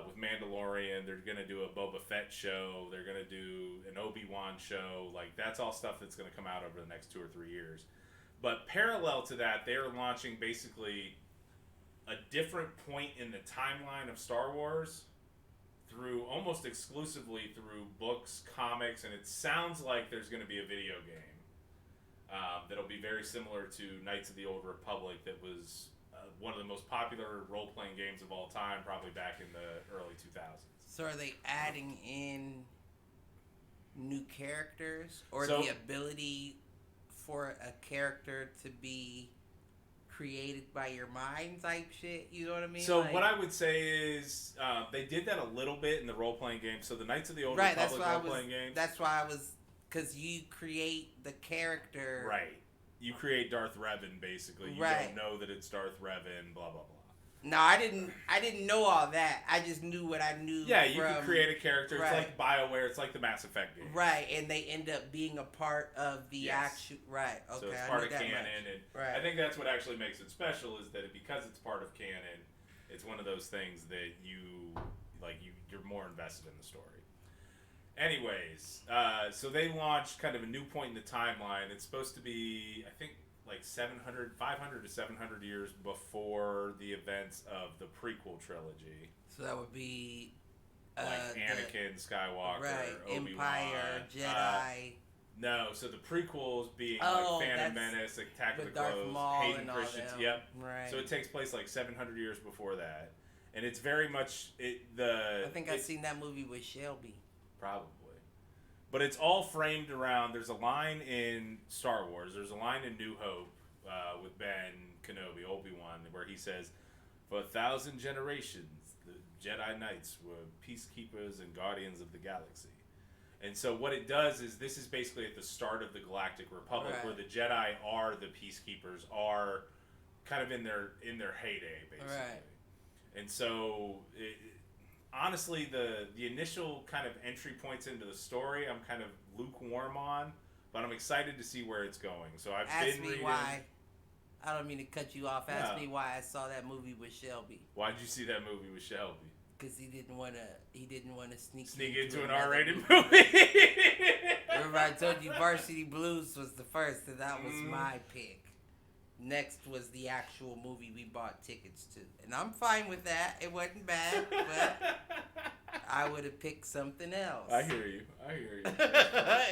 With Mandalorian, they're going to do a Boba Fett show. They're going to do an Obi-Wan show. Like, that's all stuff that's going to come out over the next 2 or 3 years. But parallel to that, they are launching basically a different point in the timeline of Star Wars almost exclusively through books, comics, and it sounds like there's going to be a video game. that'll be very similar to Knights of the Old Republic. That was one of the most popular role-playing games of all time, probably back in the early 2000s. So are they adding in new characters or the ability for a character to be created by your mind type shit? You know what I mean? So what I would say is they did that a little bit in the role-playing game. So the Knights of the Old Republic role-playing game. That's why I was... Because you create the character... Right. You create Darth Revan, basically. You don't know that it's Darth Revan, blah, blah, blah. No, I didn't know all that. I just knew what I knew. Yeah, you can create a character. It's like BioWare. It's like the Mass Effect game. Right, and they end up being a part of the actual... Right, okay. So it's part of canon. And I think that's what actually makes it special is that because it's part of canon, it's one of those things that you're more invested in the story. Anyways, so they launched kind of a new point in the timeline. It's supposed to be, I think, like 500 to 700 years before the events of the prequel trilogy. So that would be... like Anakin Skywalker, Obi-Wan. Empire, Jedi... no, so the prequels being like Phantom Menace, Attack of the Clones, Hayden Christensen. Yep. Right. So it takes place like 700 years before that. And it's very much... I think I've seen that movie with Shelby. Probably. But it's all framed around... There's a line in Star Wars. There's a line in New Hope with Ben Kenobi, Obi-Wan, where he says, "For 1,000 generations, the Jedi Knights were peacekeepers and guardians of the galaxy." And so what it does is this is basically at the start of the Galactic Republic, where the Jedi are the peacekeepers, are kind of in their heyday, basically. Right. And so... honestly, the initial kind of entry points into the story, I'm kind of lukewarm on, but I'm excited to see where it's going. So I've been reading... why. I don't mean to cut you off. Ask me why I saw that movie with Shelby. Why'd you see that movie with Shelby? Because he didn't want to sneak into an R-rated movie. Remember I told you Varsity Blues was the first, and that was my pick. Next was the actual movie we bought tickets to. And I'm fine with that. It wasn't bad, but I would have picked something else. I hear you.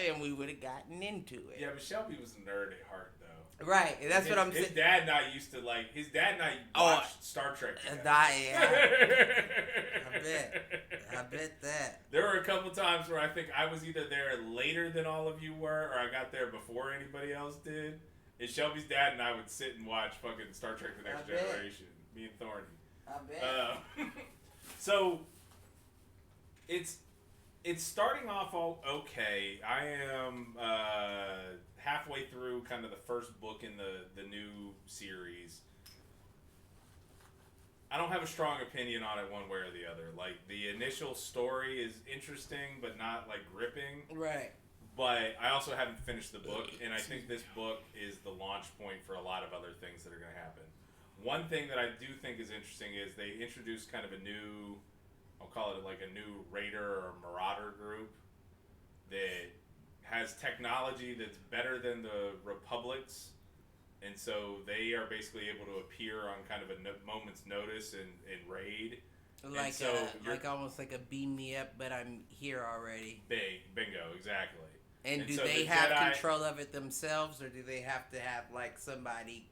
And we would have gotten into it. Yeah, but Shelby was a nerd at heart, though. Right, and that's what I'm saying. His dad and I used to, his dad and I watched Star Trek together. I bet that. There were a couple times where I think I was either there later than all of you were, or I got there before anybody else did. And Shelby's dad and I would sit and watch fucking Star Trek The Next Generation. Me and Thorny. I bet. So, it's starting off all okay. I am halfway through kind of the first book in the new series. I don't have a strong opinion on it one way or the other. Like, the initial story is interesting, but not, gripping. Right. But I also haven't finished the book, and I think this book is the launch point for a lot of other things that are going to happen. One thing that I do think is interesting is they introduced kind of a new, I'll call it like a new raider or marauder group that has technology that's better than the Republic's, and so they are basically able to appear on kind of a moment's notice and raid. Like almost like a beam me up, but I'm here already. Bingo, exactly. And do they have control of it themselves, or do they have to have somebody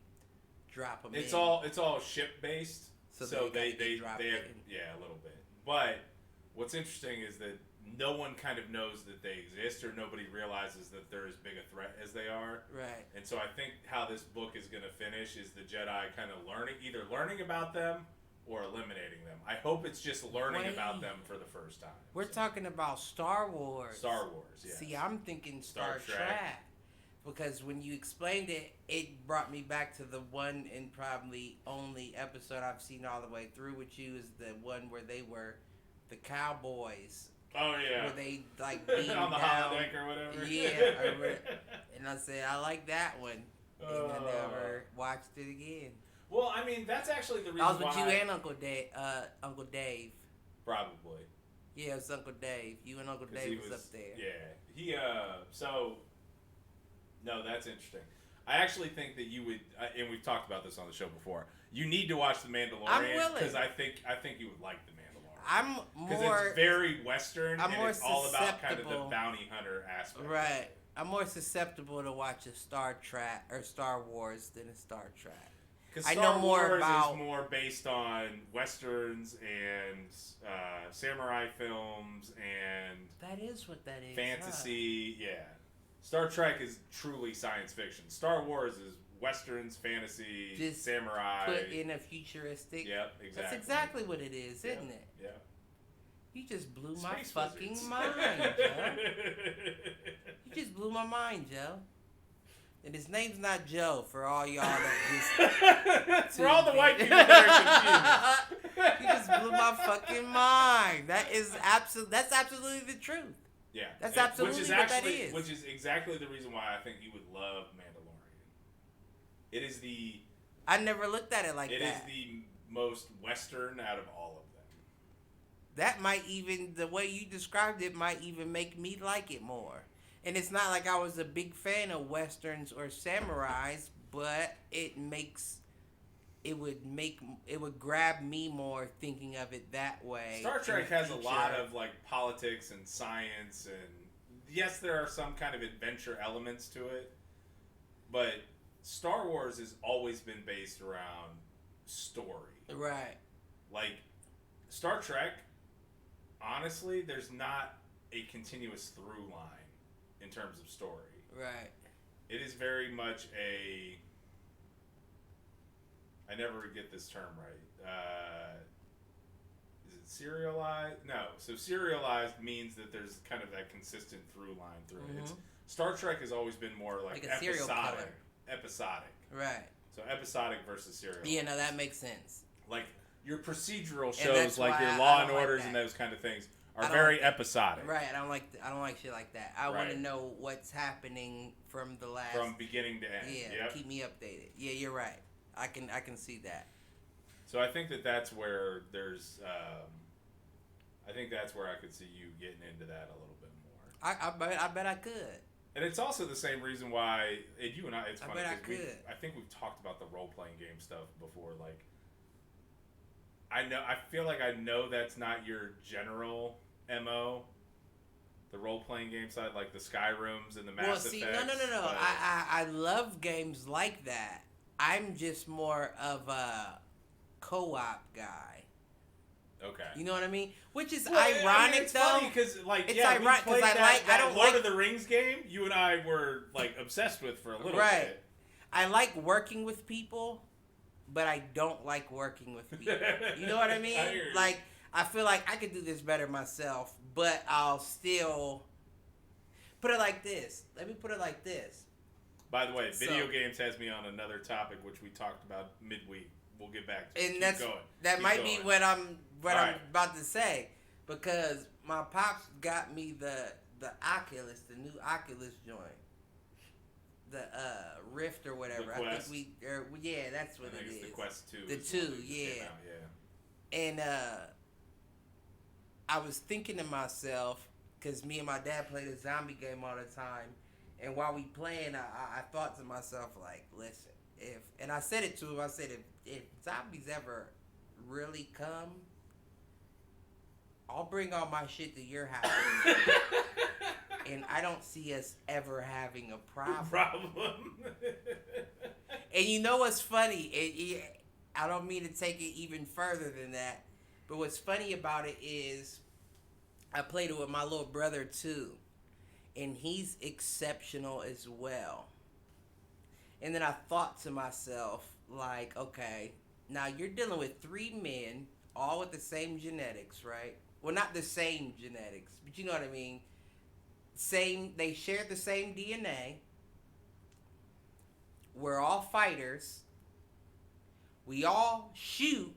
drop them in? It's all ship based, so they have a little bit. But what's interesting is that no one kind of knows that they exist, or nobody realizes that they're as big a threat as they are. Right. And so I think how this book is going to finish is the Jedi kind of either learning about them or eliminating them. I hope it's just learning about them for the first time. We're talking about Star Wars. Star Wars, yeah. See, I'm thinking Star Trek. Because when you explained it, it brought me back to the one and probably only episode I've seen all the way through with you is the one where they were the cowboys. Oh, yeah. Where they, beamed on the holodeck or whatever. Yeah. And I said, I like that one. And I never watched it again. Well, I mean, that's actually the reason why... I was with you and Uncle Dave. Probably. Yeah, it was Uncle Dave. You and Uncle Dave was up there. Yeah. No, that's interesting. I actually think that you would, and we've talked about this on the show before, you need to watch The Mandalorian. I'm willing. Because I think you would like The Mandalorian. I'm more... Because it's very Western, I'm and more it's all about kind of the bounty hunter aspect. Right. I'm more susceptible to watch a Star Trek or Star Wars than a Star Trek. Because Star Wars is more based on westerns and samurai films and that is what that is. fantasy. Huh? Yeah, Star Trek is truly science fiction. Star Wars is westerns, fantasy, just samurai. Put in a futuristic. Yep, exactly. That's exactly what it is, isn't it? Yeah. You just blew my Space fucking wizards. mind, Joe. You just blew my mind, Joe. And his name's not Joe for all y'all that just... for all the white people that are confused. You just blew my fucking mind. That's absolutely the truth. Yeah. That's absolutely what that is. Which is exactly the reason why I think you would love Mandalorian. It is the... I never looked at it like that. It is the most Western out of all of them. That might even... The way you described it might even make me like it more. And it's not like I was a big fan of westerns or samurais, but it would grab me more thinking of it that way. Star Trek has a lot of like politics and science, and yes, there are some kind of adventure elements to it, but Star Wars has always been based around story. Right. Like Star Trek, honestly, there's not a continuous through line in terms of story. Right. It is very much a... I never get this term right. Is it serialized? No. So serialized means that there's kind of that consistent through line through it. Star Trek has always been more like a serial killer. Episodic. Right. So episodic versus serial. Yeah, no, that makes sense. Like your procedural shows, like your I Law and like Orders that. and those kind of things, are very episodic. Right. I don't like shit like that. I want to know what's happening from beginning to end. Yeah. Yep. Keep me updated. Yeah, you're right. I can see that. So I think that's where there's. I think that's where I could see you getting into that a little bit more. I bet I could. And it's also the same reason why you and I. It's funny because I think we've talked about the role playing game stuff before. Like, I feel like I know that's not your general MO. The role playing game side, like the Skyrims and the Mass Effects. No. I love games like that. I'm just more of a co-op guy. Okay. You know what I mean? Which is ironic, it's though. Funny because, like, it's ironic because I don't Lord of the Rings game you and I were like obsessed with for a little bit. I like working with people, but I don't like working with people. You know what I mean? Like, I feel like I could do this better myself, but I'll still put it like this. Let me put it like this. By the way, video games has me on another topic which we talked about midweek. We'll get back to it. And that might be what I'm about to say, because my pops got me the Oculus, the new Oculus joint, the Rift or whatever. I think that's what it is. It's the Quest 2. The 2, yeah. And I was thinking to myself, because me and my dad played a zombie game all the time. And while we playing, I thought to myself, like, listen, and I said it to him, I said, if zombies ever really come, I'll bring all my shit to your house. And I don't see us ever having a problem. And you know what's funny? I don't mean to take it even further than that, but what's funny about it is I played it with my little brother, too. And he's exceptional as well. And then I thought to myself, like, okay, now you're dealing with 3 men, all with the same genetics, right? Well, not the same genetics, but you know what I mean. They share the same DNA. We're all fighters. We all shoot,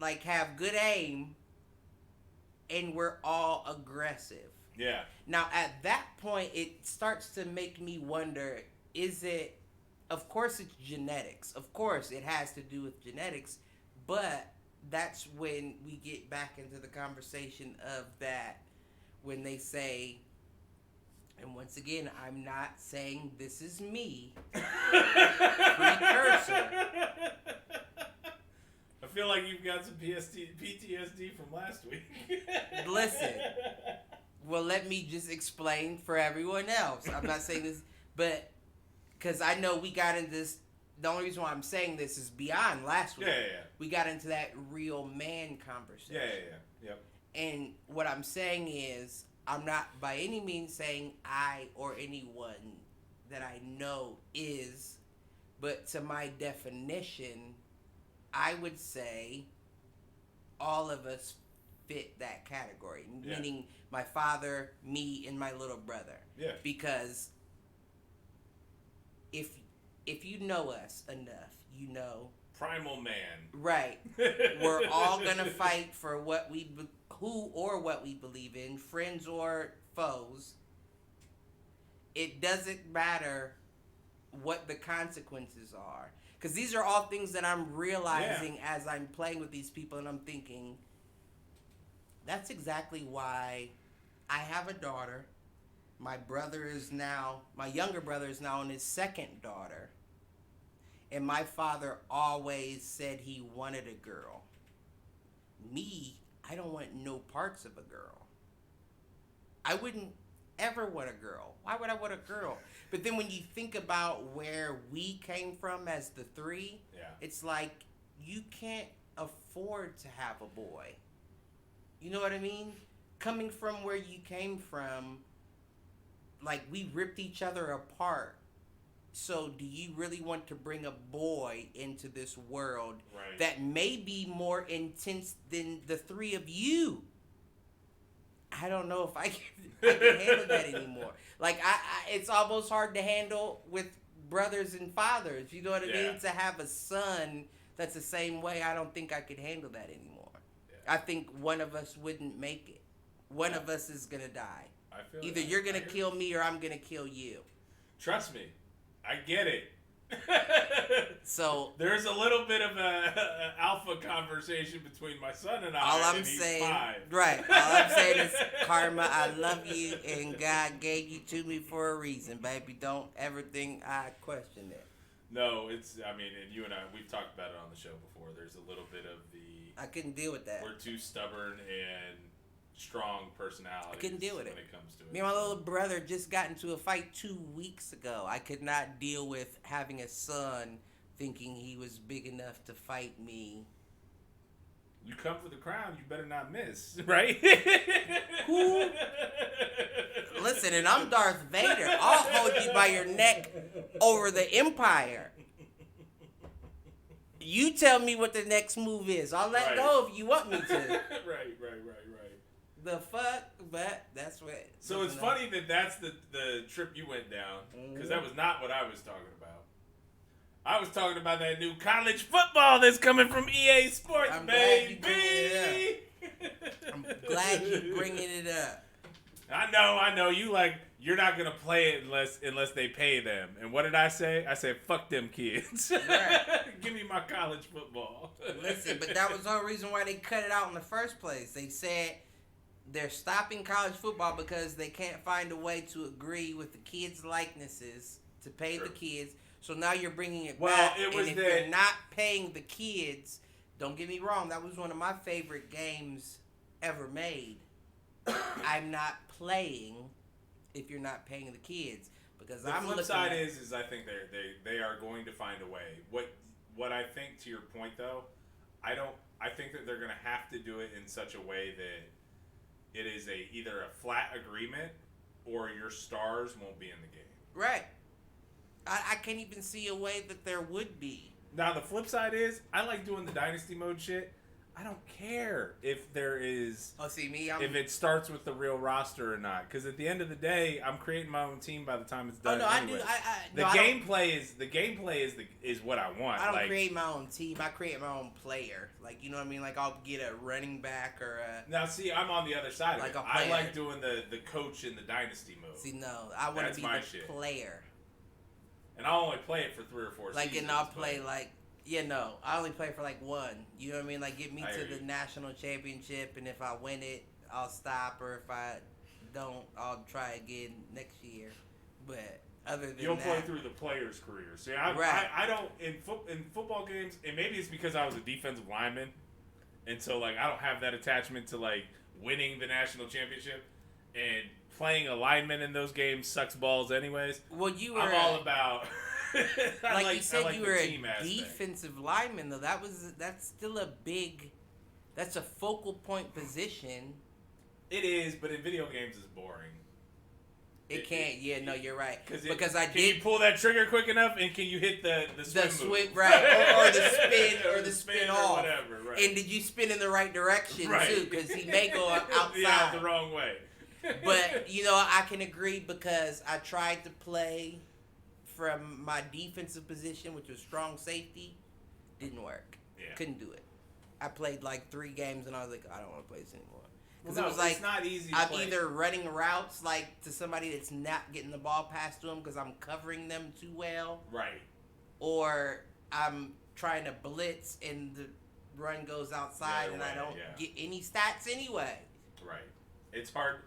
like have good aim, and we're all aggressive. Yeah. Now, at that point, it starts to make me wonder, of course it's genetics. Of course it has to do with genetics, but that's when we get back into the conversation of that, when they say, and once again, I'm not saying this is me, precursor. I feel like you've got some PTSD from last week. Listen. Well, let me just explain for everyone else. I'm not saying this, but because I know we got into this. The only reason why I'm saying this is beyond last week. Yeah. We got into that real man conversation. Yeah. Yep. And what I'm saying is, I'm not by any means saying I or anyone that I know is, but to my definition, I would say all of us fit that category. Yeah. Meaning my father, me, and my little brother. Yeah. Because if you know us enough, you know. Primal man. Right. We're all gonna fight for what what we believe in, friends or foes. It doesn't matter what the consequences are, because these are all things that I'm realizing as I'm playing with these people, and I'm thinking, that's exactly why I have a daughter. My younger brother is now on his second daughter. And my father always said he wanted a girl. Me, I don't want no parts of a girl. I wouldn't ever want a girl. Why would I want a girl? But then when you think about where we came from as the three, it's like you can't afford to have a boy. You know what I mean? Coming from where you came from, like, we ripped each other apart. So do you really want to bring a boy into this world that may be more intense than the three of you? I don't know if I can handle that anymore. Like, it's almost hard to handle with brothers and fathers. You know what I mean? To have a son that's the same way, I don't think I could handle that anymore. Yeah. I think one of us wouldn't make it. One of us is going to die. Either you're going to kill me or I'm going to kill you. Trust me. I get it. So there's a little bit of a alpha conversation between my son and I. All I'm saying, all I'm saying is, Karma, I love you, and God gave you to me for a reason, baby. Don't ever think I question it. No, and you and I, we've talked about it on the show before. There's a little bit of I couldn't deal with that. We're too stubborn and strong personalities. I couldn't deal with when it comes to it. Me and my little brother just got into a fight 2 weeks ago. I could not deal with having a son thinking he was big enough to fight me. You come for the crown, you better not miss, right? Who? Listen, and I'm Darth Vader. I'll hold you by your neck over the Empire. You tell me what the next move is. I'll let go if you want me to. Right. The fuck? But that's what... So it's funny that's the trip you went down, because that was not what I was talking about. I was talking about that new college football that's coming from EA Sports, baby. I'm glad you're bringing it up. I know. You're not going to play it unless they pay them. And what did I say? I said, fuck them kids. Right. Give me my college football. Listen, but that was the whole reason why they cut it out in the first place. They said they're stopping college football because they can't find a way to agree with the kids' likenesses to pay the kids. So now you're bringing it back. If you're not paying the kids, don't get me wrong, that was one of my favorite games ever made. I'm not playing if you're not paying the kids, because the flip side is I think they are going to find a way. What I think, to your point though, I think that they're going to have to do it in such a way that it is either a flat agreement or your stars won't be in the game. Right. I can't even see a way that there would be. Now, the flip side is, I like doing the Dynasty mode shit. I don't care if there is... Oh, see, me? If it starts with the real roster or not. Because at the end of the day, I'm creating my own team by the time it's done. Oh, no, anyway. The gameplay is what I want. I don't create my own team. I create my own player. Like, you know what I mean? Like, I'll get a running back or a... Now, see, I'm on the other side of it. I like doing the coach in the Dynasty mode. See, no. I want to be the player. And I'll only play it for 3 or 4 seasons. And I'll play, I only play for, one. You know what I mean? Like, get me to the national championship, and if I win it, I'll stop, or if I don't, I'll try again next year. But other than You'll play through the player's career. See, I don't, in football games, and maybe it's because I was a defensive lineman, and so, I don't have that attachment to, winning the national championship. and playing a lineman in those games sucks balls anyways. Well, you were. I'm all about. You said, you were a aspect. defensive lineman, though. That's still a big. That's a focal point position. It is, but in video games, it's boring. It can't. Yeah, no, you're right. Because can you pull that trigger quick enough, and can you hit the swim move? right, or the spin, or the spin off, or whatever. Right. And did you spin in the right direction too? Because he may go outside. Yeah, the wrong way. But I can agree because I tried to play from my defensive position, which was strong safety. Didn't work. Yeah. Couldn't do it. I played like 3 games and I was like, I don't want to play this anymore. Because Well, it was like, it's not easy to I'm play. either running routes like to somebody that's not getting the ball passed to them because I'm covering them too well. Right. Or I'm trying to blitz and the run goes outside and I don't get any stats anyway. Right. It's hard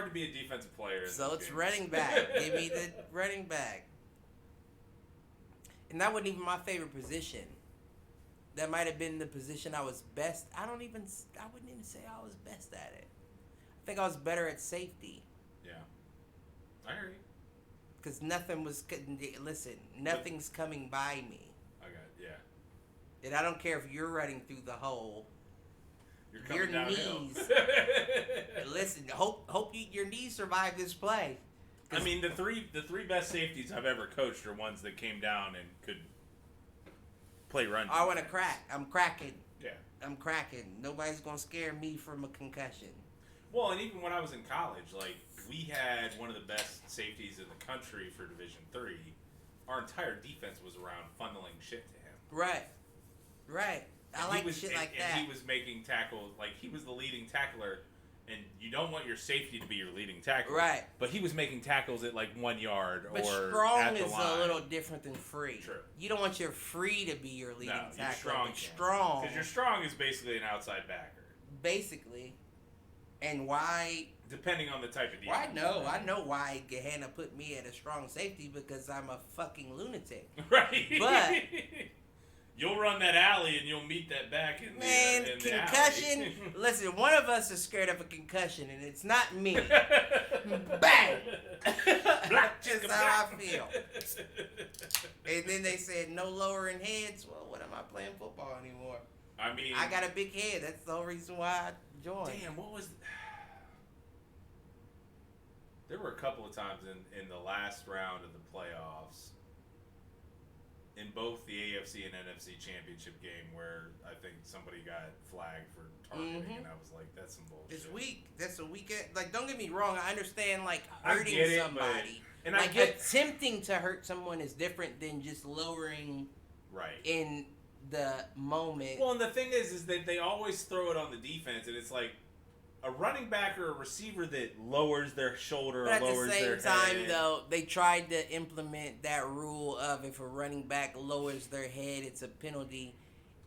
to be a defensive player. So it's running back. Give me the running back. And that wasn't even my favorite position. That might have been the position I was best. I wouldn't even say I was best at it. I think I was better at safety. Yeah. I hear you. Because nothing's coming by me. I got it, yeah. And I don't care if you're running through the hole. You're coming downhill. Knees. Listen, hope your knees survive this play. I mean, the three best safeties I've ever coached are ones that came down and could play run. I want to crack. I'm cracking. Yeah. I'm cracking. Nobody's going to scare me from a concussion. Well, and even when I was in college, like, we had one of the best safeties in the country for Division III. Our entire defense was around funneling shit to him. Right. I like shit like that. And he was making tackles, like, he was the leading tackler, and you don't want your safety to be your leading tackler. Right. But he was making tackles at, like, 1 yard but or strong at the is line. a little different than free. True. You don't want your free to be your leading tackler. You're strong. Strong. Because your strong is basically an outside backer. Basically. And why... Depending on the type of defense. Well, I know why Gehenna put me at a strong safety because I'm a fucking lunatic. Right. But... You'll run that alley and you'll meet that back in the concussion. alley. Listen, one of us is scared of a concussion, and it's not me. Bang! Just how I feel. And then they said no lowering heads. Well, what am I playing football anymore? I mean, I got a big head. That's the whole reason why I joined. Damn, what was? There were a couple of times in the last round of the playoffs. In both the AFC and NFC championship game, where I think somebody got flagged for targeting, and I was like, "That's some bullshit." It's weak. That's a weak. Like, don't get me wrong. I understand, like, I hurting get it, somebody, and like, I get attempting to hurt someone is different than just lowering. Right. In the moment. Well, and the thing is that they always throw it on the defense, and it's like a running back or a receiver that lowers their shoulder but or lowers their head. at the same time, though, they tried to implement that rule of if a running back lowers their head, it's a penalty.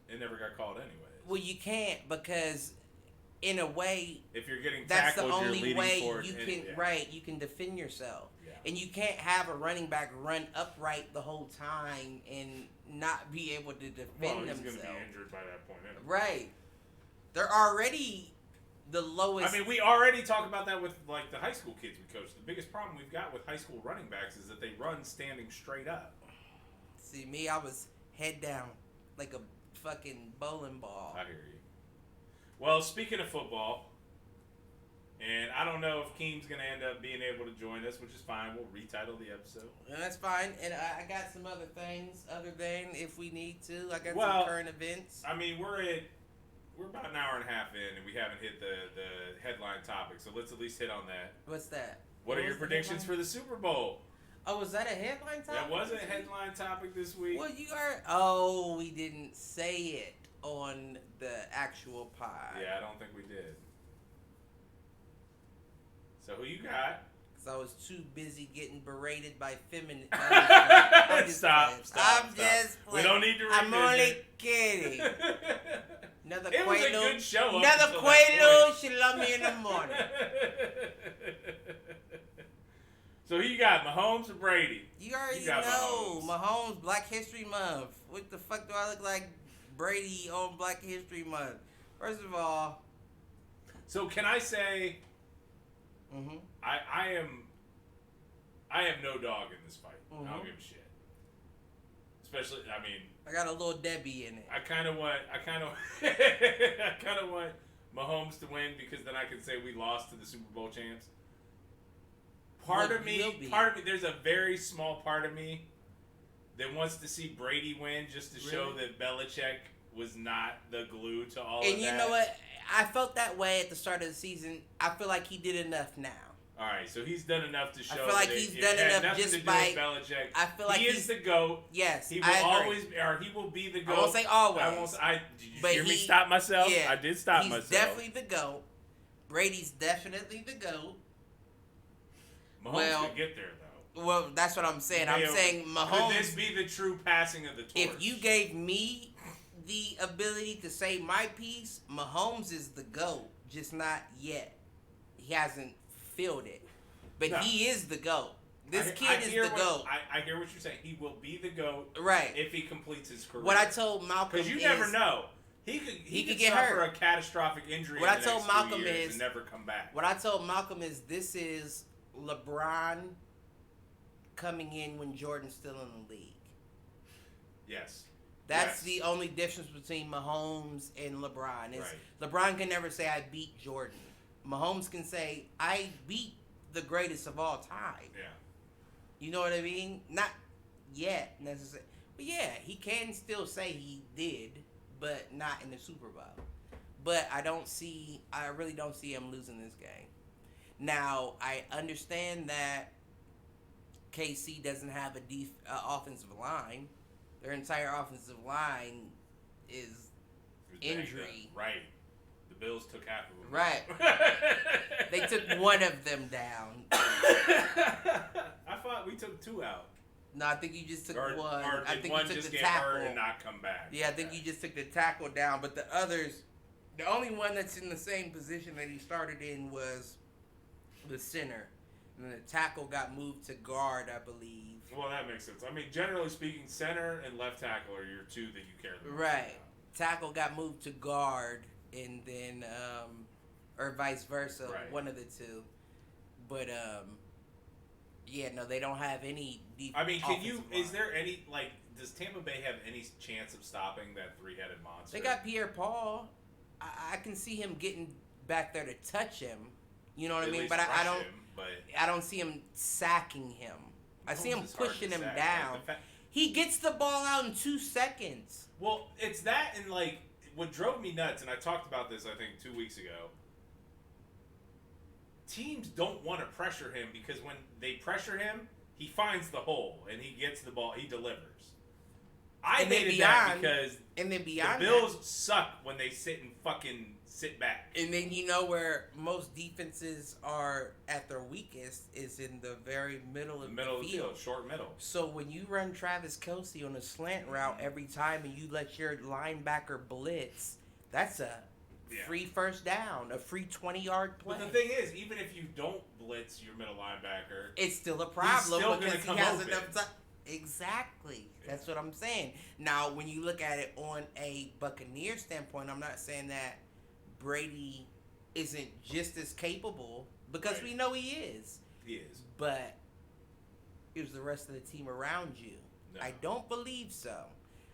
It never got called anyway. Well, you can't because, in a way, if you're getting that's tackled, the only you're leading way forward you and, can you can defend yourself. Yeah. And you can't have a running back run upright the whole time and not be able to defend Well, he's himself. going to be injured by that point anyway. Right. They're already the lowest. I mean, we already talk about that with, like, the high school kids we coach. The biggest problem we've got with high school running backs is that they run standing straight up. See, me, I was head down like a fucking bowling ball. I hear you. Well, speaking of football, and I don't know if Keem's going to end up being able to join us, which is fine. We'll retitle the episode. And that's fine. And I got some other things other than if we need to. I got Well, some current events. I mean, we're about an hour and a half in, and we haven't hit the headline topic, so let's at least hit on that. What's that? What are your predictions for the Super Bowl? Oh, was that a headline topic? That was a headline topic this week. Well, you are. Oh, we didn't say it on the actual pod. Yeah, I don't think we did. So who you got? Because I was too busy getting berated by feminine. Stop. I'm just playing. We don't need to revisit. I'm only kidding. Another it was a good show. Another Quaalude, she love me in the morning. So who you got, Mahomes or Brady? You already know. Mahomes, Black History Month. What the fuck do I look like Brady on Black History Month? First of all. So can I say, Mm-hmm. I am no dog in this fight. Mm-hmm. I don't give a shit. Especially, I mean, I got a little Debbie in it. I kind of want Mahomes to win because then I can say we lost to the Super Bowl champs. Part of me, there's a very small part of me that wants to see Brady win just to show that Belichick was not the glue to all of that. And you know what? I felt that way at the start of the season. I feel like he did enough now. All right, so he's done enough to show. I feel like he's done enough just by Belichick. I feel like he is the GOAT. Yes, he will always, or he will be the GOAT. I won't say always. Did you hear me stop myself? Yeah, I did stop myself. He's definitely the GOAT. Brady's definitely the GOAT. Mahomes could get there though. Well, that's what I'm saying. I'm saying Mahomes. Could this be the true passing of the torch? If you gave me the ability to say my piece, Mahomes is the GOAT, just not yet. He hasn't filled it. But he is the GOAT. This kid is the GOAT. I hear what you're saying. He will be the GOAT, right? If he completes his career. What I told Malcolm is, because you never know, he could get suffer hurt. A catastrophic injury. What in I the told next Malcolm 2 years is and never come back. What I told Malcolm is this is LeBron coming in when Jordan's still in the league. Yes. That's the only difference between Mahomes and LeBron. Is LeBron can never say I beat Jordan. Mahomes can say I beat the greatest of all time. Yeah. You know what I mean? Not yet necessarily. But yeah, he can still say he did, but not in the Super Bowl. But I really don't see him losing this game. Now, I understand that KC doesn't have a offensive line. Their entire offensive line is injury. Right. The Bills took half of them. Right. They took one of them down. I thought we took 2 out. No, I think you just took one. Or I think one you took just the get tackle hurt and not come back. Yeah, I think you just took the tackle down. But the others, the only one that's in the same position that he started in was the center. And then the tackle got moved to guard, I believe. Well, that makes sense. I mean, generally speaking, center and left tackle are your 2 that you care the most right. about. Tackle got moved to guard, and then, or vice versa, one of the 2. But, yeah, no, they don't have any deep. I mean, is there any, does Tampa Bay have any chance of stopping that 3-headed monster? They got Pierre-Paul. I can see him getting back there to touch him. You know what I mean? But I don't see him sacking him. I see him pushing him down. He gets the ball out in 2 seconds. Well, it's that and, what drove me nuts, and I talked about this, I think, 2 weeks ago. Teams don't want to pressure him because when they pressure him, he finds the hole and he gets the ball. He delivers. I hated that because the Bills suck when they sit back. And then you know where most defenses are at their weakest is in the very middle of the field. Short middle. So when you run Travis Kelce on a slant route every time and you let your linebacker blitz, that's a free first down, a free 20-yard play. But the thing is, even if you don't blitz your middle linebacker, it's still a problem because he has open. enough time. Exactly. That's what I'm saying. Now, when you look at it on a Buccaneer standpoint, I'm not saying that Brady isn't just as capable because we know he is. He is. But it was the rest of the team around you. No. I don't believe so.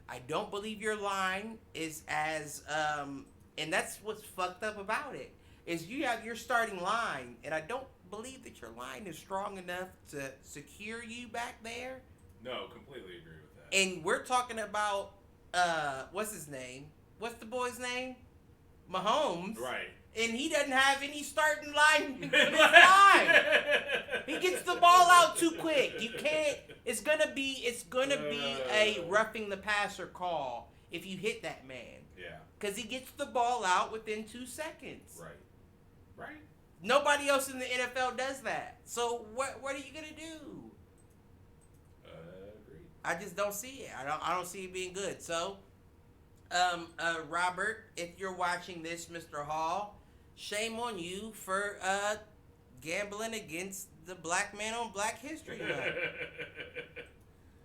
I don't believe your line is as and that's what's fucked up about it, is you have your starting line, and I don't believe that your line is strong enough to secure you back there. No, completely agree with that. And we're talking about, what's his name? What's the boy's name? Mahomes. Right. And he doesn't have any starting line in his line. He gets the ball out too quick. You can't. It's gonna be a roughing the passer call if you hit that man. Yeah. Because he gets the ball out within 2 seconds. Right. Nobody else in the NFL does that. So what are you gonna do? Agreed. I just don't see it. I don't see it being good. So, Robert, if you're watching this, Mr. Hall, shame on you for gambling against the black man on Black History Month.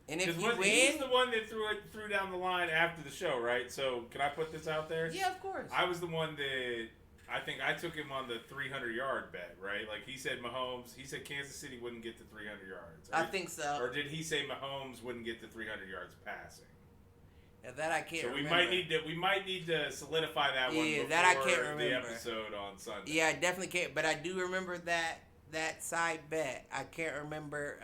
And if you win, he's the one that threw down the line after the show, right? So can I put this out there? Yeah, of course. I was the one that I think I took him on the 300-yard bet, right? Like he said Mahomes, he said Kansas City wouldn't get to 300 yards. I think so. Or did he say Mahomes wouldn't get to 300 yards passing? Yeah, that I can't remember. So we might need to solidify that one before that I can't remember. The episode on Sunday. Yeah, I definitely can't. But I do remember that side bet. I can't remember.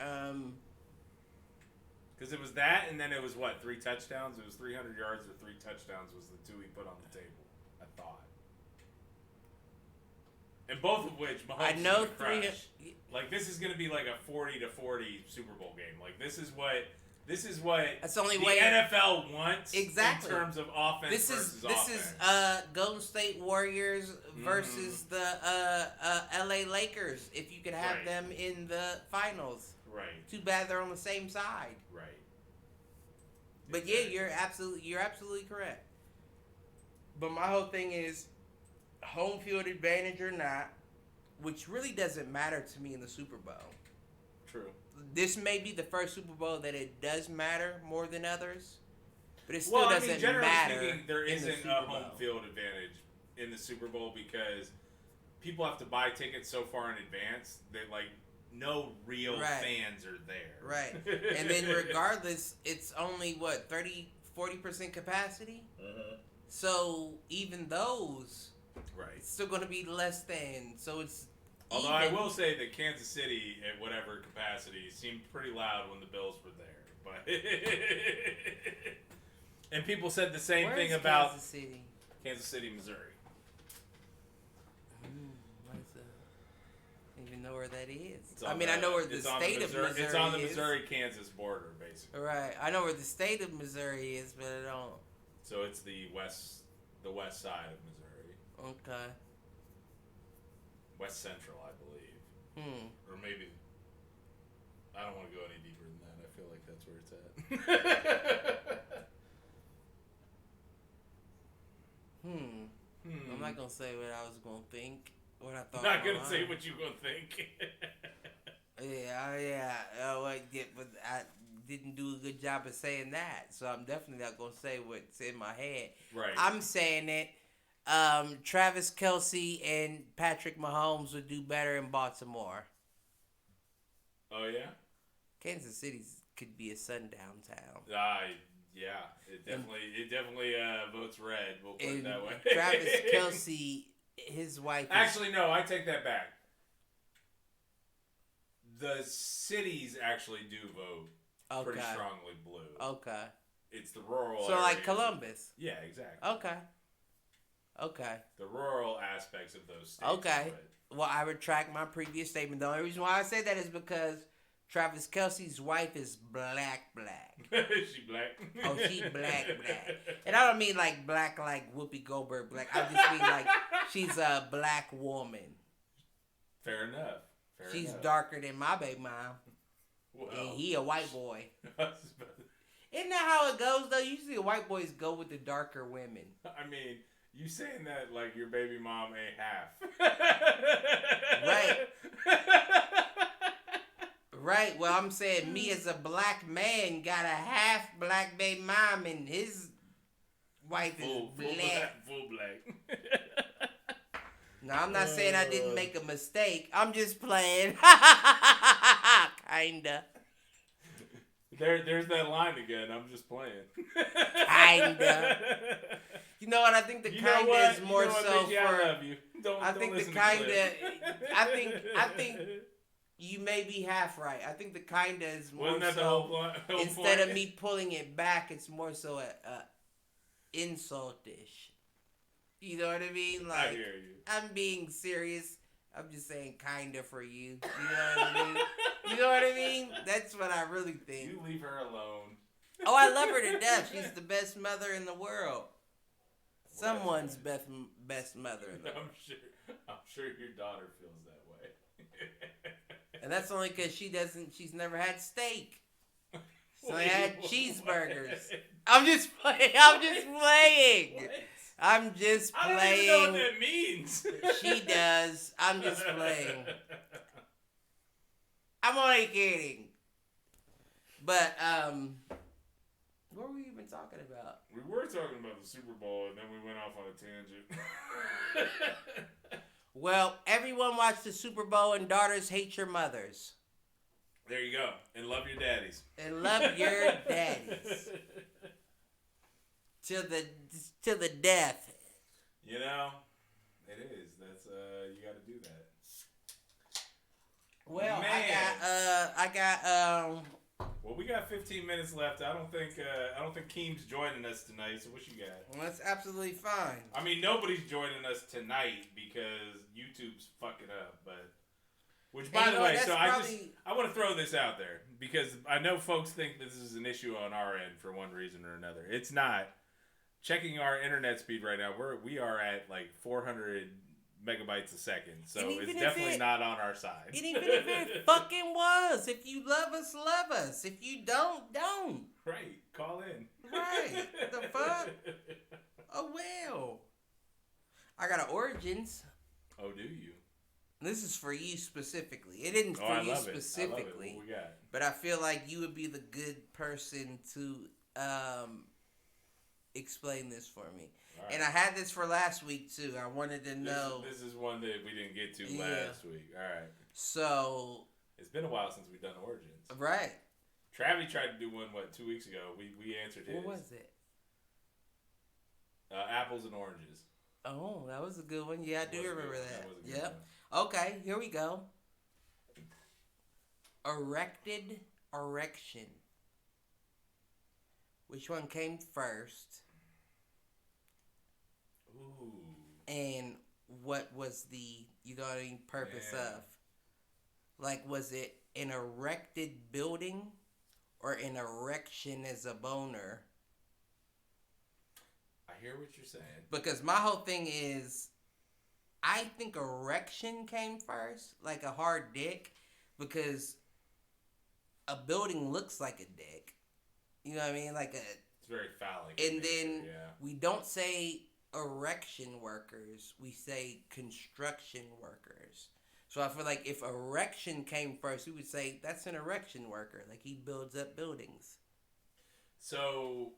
Because it was that, and then it was what, 3 touchdowns? It was 300 yards or 3 touchdowns was the 2 he put on the table, I thought. And both of which Mahomes I know is gonna crush. Like this is going to be like a 40-40 Super Bowl game. Like this is what that's the only the way NFL wants exactly in terms of offense versus offense. This is Golden State Warriors versus the LA Lakers. If you could have them in the finals, right? Too bad they're on the same side, right? But exactly. Yeah, you're absolutely correct. But my whole thing is home field advantage or not, which really doesn't matter to me in the Super Bowl. True. This may be the first Super Bowl that it does matter more than others, but it still doesn't matter. Speaking, there isn't a home field advantage in the Super Bowl because people have to buy tickets so far in advance that like no real fans are there. Right. And then regardless, it's only 30-40% capacity. So even those, it's still going to be less than. So it's. Although I will say that Kansas City, at whatever capacity, seemed pretty loud when the Bills were there. But and people said the same thing about Kansas City, Missouri. What is that? I don't even know where that is. I know where the state of Missouri is. It's on the Missouri-Kansas border, basically. Right. I know where the state of Missouri is, but I don't. So it's the west side of Missouri. Okay. West Central, I believe. Or maybe. I don't want to go any deeper than that. I feel like that's where it's at. I'm not going to say what I was going to think. What I thought. Not going to say what you going to think. Yeah. But I didn't do a good job of saying that. So I'm definitely not going to say what's in my head. Right. I'm saying it. Travis Kelce and Patrick Mahomes would do better in Baltimore. Oh yeah, Kansas City could be a sundown town. Yeah, it definitely votes red. We'll put it that way. Travis Kelce, his wife. Actually, no, I take that back. The cities actually do vote pretty strongly blue. Okay. It's the rural. So like Columbus. Yeah, exactly. Okay. The rural aspects of those states. Okay. Well, I retract my previous statement. The only reason why I say that is because Travis Kelce's wife is black. She black? Oh, she black. And I don't mean like black like Whoopi Goldberg black. I just mean like she's a black woman. Fair enough. She's darker than my baby mom. Well, and he a white boy. Isn't that how it goes though? Usually white boys go with the darker women. I mean... You saying that like your baby mom ain't half. Right. Well, I'm saying me as a black man got a half black baby mom and his wife is black. Full black. No, I'm not saying I didn't make a mistake. I'm just playing. Kinda. There's that line again. I'm just playing. Kinda. You know what? I think the kinda is more so for. I love you. I think the kinda. I think you may be half right. I think the kinda is more so. The whole instead of me pulling it back, it's more so a insultish. You know what I mean? Like I hear you. I'm being serious. I'm just saying kinda for you. You know what I mean? You know what I mean? That's what I really think. You leave her alone. Oh, I love her to death. She's the best mother in the world. Someone's best mother in the world. I'm sure your daughter feels that way. And that's only because she's never had steak. So I had cheeseburgers. I'm just playing. What? I'm just playing. I don't even know what that means. She does. I'm just playing. I'm only kidding. But, what were we even talking about? We were talking about the Super Bowl, and then we went off on a tangent. Well, everyone watch the Super Bowl and daughters hate your mothers. There you go. And love your daddies. And love your daddies. Till the death. You know, it is. That's you got to do that. Well, Man. I got Well, we got 15 minutes left. I don't think Keem's joining us tonight. So what you got? Well, that's absolutely fine. I mean, nobody's joining us tonight because YouTube's fucking up. But which, by the way, so I want to throw this out there because I know folks think this is an issue on our end for one reason or another. It's not. Checking our internet speed right now, we are at like 400 megabytes a second, so it's definitely not on our side. And even if it fucking was, if you love us, love us. If you don't. Right, call in. Right, the fuck? Oh well. I got an Origins. Oh, do you? This is for you specifically. It isn't for you specifically. I love it. What we got? But I feel like you would be the good person to explain this for me. Right. And I had this for last week too. I wanted to know. This is one that we didn't get to last week. All right. So it's been a while since we've done Origins. Right. Travis tried to do one 2 weeks ago. We answered his. What was it? Apples and oranges. Oh, that was a good one. Yeah, I do remember that. Yep. One. Okay, here we go. Erection. Which one came first? Ooh. And what was the purpose of? Like, was it an erected building or an erection as a boner? I hear what you're saying. Because my whole thing is, I think erection came first, like a hard dick, because a building looks like a dick. You know what I mean? It's very phallic. And then we don't say erection workers, we say construction workers. So I feel like if erection came first, we would say that's an erection worker. Like, he builds up buildings. So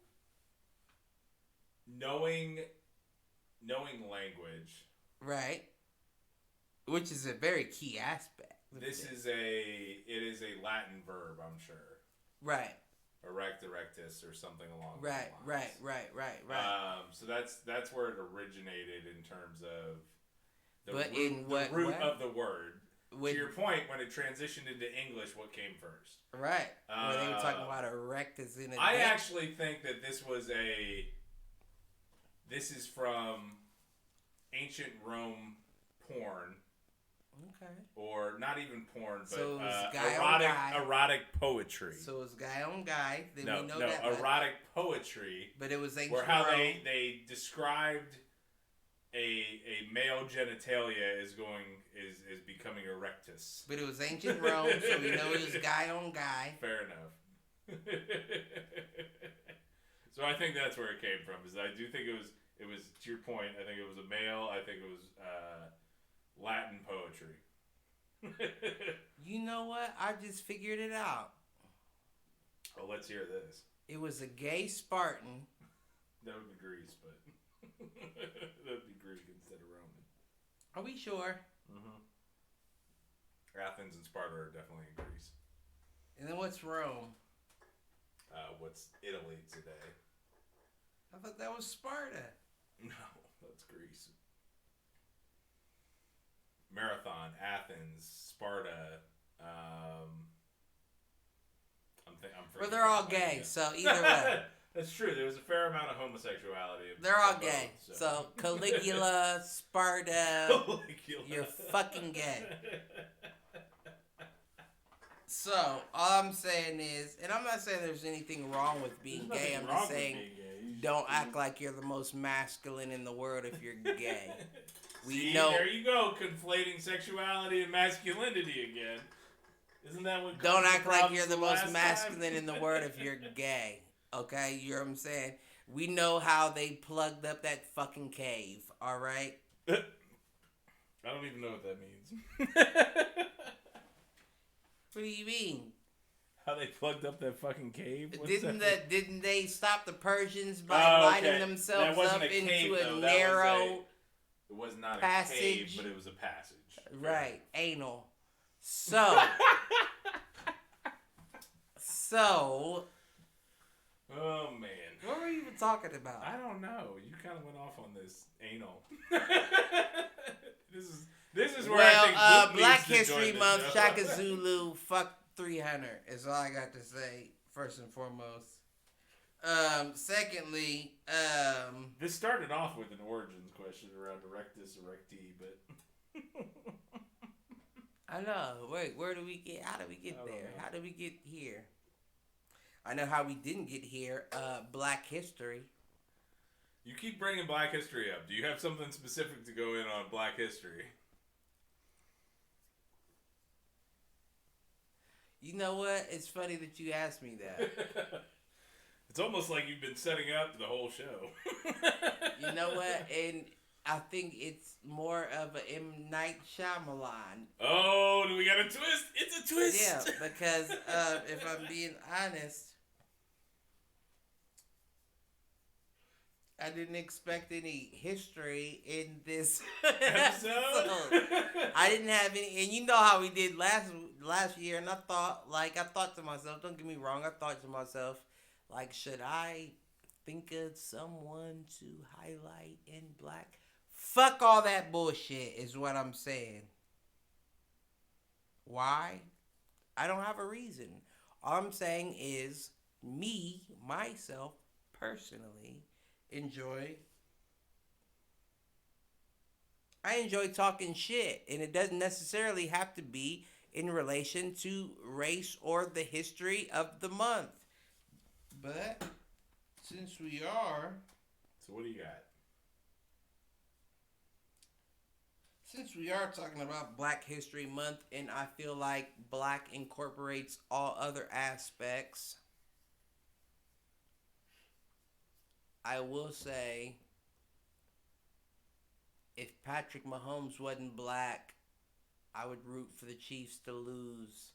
knowing language, right? Which is a very key aspect. It is a Latin verb, I'm sure. Right. Erect, erectus, or something along those lines. Right. So that's where it originated in terms of the root way? Of the word. To your point, when it transitioned into English, what came first? Right. Where they were talking about erect as in a I dick. actually think that this is from ancient Rome porn. Okay. Or not even porn, but so erotic poetry. So it's guy on guy. Then no, we know no, that erotic poetry. But it was ancient where how Rome. they described a male genitalia is becoming erectus. But it was ancient Rome, so we know it was guy on guy. Fair enough. So I think that's where it came from. Is I do think it was to your point. I think it was a male. I think it was Latin poetry. You know what? I just figured it out. Well, let's hear this. It was a gay Spartan. That would be Greece, but that would be Greek instead of Roman. Are we sure? Mm-hmm. Athens and Sparta are definitely in Greece. And then what's Rome? What's Italy today? I thought that was Sparta. No, that's Greece. Marathon, Athens, Sparta. Well, they're all gay, so either way. That's true. There was a fair amount of homosexuality. They're all gay. So Caligula, Sparta, you're fucking gay. So all I'm saying is, and I'm not saying there's anything wrong with being gay. I'm just saying, don't act like you're the most masculine in the world if you're gay. See, there you go, conflating sexuality and masculinity again. Isn't that what? Don't act like you're the most masculine in the world if you're gay. Okay, you know what I'm saying? We know how they plugged up that fucking cave. All right. I don't even know what that means. What do you mean? How they plugged up that fucking cave? Didn't they stop the Persians by lighting themselves up into a narrow It was not passage. a cave, but it was a passage. Right, anal. So. Oh man. What were we even talking about? I don't know. You kind of went off on this anal. This is where I think Luke Black needs to History join Month, the show. Shaka Zulu, fuck 300 is all I got to say. First and foremost. Secondly, this started off with an origins question around erectus erecti, but I know. Wait, where do we get? How did we get there? know. How did we get here? I know how we didn't get here. Black History. You keep bringing Black History up. Do you have something specific to go in on Black History? You know what? It's funny that you asked me that. It's almost like you've been setting up the whole show. You know what? And I think it's more of a M. Night Shyamalan. Oh, do we got a twist? It's a twist. Yeah, because if I'm being honest, I didn't expect any history in this episode. I didn't have any, and you know how we did last year, and I thought to myself, don't get me wrong, I thought to myself, like, should I think of someone to highlight in black? Fuck all that bullshit is what I'm saying. Why? I don't have a reason. All I'm saying is me, myself, personally, I enjoy talking shit, and it doesn't necessarily have to be in relation to race or the history of the month. But since we are, so what do you got? Since we are talking about Black History Month, and I feel like black incorporates all other aspects, I will say, if Patrick Mahomes wasn't black, I would root for the Chiefs to lose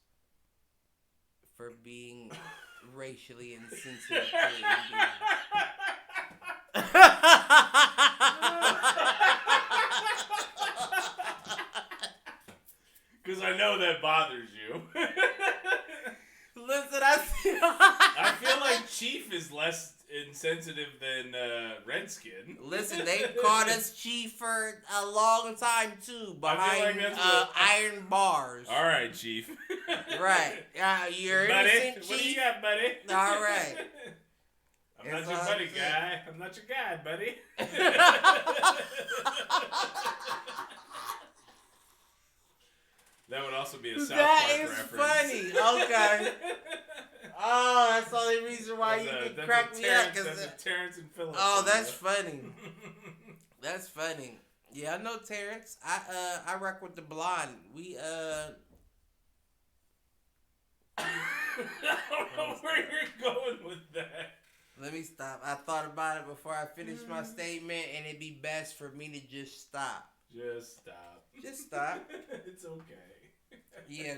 for being racially insensitive to Indians. Because I know that bothers you. Listen, I feel like Chief is less insensitive than Redskin. Listen, they called us Chief for a long time too, behind iron bars. All right, Chief. Right. You're buddy, innocent, Chief. what do you got, buddy? All right. I'm not your buddy, guy. I'm not your guy, buddy. That would also be a South Park reference. That is funny. Okay. Oh, that's the only reason why you can crack me up. That's a Terrence and Phillips. Oh, that's funny. That's funny. Yeah, I know Terrence. I rock with the blonde. We I don't know where you're going with that. Let me stop. I thought about it before I finished my statement, and it'd be best for me to just stop. Just stop. Just stop. It's okay. Yeah,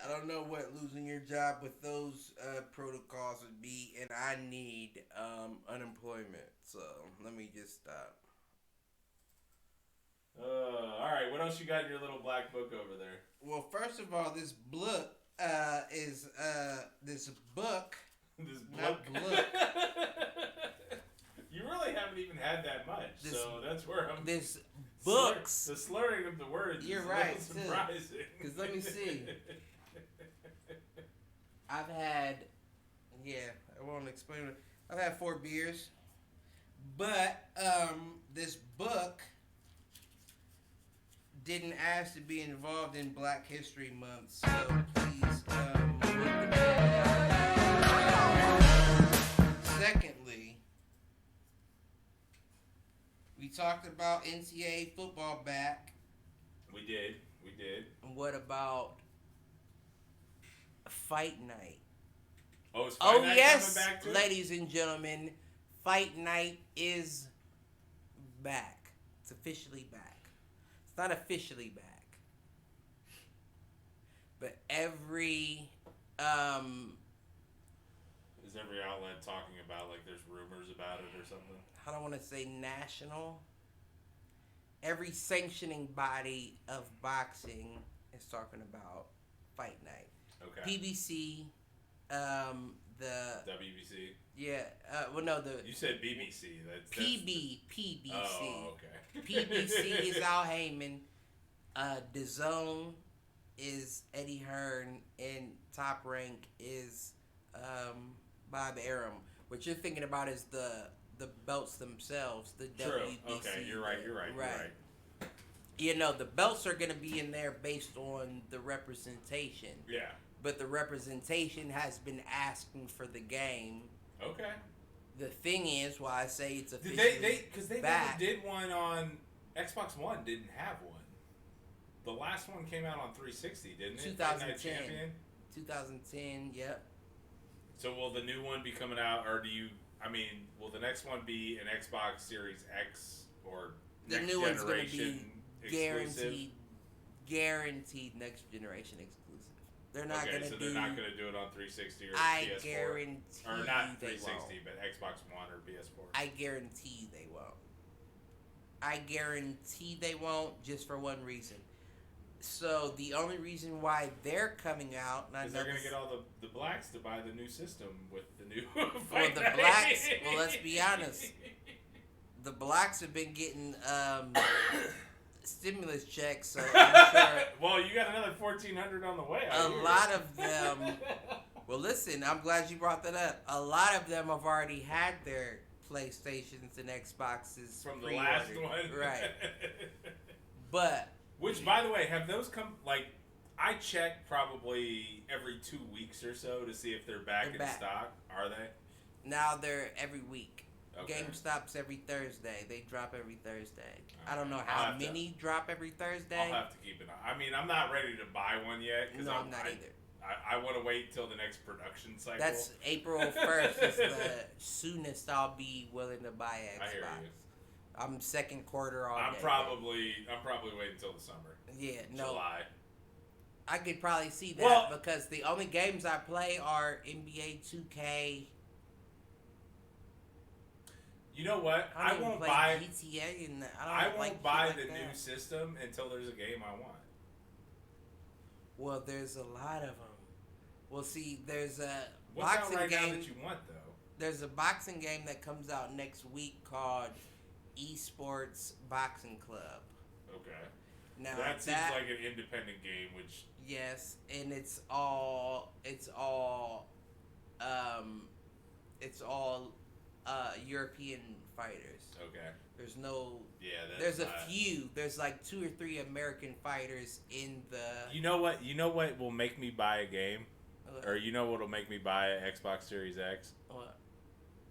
I don't know what losing your job with those protocols would be, and I need unemployment. So let me just stop. All right, what else you got in your little black book over there? Well, first of all, this book is this book. This not book. You really haven't even had that much, so that's where I'm. This books. The slurring of the words. You're is right. A little surprising. Because let me see. I've had. Yeah, I won't explain it. I've had 4 beers, but this book didn't ask to be involved in Black History Month, so please. Secondly, we talked about NCAA football back. We did. What about Fight Night? Oh, is Fight Night yes, coming back too? Ladies and gentlemen, Fight Night is back. It's officially back. It's not officially back, but every is every outlet talking about, like, there's rumors about it or something? I don't want to say national, every sanctioning body of boxing is talking about fight night. Okay. PBC, the WBC. yeah, well no the You said BBC. That's PBC. Oh, okay. PBC is Al Heyman. DAZN is Eddie Hearn, and Top Rank is Bob Arum. What you're thinking about is the belts themselves, the True. WBC. Okay, you're right. You know, the belts are going to be in there based on the representation. Yeah. But the representation has been asking for the game. Okay. The thing is, why I say it's officially because they back. never did one on Xbox One. Didn't have one. The last one came out on 360, didn't it? 2010. 2010. Yep. So will the new one be coming out, or will the next one be an Xbox Series X or the next new one's going to generation be guaranteed next generation exclusive. They're not going to do. They're not going to do it on 360 or I PS4. guarantee Or not they 360, won't. but Xbox One or PS4. I guarantee they won't. I guarantee they won't, just for one reason. So the only reason why they're coming out, because they're going to get all the blacks to buy the new system with the new. Well, the blacks. Well, let's be honest. The blacks have been getting stimulus checks, so I'm sure. Well, you got another $1,400 on the way. A lot of them. Well, listen, I'm glad you brought that up. A lot of them have already had their PlayStations and Xboxes from the last one, right? But which, by the way, have those come? Like, I check probably every 2 weeks or so to see if they're back in stock. Are they? Now they're every week. Okay. GameStop's every Thursday. They drop every Thursday. I don't know how many drop every Thursday. I'll have to keep an eye. I mean, I'm not ready to buy one yet. No, I'm not either. I want to wait till the next production cycle. That's April 1st is the soonest I'll be willing to buy Xbox. I hear you. I'm second quarter all I'm day. probably waiting until the summer. Yeah, no. July. I could probably see that because the only games I play are NBA 2K. You know what? I won't buy GTA and I won't buy the new system until there's a game I want. Well, there's a lot of them. Well, see, there's a What's boxing out right game now that you want though? There's a boxing game that comes out next week called Esports Boxing Club. Okay. Now that seems like an independent game, which yes, and it's all European fighters. Okay. There's no. Yeah. There's a few. There's like 2 or 3 American fighters in the. You know what? You know what will make me buy a game, or you know what'll make me buy an Xbox Series X? What?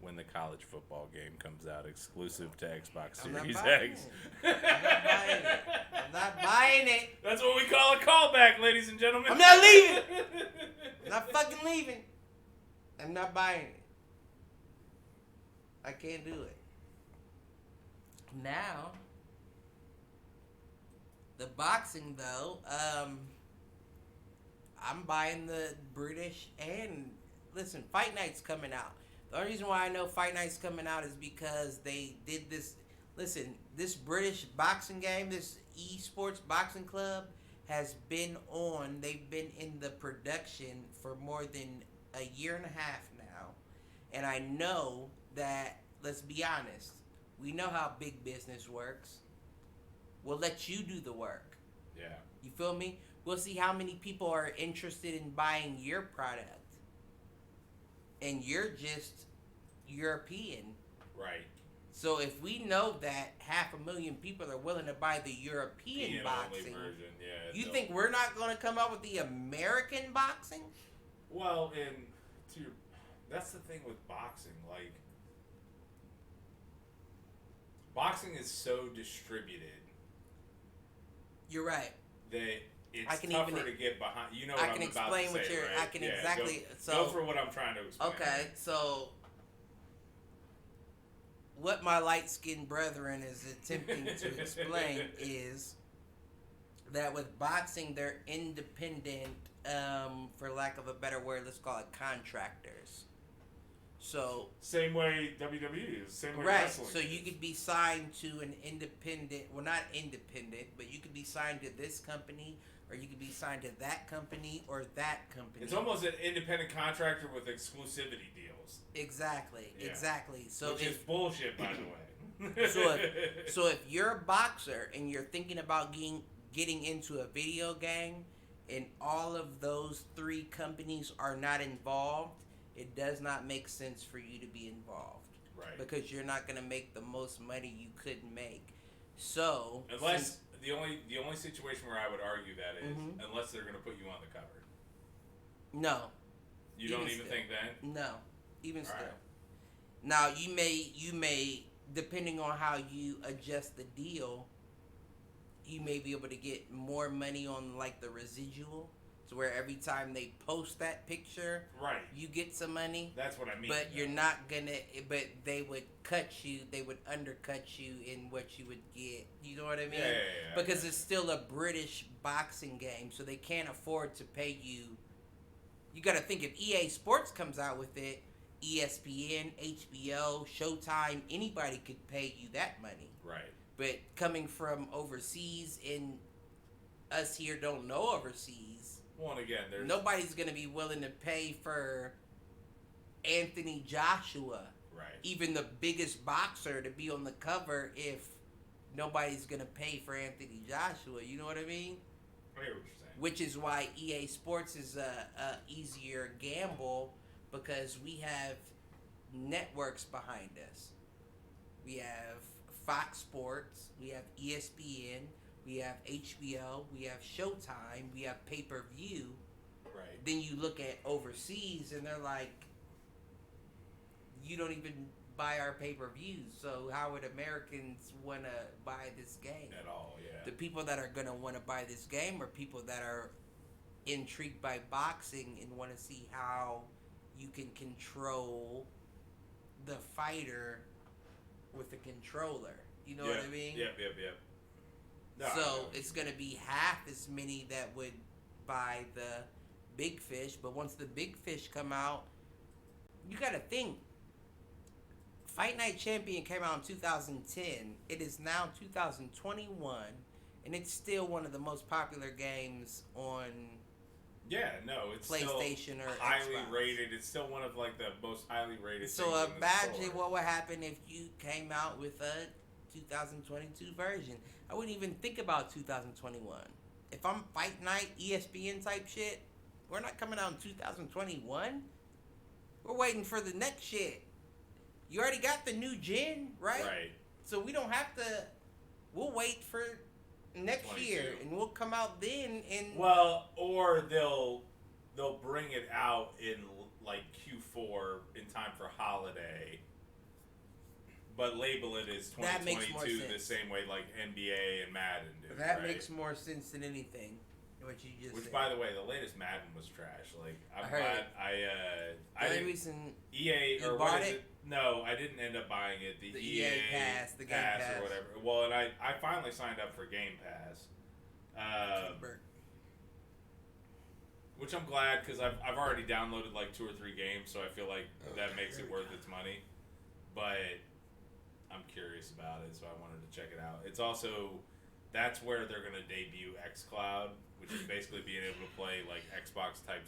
When the college football game comes out exclusive to Xbox I'm Series not X. I'm not buying it. That's what we call a callback, ladies and gentlemen. I'm not leaving. I'm not fucking leaving. I'm not buying it. I can't do it. Now, the boxing though, I'm buying the British and listen, Fight Night's coming out. The only reason why I know Fight Night's coming out is because they did this. Listen, this British boxing game, this Esports Boxing Club, has been on. They've been in the production for more than a year and a half now. And I know that, let's be honest, we know how big business works. We'll let you do the work. Yeah. You feel me? We'll see how many people are interested in buying your product. And you're just European. Right. So if we know that 500,000 people are willing to buy the European boxing, version, yeah, you think we're not going to come up with the American boxing? Well, and that's the thing with boxing. Like, boxing is so distributed. You're right. That it's tougher to get behind. You know what I'm about to say, right? I can exactly. Go for what I'm trying to explain. Okay, so what my light-skinned brethren is attempting to explain is that with boxing, they're independent, for lack of a better word, let's call it contractors. So same way WWE is, same way right. wrestling. So you could be signed to an independent, well, not independent, but you could be signed to this company, or you could be signed to that company or that company. It's almost an independent contractor with exclusivity deals. Exactly. Yeah. Exactly. So which is bullshit, by the way. so if you're a boxer and you're thinking about getting into a video game, and all of those 3 companies are not involved, it does not make sense for you to be involved. Right. Because you're not going to make the most money you could make. So unless the only situation where I would argue that is unless they're going to put you on the cover. No. You don't even think that? No. Even still. Right. Now you may depending on how you adjust the deal, you may be able to get more money on like the residual. So where every time they post that picture, right, you get some money. That's what I mean. But you're not gonna. But they would cut you. They would undercut you in what you would get. You know what I mean? Yeah. Because it's still a British boxing game, so they can't afford to pay you. You got to think if EA Sports comes out with it, ESPN, HBO, Showtime, anybody could pay you that money. Right. But coming from overseas, and us here don't know overseas. Well, and again, nobody's gonna be willing to pay for Anthony Joshua, right? Even the biggest boxer, to be on the cover if nobody's gonna pay for Anthony Joshua. You know what I mean? I hear what you're saying. Which is why EA Sports is a easier gamble, because we have networks behind us. We have Fox Sports, we have ESPN. We have HBO, we have Showtime, we have pay-per-view. Right. Then you look at overseas and they're like, you don't even buy our pay-per-views, so how would Americans want to buy this game? At all, yeah. The people that are going to want to buy this game are people that are intrigued by boxing and want to see how you can control the fighter with a controller. You know what I mean? Yep. No, so it's going to be half as many that would buy the big fish. But once the big fish come out, you got to think. Fight Night Champion came out in 2010. It is now 2021. And it's still one of the most popular games on it's PlayStation still or highly Xbox. rated. It's still one of like the most highly rated So things in the imagine store. what would happen if you came out with a 2022 version. I wouldn't even think about 2021. If I'm Fight Night, ESPN type shit, we're not coming out in 2021. We're waiting for the next shit. You already got the new gen, right? Right. So we don't have to. We'll wait for next 22. year, and we'll come out then. And or they'll bring it out in like Q4 in time for holiday. But label it as 2022 the same way like NBA and Madden do. That makes more sense than anything. What you just Which, said. by the way, the latest Madden was trash. Like, I'm I heard glad the only reason EA you or bought what is it? it? No, I didn't end up buying it. The EA Pass, the Game Pass Pass or whatever. Well, and I finally signed up for Game Pass. Which I'm glad, because I've already downloaded like 2 or 3 games, so I feel like that makes it worth its money. But I'm curious about it, so I wanted to check it out. It's also, that's where they're going to debut xCloud, which is basically being able to play like Xbox type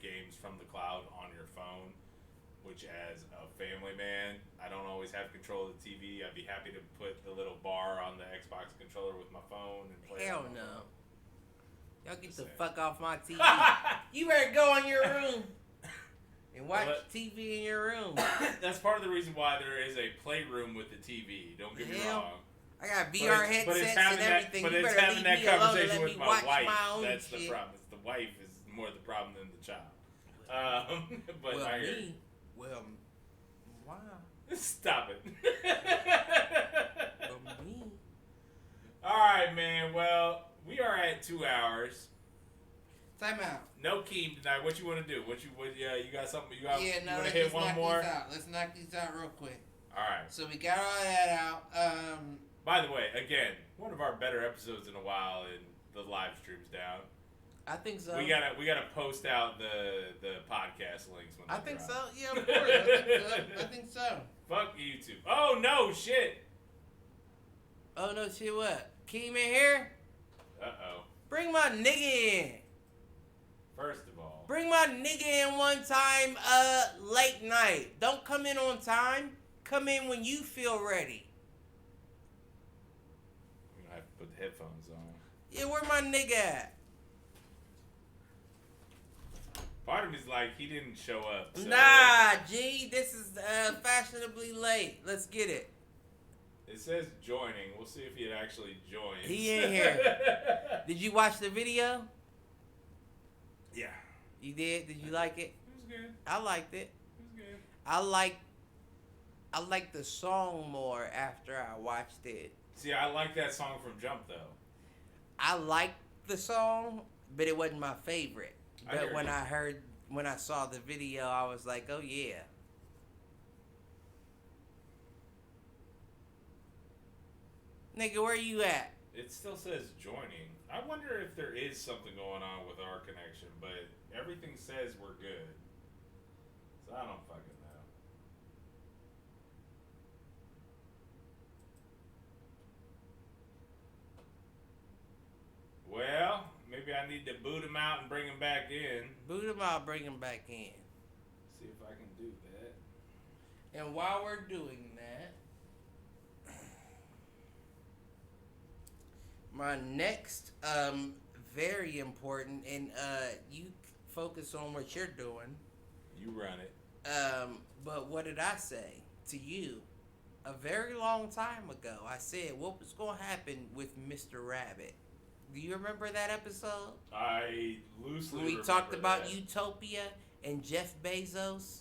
games from the cloud on your phone. Which, as a family man, I don't always have control of the TV. I'd be happy to put the little bar on the Xbox controller with my phone and play. Hell no. Y'all get the fuck off my TV. You better go in your room and watch TV in your room. That's part of the reason why there is a playroom with the TV. Don't get me wrong. I got VR headsets and everything. But you it's better having leave that me alone and conversation let with me my watch wife. my own That's shit. the problem. It's the wife is more the problem than the child. But well, I hear me. Well, wow. Stop it. Well, me. All right, man. Well, we are at 2 hours. Time out. No Keem tonight. What you want to do? You got something? You want to let's hit one knock more? These out. Let's knock these out real quick. All right. So we got all that out. By the way, again, one of our better episodes in a while, and the live stream's down. I think so. We gotta post out the podcast links when I they think drop. so. Yeah, of course. I think so. Fuck YouTube. Oh, no, shit. Oh, no shit, what? Keem in here? Uh-oh. Bring my nigga in. First of all. Bring my nigga in one time, late night. Don't come in on time. Come in when you feel ready. I'm gonna have to put the headphones on. Yeah, where my nigga at? Part of me's like, he didn't show up. So. Nah, G, this is fashionably late. Let's get it. It says joining. We'll see if he actually joins. He in here. Did you watch the video? Yeah. You did? Did you like it? It was good. I liked it. It was good. I like the song more after I watched it. See, I like that song from Jump, though. I liked the song, but it wasn't my favorite. But when I saw the video, I was like, oh yeah. Nigga, where you at? It still says joining. I wonder if there is something going on with our connection, but everything says we're good. So I don't fucking know. Well, maybe I need to boot him out and bring him back in. Boot him out, bring him back in. See if I can do that. And while we're doing that, my next, very important, and you focus on what you're doing. You run it. But what did I say to you? A very long time ago, I said what was going to happen with Mr. Rabbit. Do you remember that episode? I loosely When we talked about Utopia and Jeff Bezos?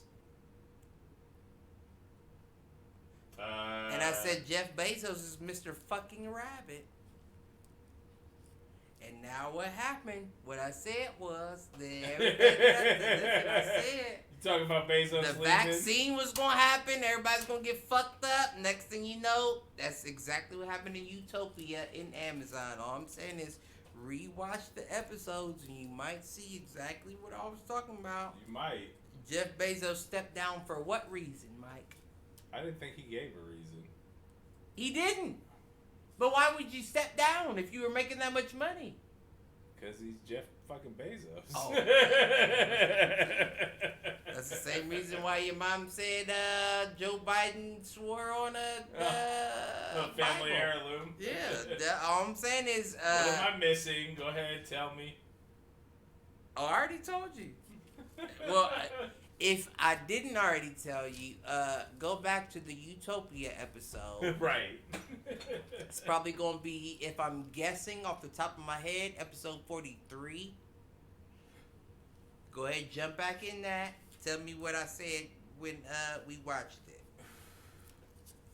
And I said Jeff Bezos is Mr. fucking Rabbit. And now what happened? What I said was that everything that I said. You talking about Bezos? The vaccine was gonna happen. Everybody's gonna get fucked up. Next thing you know, that's exactly what happened in Utopia in Amazon. All I'm saying is rewatch the episodes and you might see exactly what I was talking about. You might. Jeff Bezos stepped down for what reason, Mike? I didn't think he gave a reason. He didn't. But why would you step down if you were making that much money? Because he's Jeff fucking Bezos. Oh. That's the same reason why your mom said Joe Biden swore on a family Bible. heirloom. Yeah. All I'm saying is... what am I missing? Go ahead, tell me. Oh, I already told you. Well, if I didn't already tell you, go back to the Utopia episode. Right. It's probably going to be, if I'm guessing off the top of my head, episode 43. Go ahead, jump back in that. Tell me what I said when we watched it.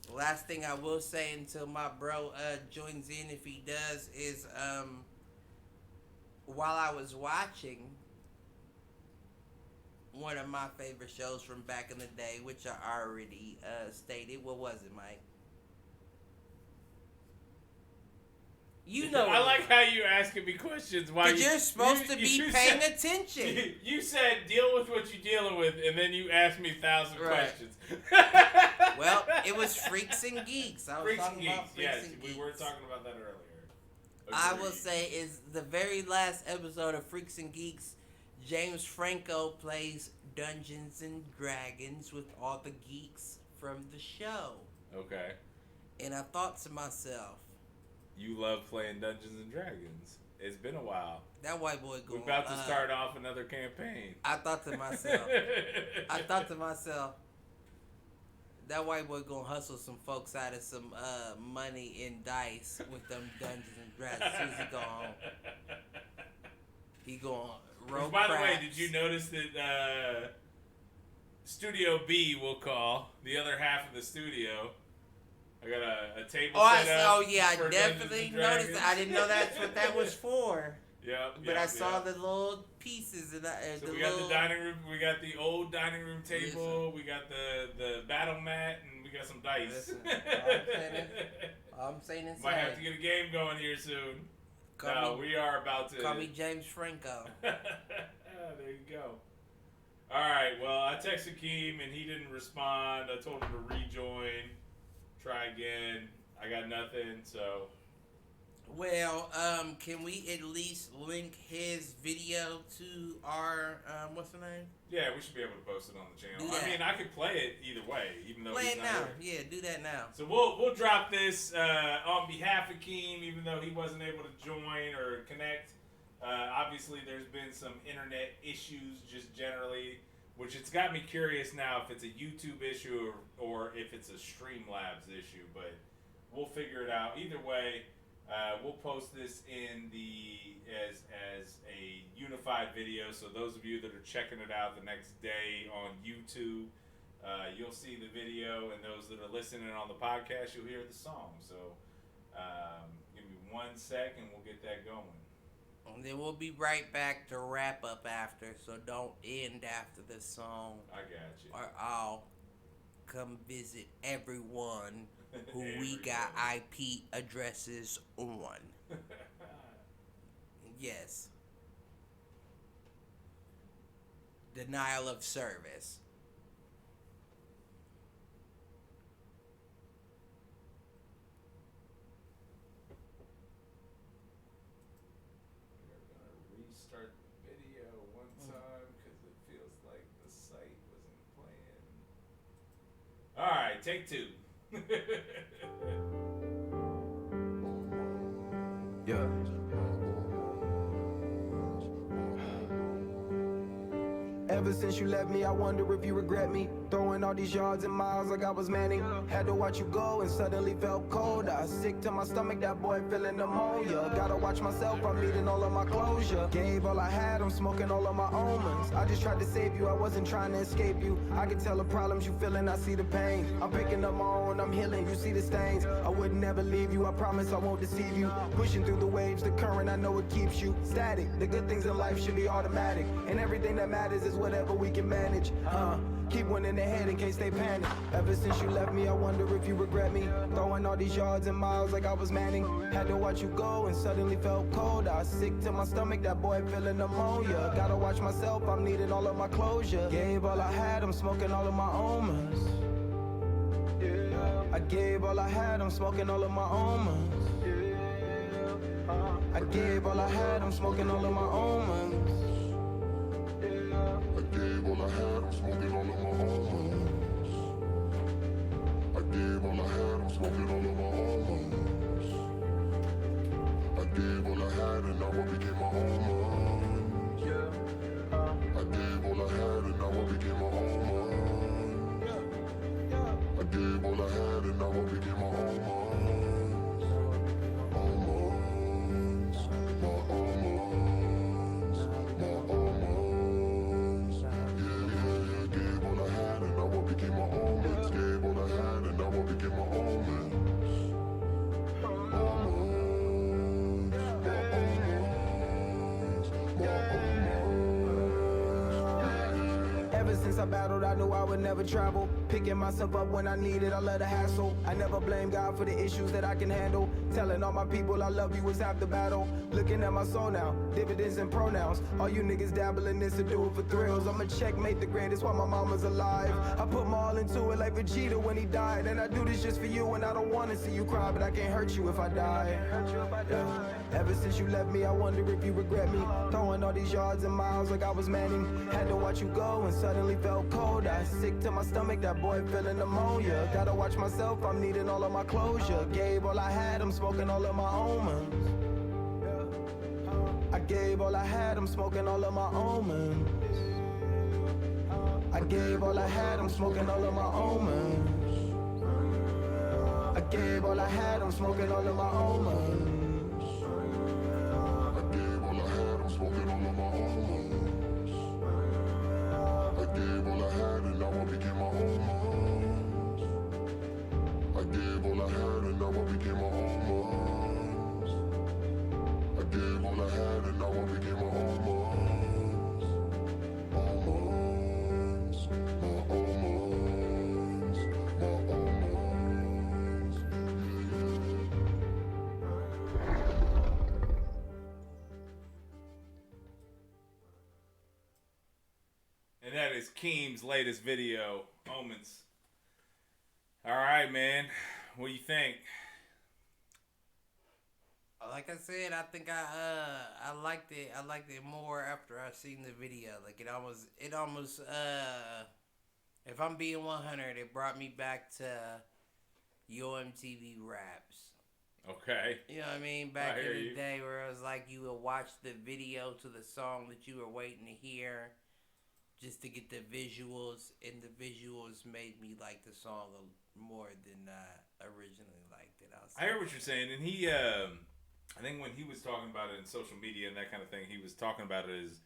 The last thing I will say until my bro joins in, if he does, is while I was watching one of my favorite shows from back in the day, which I already stated. What was it, Mike? You know. I like how you asking me questions. Why? You're supposed to be paying attention. You said deal with what you're dealing with, and then you asked me 1,000 questions. Well, it was Freaks and Geeks. I was Freaks talking and about Geeks. Freaks Yes, and we Geeks. were talking about that earlier. I Agreed. will say is the very last episode of Freaks and Geeks. James Franco plays Dungeons and Dragons with all the geeks from the show. Okay. And I thought to myself, you love playing Dungeons and Dragons. It's been a while. that white boy We're going. about to start off another campaign. I thought to myself, that white boy gonna hustle some folks out of some money in dice with them Dungeons and Dragons as soon as he go home. He gonna roll By the way, craps. did you notice that Studio B, we'll call, the other half of the studio, I got a table set up. I for definitely Dungeons and noticed that. I Dragons. didn't know that's what that was for. Yep. But I saw the little pieces and So we got the dining room. We got the old dining room table. Listen. We got the battle mat, and we got some dice. Listen, all I'm saying is might have to get a game going here soon. We are about to. Call me James Franco. There you go. All right. Well, I texted Keem and he didn't respond. I told him to rejoin. Try again. I got nothing. So. Well, can we at least link his video to our what's the name? Yeah, we should be able to post it on the channel. Do that. I mean, I could play it either way, even though Play he's it not now. here. Yeah, do that now. So we'll drop this on behalf of Keem, even though he wasn't able to join or connect. Obviously, there's been some internet issues just generally, which it's got me curious now if it's a YouTube issue or if it's a Streamlabs issue. But we'll figure it out. Either way, we'll post this in as a unified video. So those of you that are checking it out the next day on YouTube, you'll see the video, and those that are listening on the podcast, you'll hear the song. So give me 1 sec, and we'll get that going. And then we'll be right back to wrap up after, so don't end after this song. I got you. Or I'll come visit everyone who we Everyone. got IP addresses on. Yes. Denial of service. We're gonna restart the video one time because it feels like the site wasn't playing. All right, take 2. Yeah. Ever since you left me, I wonder if you regret me. Throwing all these yards and miles like I was Manning. Had to watch you go and suddenly felt cold. I was sick to my stomach, that boy feeling pneumonia. Gotta watch myself, I'm needing all of my closure. Gave all I had, I'm smoking all of my omens. I just tried to save you, I wasn't trying to escape you. I can tell the problems you feeling, I see the pain. I'm picking up my own, I'm healing, you see the stains. I would never leave you, I promise I won't deceive you. Pushing through the waves, the current, I know it keeps you static. The good things in life should be automatic. And everything that matters is whatever we can manage. Keep one in the head in case they panic. Ever since you left me, I wonder if you regret me. Throwing all these yards and miles like I was Manning. Had to watch you go and suddenly felt cold. I was sick to my stomach, that boy feeling pneumonia. Gotta watch myself, I'm needing all of my closure. Gave all I had, I'm smoking all of my omens. I gave all I had, I'm smoking all of my omens. I gave all I had, I'm smoking all of my omens. I gave all I had, I'm smoking all of my almonds. I gave all I had, I'm smoking all of my almonds. I gave all I had and now I became my almonds. I gave all I had and now I became my almonds. I gave all I had and now I became my almonds. Almonds, my almonds, my almonds. Gave all I had and now I became my almonds. Gave all I had and now I became my almonds. Almonds, my almonds, my almonds. Ever since I battled, I knew I would never travel. Picking myself up when I needed, I love the hassle. I never blame God for the issues that I can handle. Telling all my people I love you was half the battle. Looking at my soul now, dividends and pronouns. All you niggas dabble in this to do it for thrills. I'ma checkmate the greatest while my mama's alive. I put my all into it like Vegeta when he died. And I do this just for you, and I don't wanna see you cry, but I can't hurt you if I die. Ever since you left me, I wonder if you regret me. Throwing all these yards and miles like I was Manning. Had to watch you go and suddenly felt cold. I was sick to my stomach, that boy feeling pneumonia. Gotta watch myself, I'm needing all of my closure. Gave all I had, I'm smoking all of my omens. I gave all I had, I'm smoking all of my omens. I gave all I had, I'm smoking all of my omens. I gave all I had, I'm smoking all of my omens. I gave all I had, I'm smoking all of my almonds. I gave all I had and now I became my almonds. I gave all I had and now I became my almonds. I gave all I had and now I became my almonds. Almonds, my almonds, my almonds. And that is Keem's latest video, Omens. All right, man. What do you think? Like I said, I think I liked it. I liked it more after I seen the video. Like it almost if I'm being 100, it brought me back to Yo MTV Raps. Okay. You know what I mean? Back in the day where it was like you would watch the video to the song that you were waiting to hear just to get the visuals, and the visuals made me like the song more than I originally liked it. I hear what you're saying, and he, I think when he was talking about it in social media and that kind of thing, he was talking about it as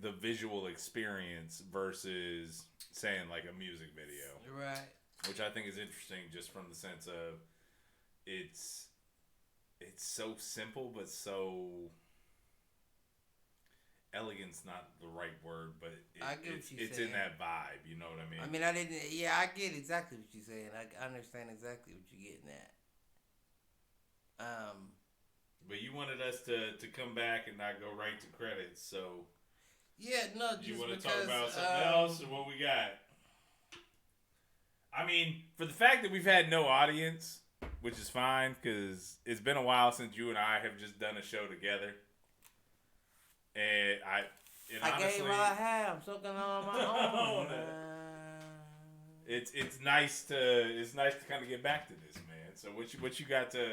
the visual experience versus saying like a music video. Right. Which I think is interesting just from the sense of it's so simple but so elegant's not the right word, but it's in that vibe, you know what I mean? I mean, I get exactly what you're saying. I understand exactly what you're getting at. But you wanted us to come back and not go right to credits, so yeah, no, just you want to because, talk about something else or what we got? I mean, for the fact that we've had no audience, which is fine because it's been a while since you and I have just done a show together, and honestly, gave all I have, soaking on my own. It's nice to kind of get back to this, man. So what you got to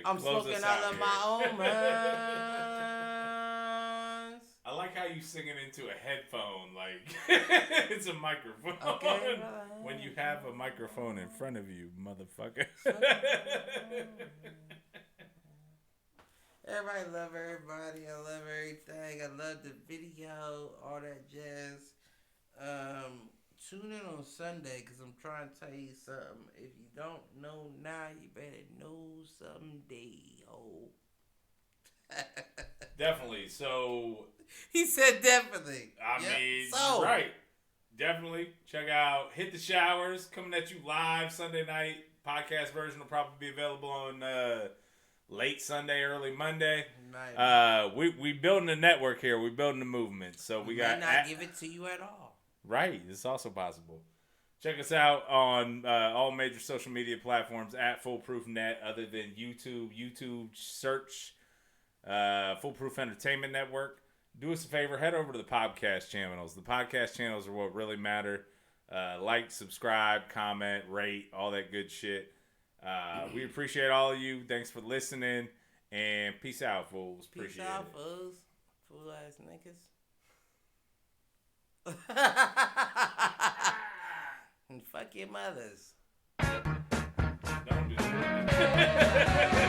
I'm close smoking us out out of here? my own minds. I like how you singing into a headphone like it's a microphone. Okay, when you have a microphone in front of you, motherfucker. Everybody love everybody. I love everything. I love the video, all that jazz. Tune in on Sunday because I'm trying to tell you something. If you don't know now, you better know someday, ho. Definitely. So He said definitely. I mean, you're right. Definitely check out Hit the Showers coming at you live Sunday night. Podcast version will probably be available on late Sunday, early Monday. Nice. We building a network here. We building a movement. So we got not give it to you at all. Right. It's also possible. Check us out on all major social media platforms at Foolproof Net, other than YouTube. YouTube search Foolproof Entertainment Network. Do us a favor, head over to the podcast channels. The podcast channels are what really matter. Like, subscribe, comment, rate, all that good shit. We appreciate all of you. Thanks for listening. And peace out, fools. Appreciate it. Peace out, fools. Fool ass niggas. And fuck your mothers. Don't do that.